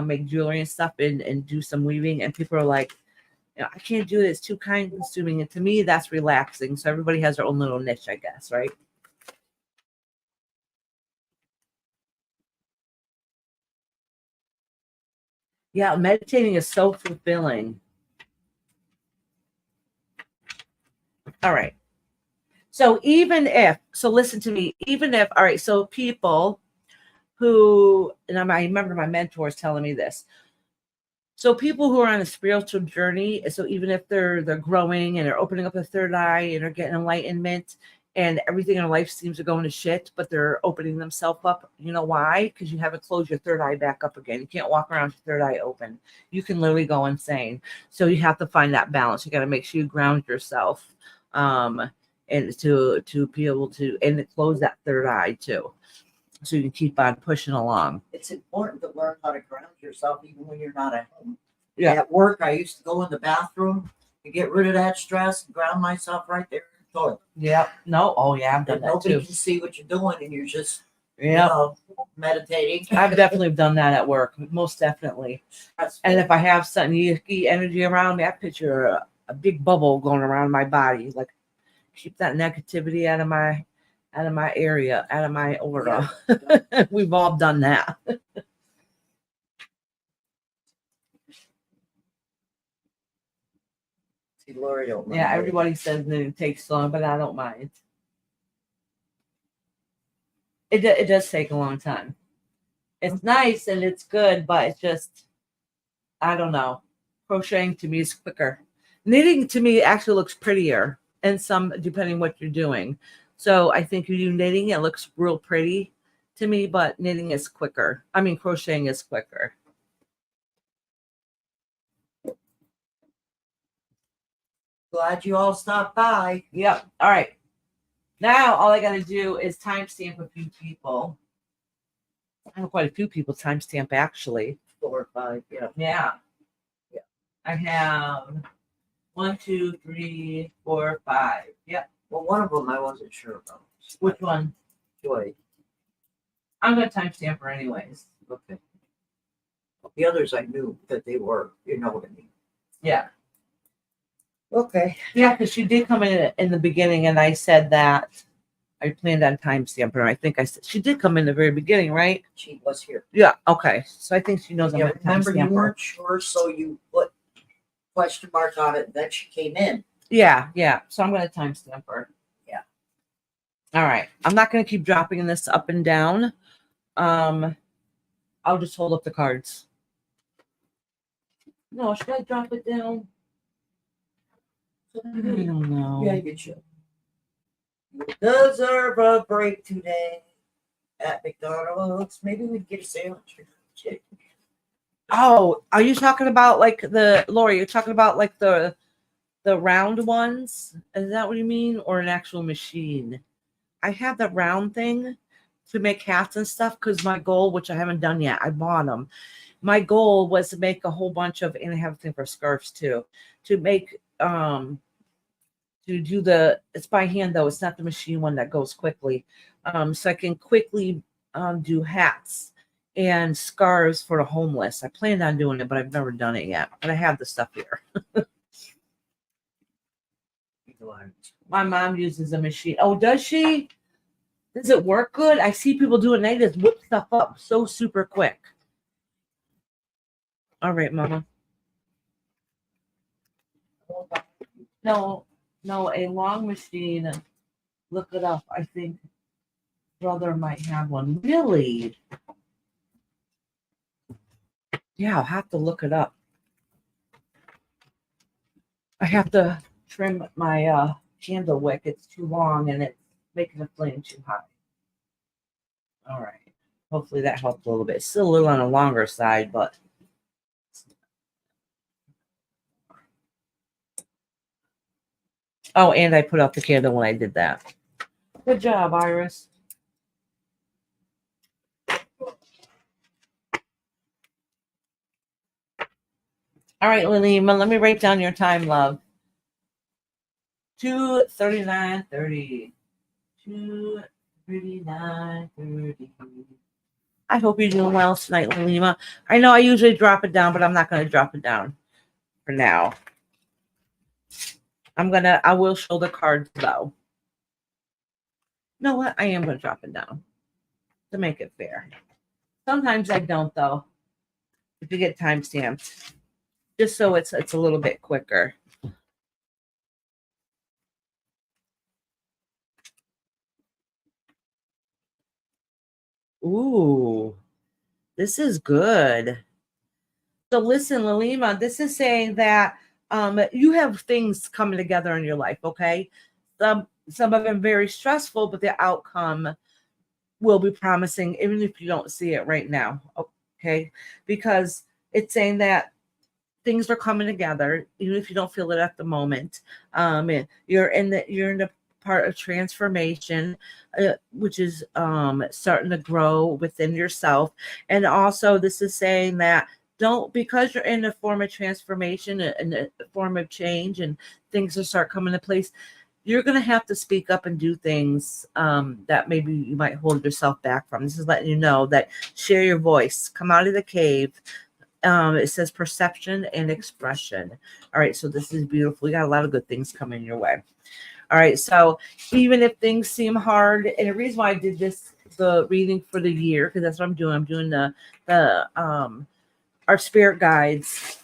make jewelry and stuff and do some weaving, and people are like, I can't do it. It's too time consuming. And to me, that's relaxing. So everybody has their own little niche, I guess, right? Yeah, meditating is so fulfilling. All right. So listen to me, all right, so people who, and I remember my mentors telling me this. So people who are on a spiritual journey, so even if they're growing and they're opening up the third eye and they're getting enlightenment and everything in their life seems to go into shit, but they're opening themselves up. You know why? Because you haven't closed your third eye back up again. You can't walk around with your third eye open. You can literally go insane. So you have to find that balance. You got to make sure you ground yourself, and to be able to, and to close that third eye too, so you can keep on pushing along. It's important to learn how to ground yourself even when you're not at home. Yeah. At work, I used to go in the bathroom to get rid of that stress and ground myself right there in the toilet. Yeah. No. Oh yeah, I've done And that nobody too. can see what you're doing, and you're just Yeah. Meditating. I've definitely done that at work, most definitely. And if I have something yucky energy around me, I picture a big bubble going around my body, like keep that negativity out of my area, out of my aura. Yeah. We've all done that. See, Lori don't mind. Yeah, everybody says that it takes long, but I don't mind. It does take a long time. It's nice and it's good, but it's just, I don't know. Crocheting to me is quicker. Knitting to me actually looks prettier, and some depending what you're doing. So I think you do knitting, it looks real pretty to me, but knitting is quicker. I mean, crocheting is quicker. Glad you all stopped by. Yep. All right. Now all I got to do is timestamp a few people. I have quite a few people timestamp actually. 4 or 5, yeah. Yeah. Yeah. I have 1, 2, 3, 4, 5. Yep. Well, one of them I wasn't sure about. Which one? Joy. I'm gonna timestamp her anyways. Okay. The others I knew that they were, you know what I mean. Yeah. Okay. Yeah, because she did come in the beginning, and I said that I planned on timestamping her. I think I said she did come in the very beginning, right? She was here. Yeah. Okay. So I think she knows I'm Yeah, gonna remember you timestamp her. weren't sure, so you put question mark on it, and then she came in. Yeah. Yeah. So I'm gonna timestamp her. Yeah. All right. I'm not gonna keep dropping this up and down. I'll just hold up the cards. No, should I drop it down? I don't know. Yeah, you should. You deserve a break today at McDonald's. Maybe we can get a sandwich or chicken. Oh, are you talking about like Lori, you're talking about like the round ones? Is that what you mean? Or an actual machine? I have the round thing to make hats and stuff because my goal, which I haven't done yet, I bought them. My goal was to make a whole bunch of, and I have a thing for scarves too, to make to do it's by hand though, it's not the machine one that goes quickly. So I can quickly do hats and scarves for the homeless. I planned on doing it, but I've never done it yet. But I have the stuff here. My mom uses a machine. Oh, does she? Does it work good? I see people do it and they just whip stuff up so super quick. All right, Mama. No, a long machine. Look it up. I think brother might have one. Really? Yeah, I'll have to look it up. I have to trim my candle wick. It's too long and it's making the flame too high. All right. Hopefully that helped a little bit. It's still a little on the longer side, but oh, and I put out the candle when I did that. Good job, Iris. All right, Lilima, let me write down your time, love. 2:39:30. 2:39:30. I hope you're doing well tonight, Lilima. I know I usually drop it down, but I'm not going to drop it down for now. I will show the cards though. You know what? I am going to drop it down to make it fair. Sometimes I don't though. If you get timestamped, just so it's a little bit quicker. Ooh, this is good. So listen, Lalima, this is saying that you have things coming together in your life, okay? Some of them very stressful, but the outcome will be promising, even if you don't see it right now, okay? Because it's saying that things are coming together, even if you don't feel it at the moment. You're in the part of transformation, which is starting to grow within yourself. And also, this is saying that because you're in a form of transformation and a form of change, and things will start coming to place. You're going to have to speak up and do things that maybe you might hold yourself back from. This is letting you know that share your voice, come out of the cave. It says perception and expression. All right, so this is beautiful. We got a lot of good things coming your way. All right, so even if things seem hard, and the reason why I did the reading for the year, because that's what I'm doing. I'm doing our spirit guides,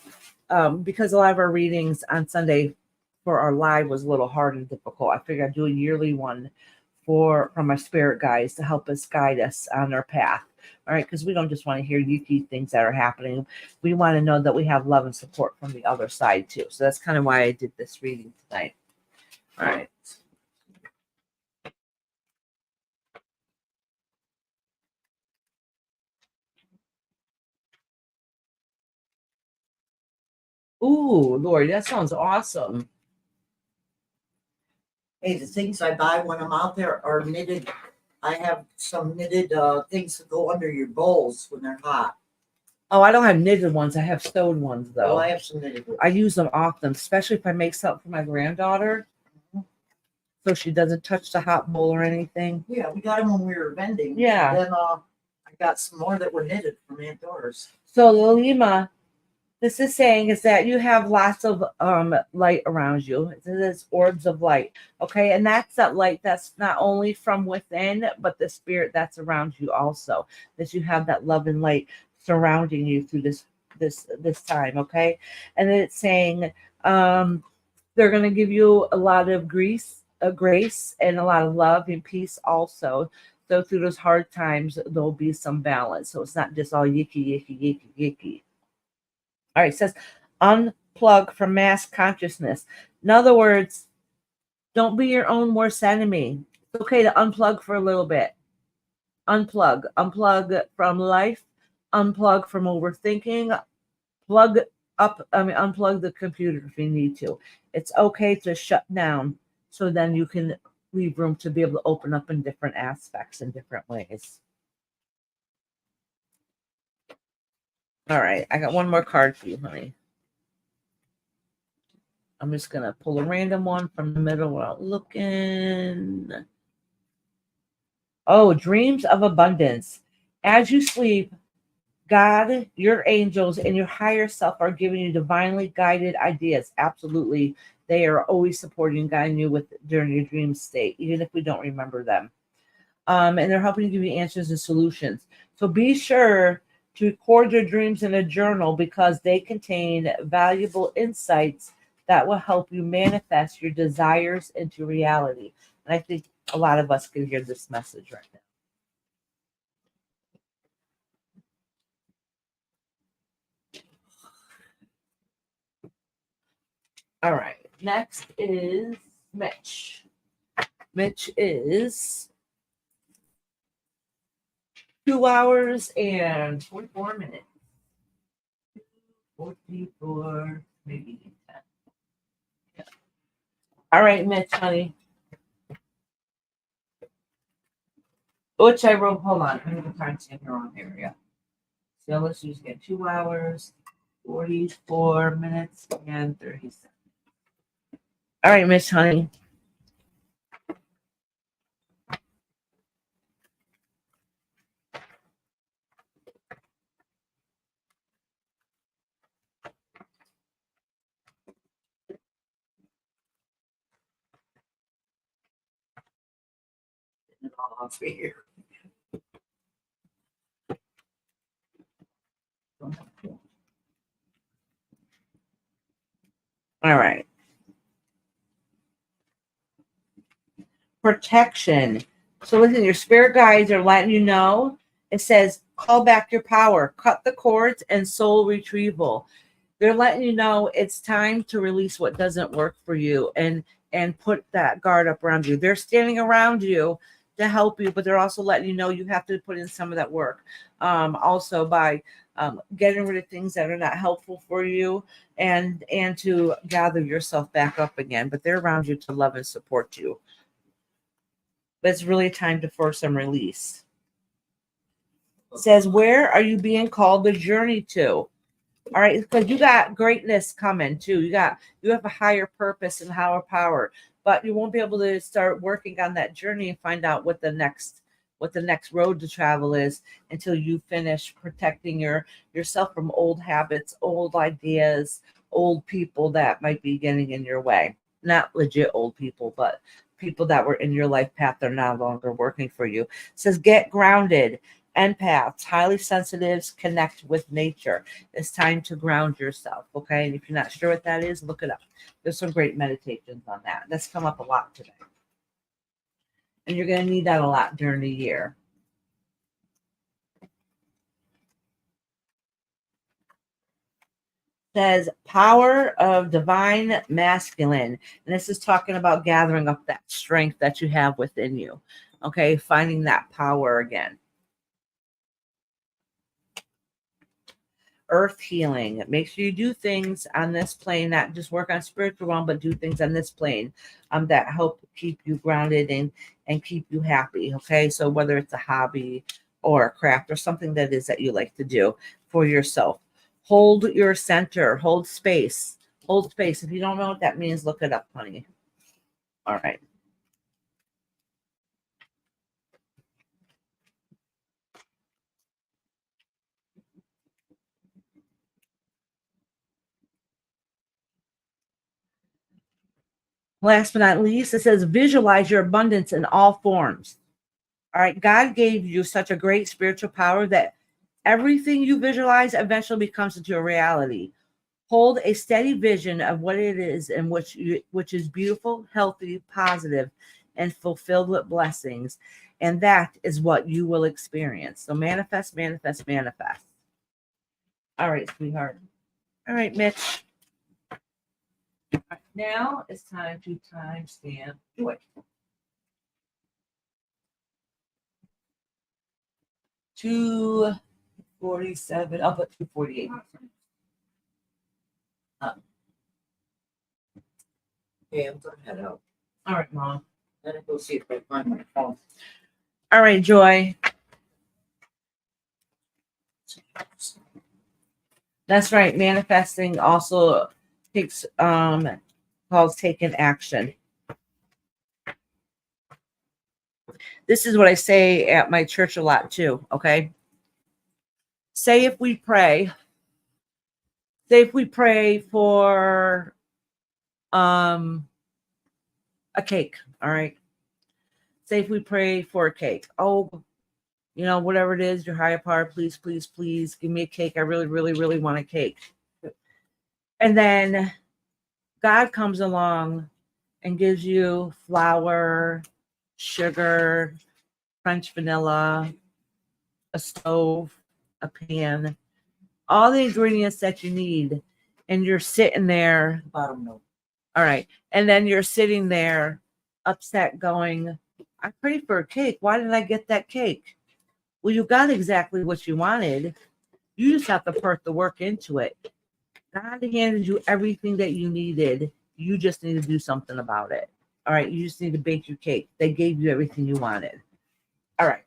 because a lot of our readings on Sunday for our live was a little hard and difficult. I figured I'd do a yearly one from our spirit guides to help us guide us on our path. All right, because we don't just want to hear yucky things that are happening. We want to know that we have love and support from the other side too. So that's kind of why I did this reading tonight. All right. Ooh, Lori, that sounds awesome. Hey, the things I buy when I'm out there are knitted. I have some knitted things that go under your bowls when they're hot. Oh, I don't have knitted ones. I have sewed ones though. Oh, I have some knitted ones. I use them often, especially if I make something for my granddaughter, so she doesn't touch the hot bowl or anything. Yeah, we got them when we were vending. Yeah. Then I got some more that were knitted from Aunt Doris. So Lilima, this is saying is that you have lots of light around you. It says orbs of light. Okay, and that's that light that's not only from within, but the spirit that's around you also. That you have that love and light surrounding you through this time. Okay, and then it's saying they're going to give you a lot of grace and a lot of love and peace also. So through those hard times, there'll be some balance. So it's not just all yicky. All right, it says unplug from mass consciousness. In other words, don't be your own worst enemy. It's okay to unplug for a little bit. Unplug from life, unplug from overthinking, unplug the computer if you need to. It's okay to shut down so then you can leave room to be able to open up in different aspects in different ways. All right, I got one more card for you, honey. I'm just going to pull a random one from the middle without looking. Oh, dreams of abundance. As you sleep, God, your angels, and your higher self are giving you divinely guided ideas. Absolutely. They are always supporting and guiding you during your dream state, even if we don't remember them. And they're helping you give you answers and solutions. So be sure to record your dreams in a journal because they contain valuable insights that will help you manifest your desires into reality. And I think a lot of us can hear this message right now. All right. Next is Mitch. Mitch is 2 hours and 44 minutes. 44, maybe 10. Yeah. All right, Mitch, honey. Which I wrote, hold on. I'm going to try and see in the wrong area. So let's just get 2 hours, 44 minutes, and 30 seconds. All right, Mitch, honey. Getting it all off here. All right. Protection. So listen, your spirit guides are letting you know. It says, call back your power, cut the cords, and soul retrieval. They're letting you know it's time to release what doesn't work for you and put that guard up around you. They're standing around you to help you, but they're also letting you know you have to put in some of that work. Also by getting rid of things that are not helpful for you and to gather yourself back up again. But they're around you to love and support you. But it's really time for some release. It says, where are you being called to journey to? All right, because you got greatness coming too. You have a higher purpose and higher power, but you won't be able to start working on that journey and find out what the next road to travel is until you finish protecting yourself from old habits, old ideas, old people that might be getting in your way. Not legit old people, but people that were in your life path that are no longer working for you. It says get grounded. Empaths, highly sensitives, connect with nature. It's time to ground yourself, okay? And if you're not sure what that is, look it up. There's some great meditations on that. That's come up a lot today. And you're going to need that a lot during the year. It says power of divine masculine. And this is talking about gathering up that strength that you have within you, okay? Finding that power again. Earth healing. Make sure you do things on this plane, not just work on spiritual realm, but do things on this plane that help keep you grounded and keep you happy. Okay. So whether it's a hobby or a craft or something that you like to do for yourself, hold your center, hold space. If you don't know what that means, look it up, honey. All right. Last but not least, it says visualize your abundance in all forms. All right. God gave you such a great spiritual power that everything you visualize eventually becomes into a reality. Hold a steady vision of what it is and which is beautiful, healthy, positive, and fulfilled with blessings. And that is what you will experience. So manifest, manifest, manifest. All right, sweetheart. All right, Mitch. Now it's time to timestamp joy. 2:47. I'll put 2:48. Okay, I'm gonna head out. All right, Mom. Let me go see if I find my phone. All right, Joy. That's right. Manifesting also takes calls taking action. This is what I say at my church a lot too. Okay. Say if we pray for a cake. All right. Say if we pray for a cake. Oh, you know, whatever it is, your higher power, please, please, please give me a cake. I really, really, really want a cake. And then God comes along and gives you flour, sugar, French vanilla, a stove, a pan, all the ingredients that you need. And you're sitting there. Bottom note. All right. And then you're sitting there upset going, I prayed for a cake. Why didn't I get that cake? Well, you got exactly what you wanted. You just have to put the work into it. God handed you everything that you needed. You just need to do something about it. All right. You just need to bake your cake. They gave you everything you wanted. All right.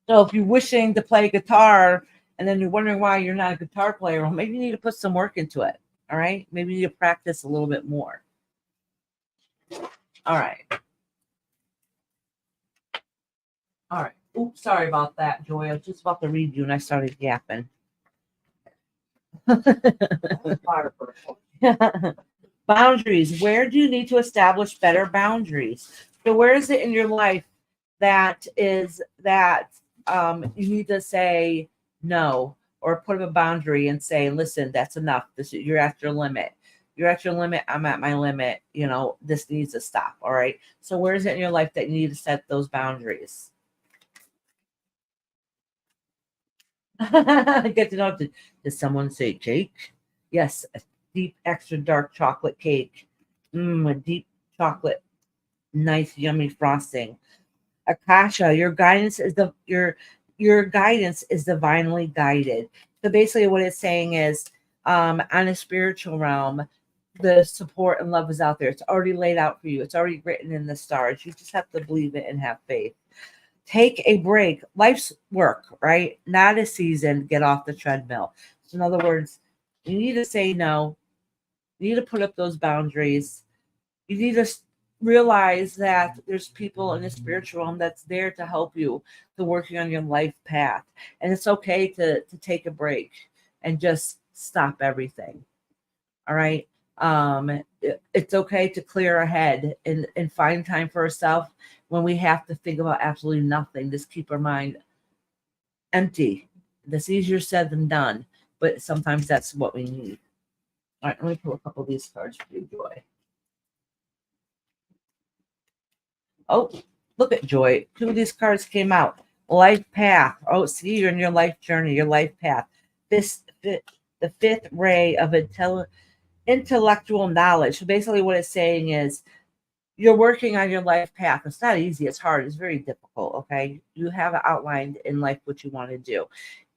So if you're wishing to play guitar and then you're wondering why you're not a guitar player, well, maybe you need to put some work into it. All right. Maybe you need to practice a little bit more. All right. All right. Oops, sorry about that, Joy. I was just about to read you and I started yapping. Boundaries. Where do you need to establish better boundaries? So where is it in your life that you need to say no or put up a boundary and say, listen, that's enough. You're at your limit. You're at your limit. I'm at my limit. You know, this needs to stop. All right. So where is it in your life that you need to set those boundaries? Get to know. Did someone say cake? Yes, a deep, extra dark chocolate cake. A deep chocolate, nice, yummy frosting. Akasha, your guidance is your guidance is divinely guided. So basically, what it's saying is, on a spiritual realm, the support and love is out there. It's already laid out for you. It's already written in the stars. You just have to believe it and have faith. Take a break. Life's work, right? Not a season. Get off the treadmill. So in other words, you need to say no. You need to put up those boundaries. You need to realize that there's people in the spiritual realm that's there to help you to working on your life path. And it's okay to take a break and just stop everything. All right. It's okay to clear our head and find time for ourselves when we have to think about absolutely nothing. Just keep our mind empty. That's easier said than done, but sometimes that's what we need. All right, let me pull a couple of these cards for you, Joy. Oh, look at Joy. 2 of these cards came out. Life path. Oh, see, you're in your life journey, your life path. The fifth ray of intellectual knowledge. So basically what it's saying is you're working on your life path. It's not easy. It's hard. It's very difficult. Okay. You have outlined in life what you want to do.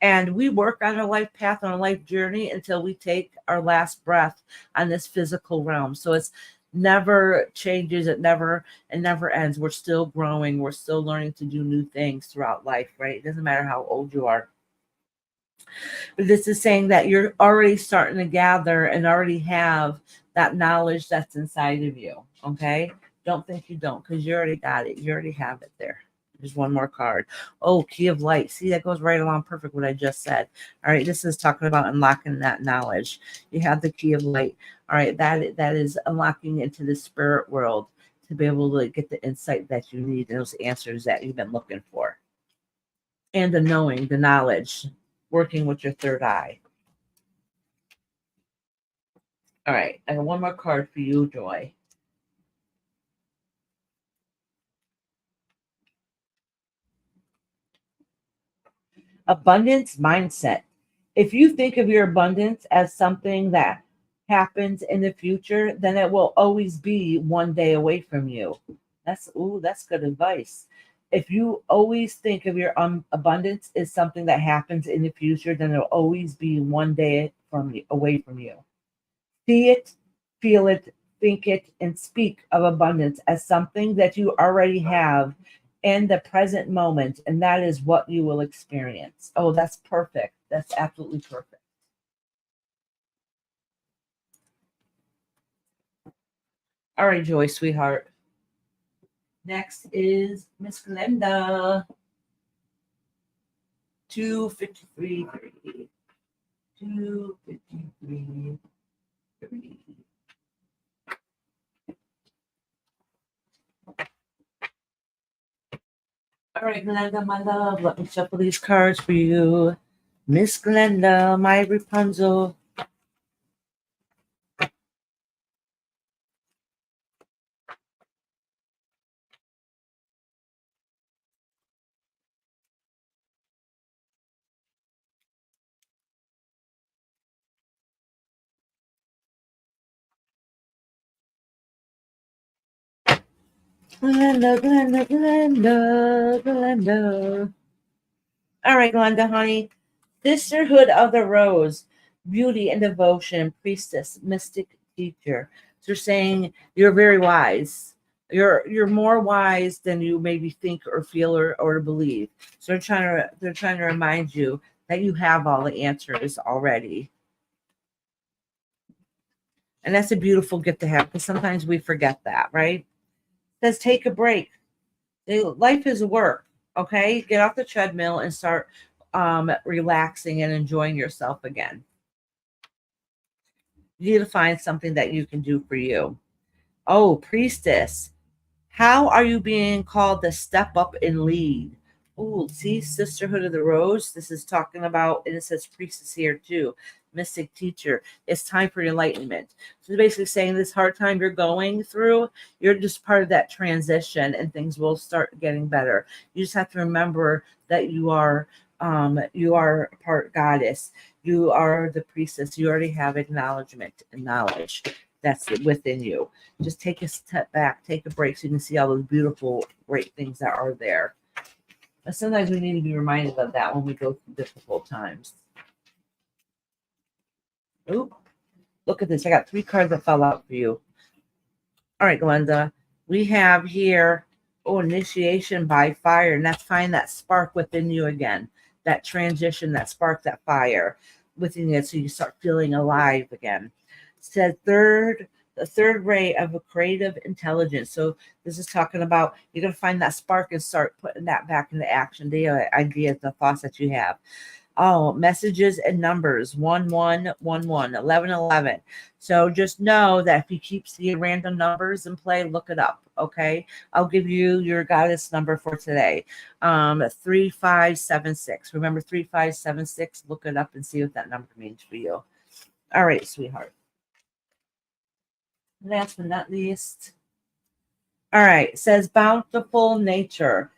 And we work on our life path, on our life journey until we take our last breath on this physical realm. So it's never changes. It never ends. We're still growing. We're still learning to do new things throughout life, right? It doesn't matter how old you are. But this is saying that you're already starting to gather and already have that knowledge that's inside of you. Okay. Don't think you don't, because you already got it. You already have it there. There's one more card. Oh, Key of Light. See, that goes right along perfect what I just said. All right. This is talking about unlocking that knowledge. You have the Key of Light. All right. That is unlocking into the spirit world to be able to get the insight that you need and those answers that you've been looking for. And the knowing, the knowledge, working with your third eye. All right. I got one more card for you, Joy. Abundance mindset. If you think of your abundance as something that happens in the future, then it will always be one day away from you. That's good advice. If you always think of your abundance as something that happens in the future, then it'll always be one day away from you. See it, feel it, think it, and speak of abundance as something that you already have in the present moment, and that is what you will experience. Oh, that's perfect. That's absolutely perfect. All right, Joy, sweetheart. Next is Miss Glenda. 253. 253. All right, Glenda, my love, let me shuffle these cards for you. Miss Glenda, my Rapunzel. Glenda, Glenda, Glenda, Glenda. All right, Glenda, honey. Sisterhood of the Rose, beauty and devotion, priestess, mystic, teacher. So they're saying you're very wise. You're more wise than you maybe think or feel or believe. So they're trying to remind you that you have all the answers already. And that's a beautiful gift to have because sometimes we forget that, right? It says take a break. Life is work, okay? Get off the treadmill and start relaxing and enjoying yourself again. You need to find something that you can do for you. Oh, priestess, how are you being called to step up and lead? Oh, see, Sisterhood of the Rose. This is talking about, and it says priestess here too, mystic teacher. It's time for enlightenment. So it's basically saying this hard time you're going through, you're just part of that transition, and things will start getting better. You just have to remember that you are part goddess. You are the priestess. You already have acknowledgement and knowledge that's within you. Just take a step back, take a break so you can see all those beautiful, great things that are there. But sometimes we need to be reminded of that when we go through difficult times. Oop, look at this. I got 3 cards that fell out for you. All right, Glenda. We have here, initiation by fire. And that's find that spark within you again. That transition, that spark, that fire within you so you start feeling alive again. It said the third ray of a creative intelligence. So this is talking about you're going to find that spark and start putting that back into action. The ideas, the thoughts that you have. Oh, messages and numbers 1111, 1111. So just know that if you keep seeing random numbers in play, look it up. Okay. I'll give you your goddess number for today. 3576. Remember 3576. Look it up and see what that number means for you. All right, sweetheart. Last but not least. All right. It says bountiful nature.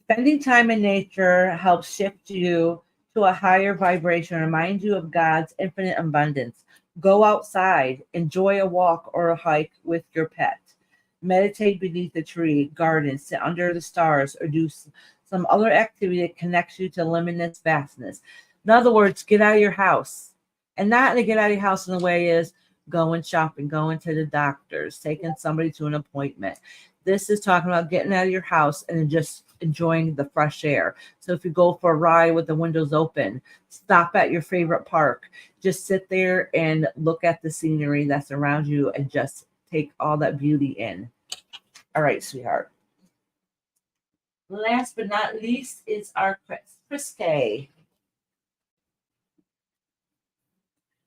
Spending time in nature helps shift you to a higher vibration, remind you of God's infinite abundance. Go outside, enjoy a walk or a hike with your pet. Meditate beneath a tree, garden, sit under the stars, or do some other activity that connects you to limitless vastness. In other words, get out of your house. And not to get out of your house in the way is going shopping, going to the doctors, taking somebody to an appointment. This is talking about getting out of your house and just enjoying the fresh air. So if you go for a ride with the windows open, stop at your favorite park, just sit there and look at the scenery that's around you and just take all that beauty in. All right, sweetheart. Last but not least is our Chris K.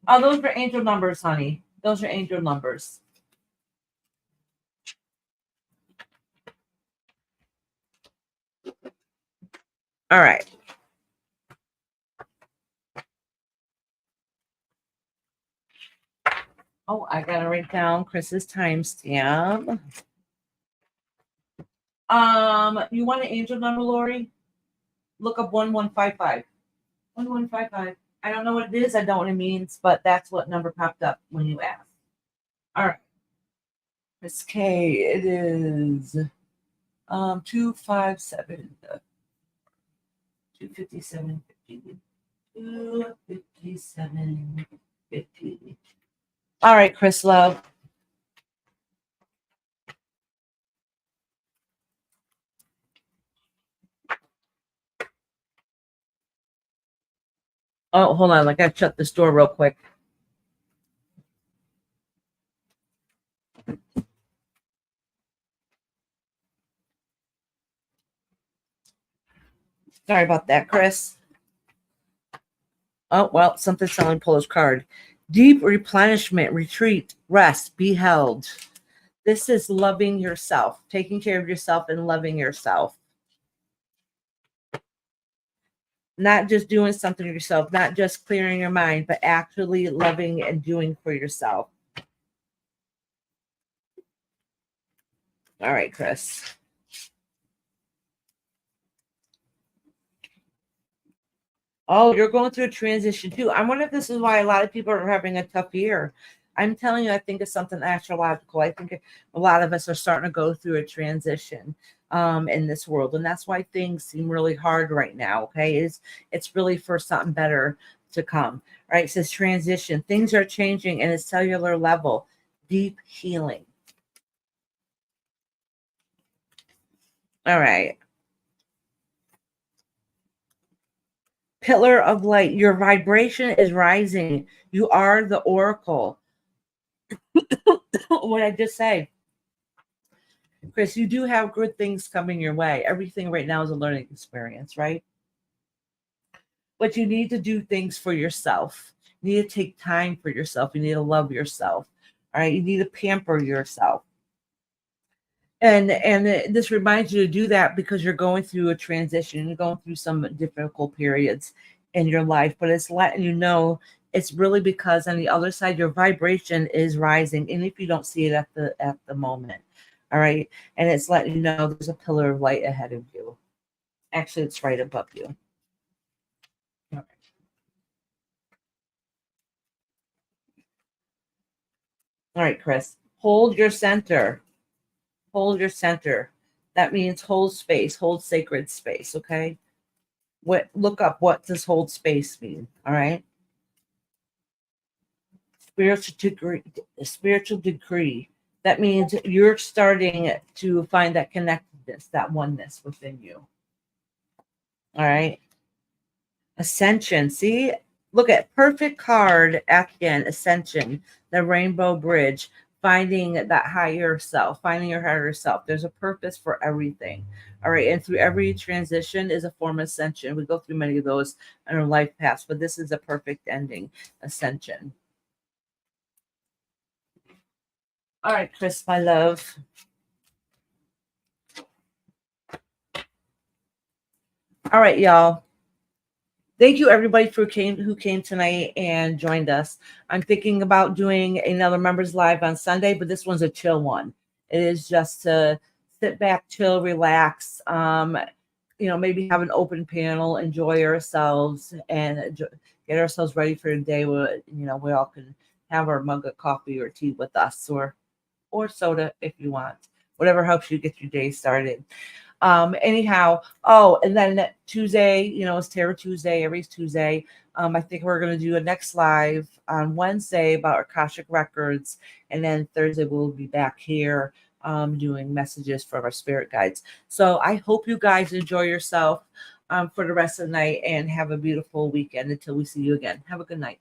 Oh, those are angel numbers, honey. Those are angel numbers. All right. Oh, I gotta write down Chris's timestamp. You want an angel number, Lori? Look up 1155. 1155. I don't know what it is. I don't know what it means, but that's what number popped up when you asked. All right. Miss K, it is 257. 257. 257. 15. All right, Chris Love. Oh, hold on. I gotta shut this door real quick. Sorry about that, Chris. Oh, well, something's telling me to pull his card. Deep replenishment, retreat, rest, be held. This is loving yourself, taking care of yourself and loving yourself. Not just doing something to yourself, not just clearing your mind, but actually loving and doing for yourself. All right, Chris. Oh, you're going through a transition too. I wonder if this is why a lot of people are having a tough year. I'm telling you, I think it's something astrological. I think a lot of us are starting to go through a transition in this world, and that's why things seem really hard right now. Okay, it's really for something better to come. All right, it says transition. Things are changing in a cellular level. Deep healing. All right. Pillar of light. Your vibration is rising. You are the oracle. What I just say, Chris, you do have good things coming your way. Everything right now is a learning experience, right? But you need to do things for yourself. You need to take time for yourself. You need to love yourself. All right. You need to pamper yourself. And this reminds you to do that because you're going through a transition. You're going through some difficult periods in your life, but it's letting you know it's really because on the other side, your vibration is rising. And if you don't see it at the moment, all right. And it's letting you know there's a pillar of light ahead of you. Actually, it's right above you. All right. All right, Chris. Hold your center. Hold your center. That means hold space, hold sacred space. Okay. Look up what does hold space mean. All right. Spiritual decree. That means you're starting to find that connectedness, that oneness within you. All right. Ascension. See, look at perfect card again. Ascension, the rainbow bridge, finding that higher self, finding your higher self. There's a purpose for everything. All right. And through every transition is a form of ascension. We go through many of those in our life paths, but this is a perfect ending. Ascension. All right, Chris, my love. All right, y'all. Thank you, everybody, who came tonight and joined us. I'm thinking about doing another members live on Sunday, but this one's a chill one. It is just to sit back, chill, relax. Maybe have an open panel, enjoy ourselves, and get ourselves ready for the day. Where we all can have our mug of coffee or tea with us, or soda if you want. Whatever helps you get your day started. Anyhow, and then Tuesday, it's Terror Tuesday, every Tuesday. I think we're going to do a next live on Wednesday about Akashic Records. And then Thursday, we'll be back here doing messages from our spirit guides. So I hope you guys enjoy yourself for the rest of the night and have a beautiful weekend until we see you again. Have a good night.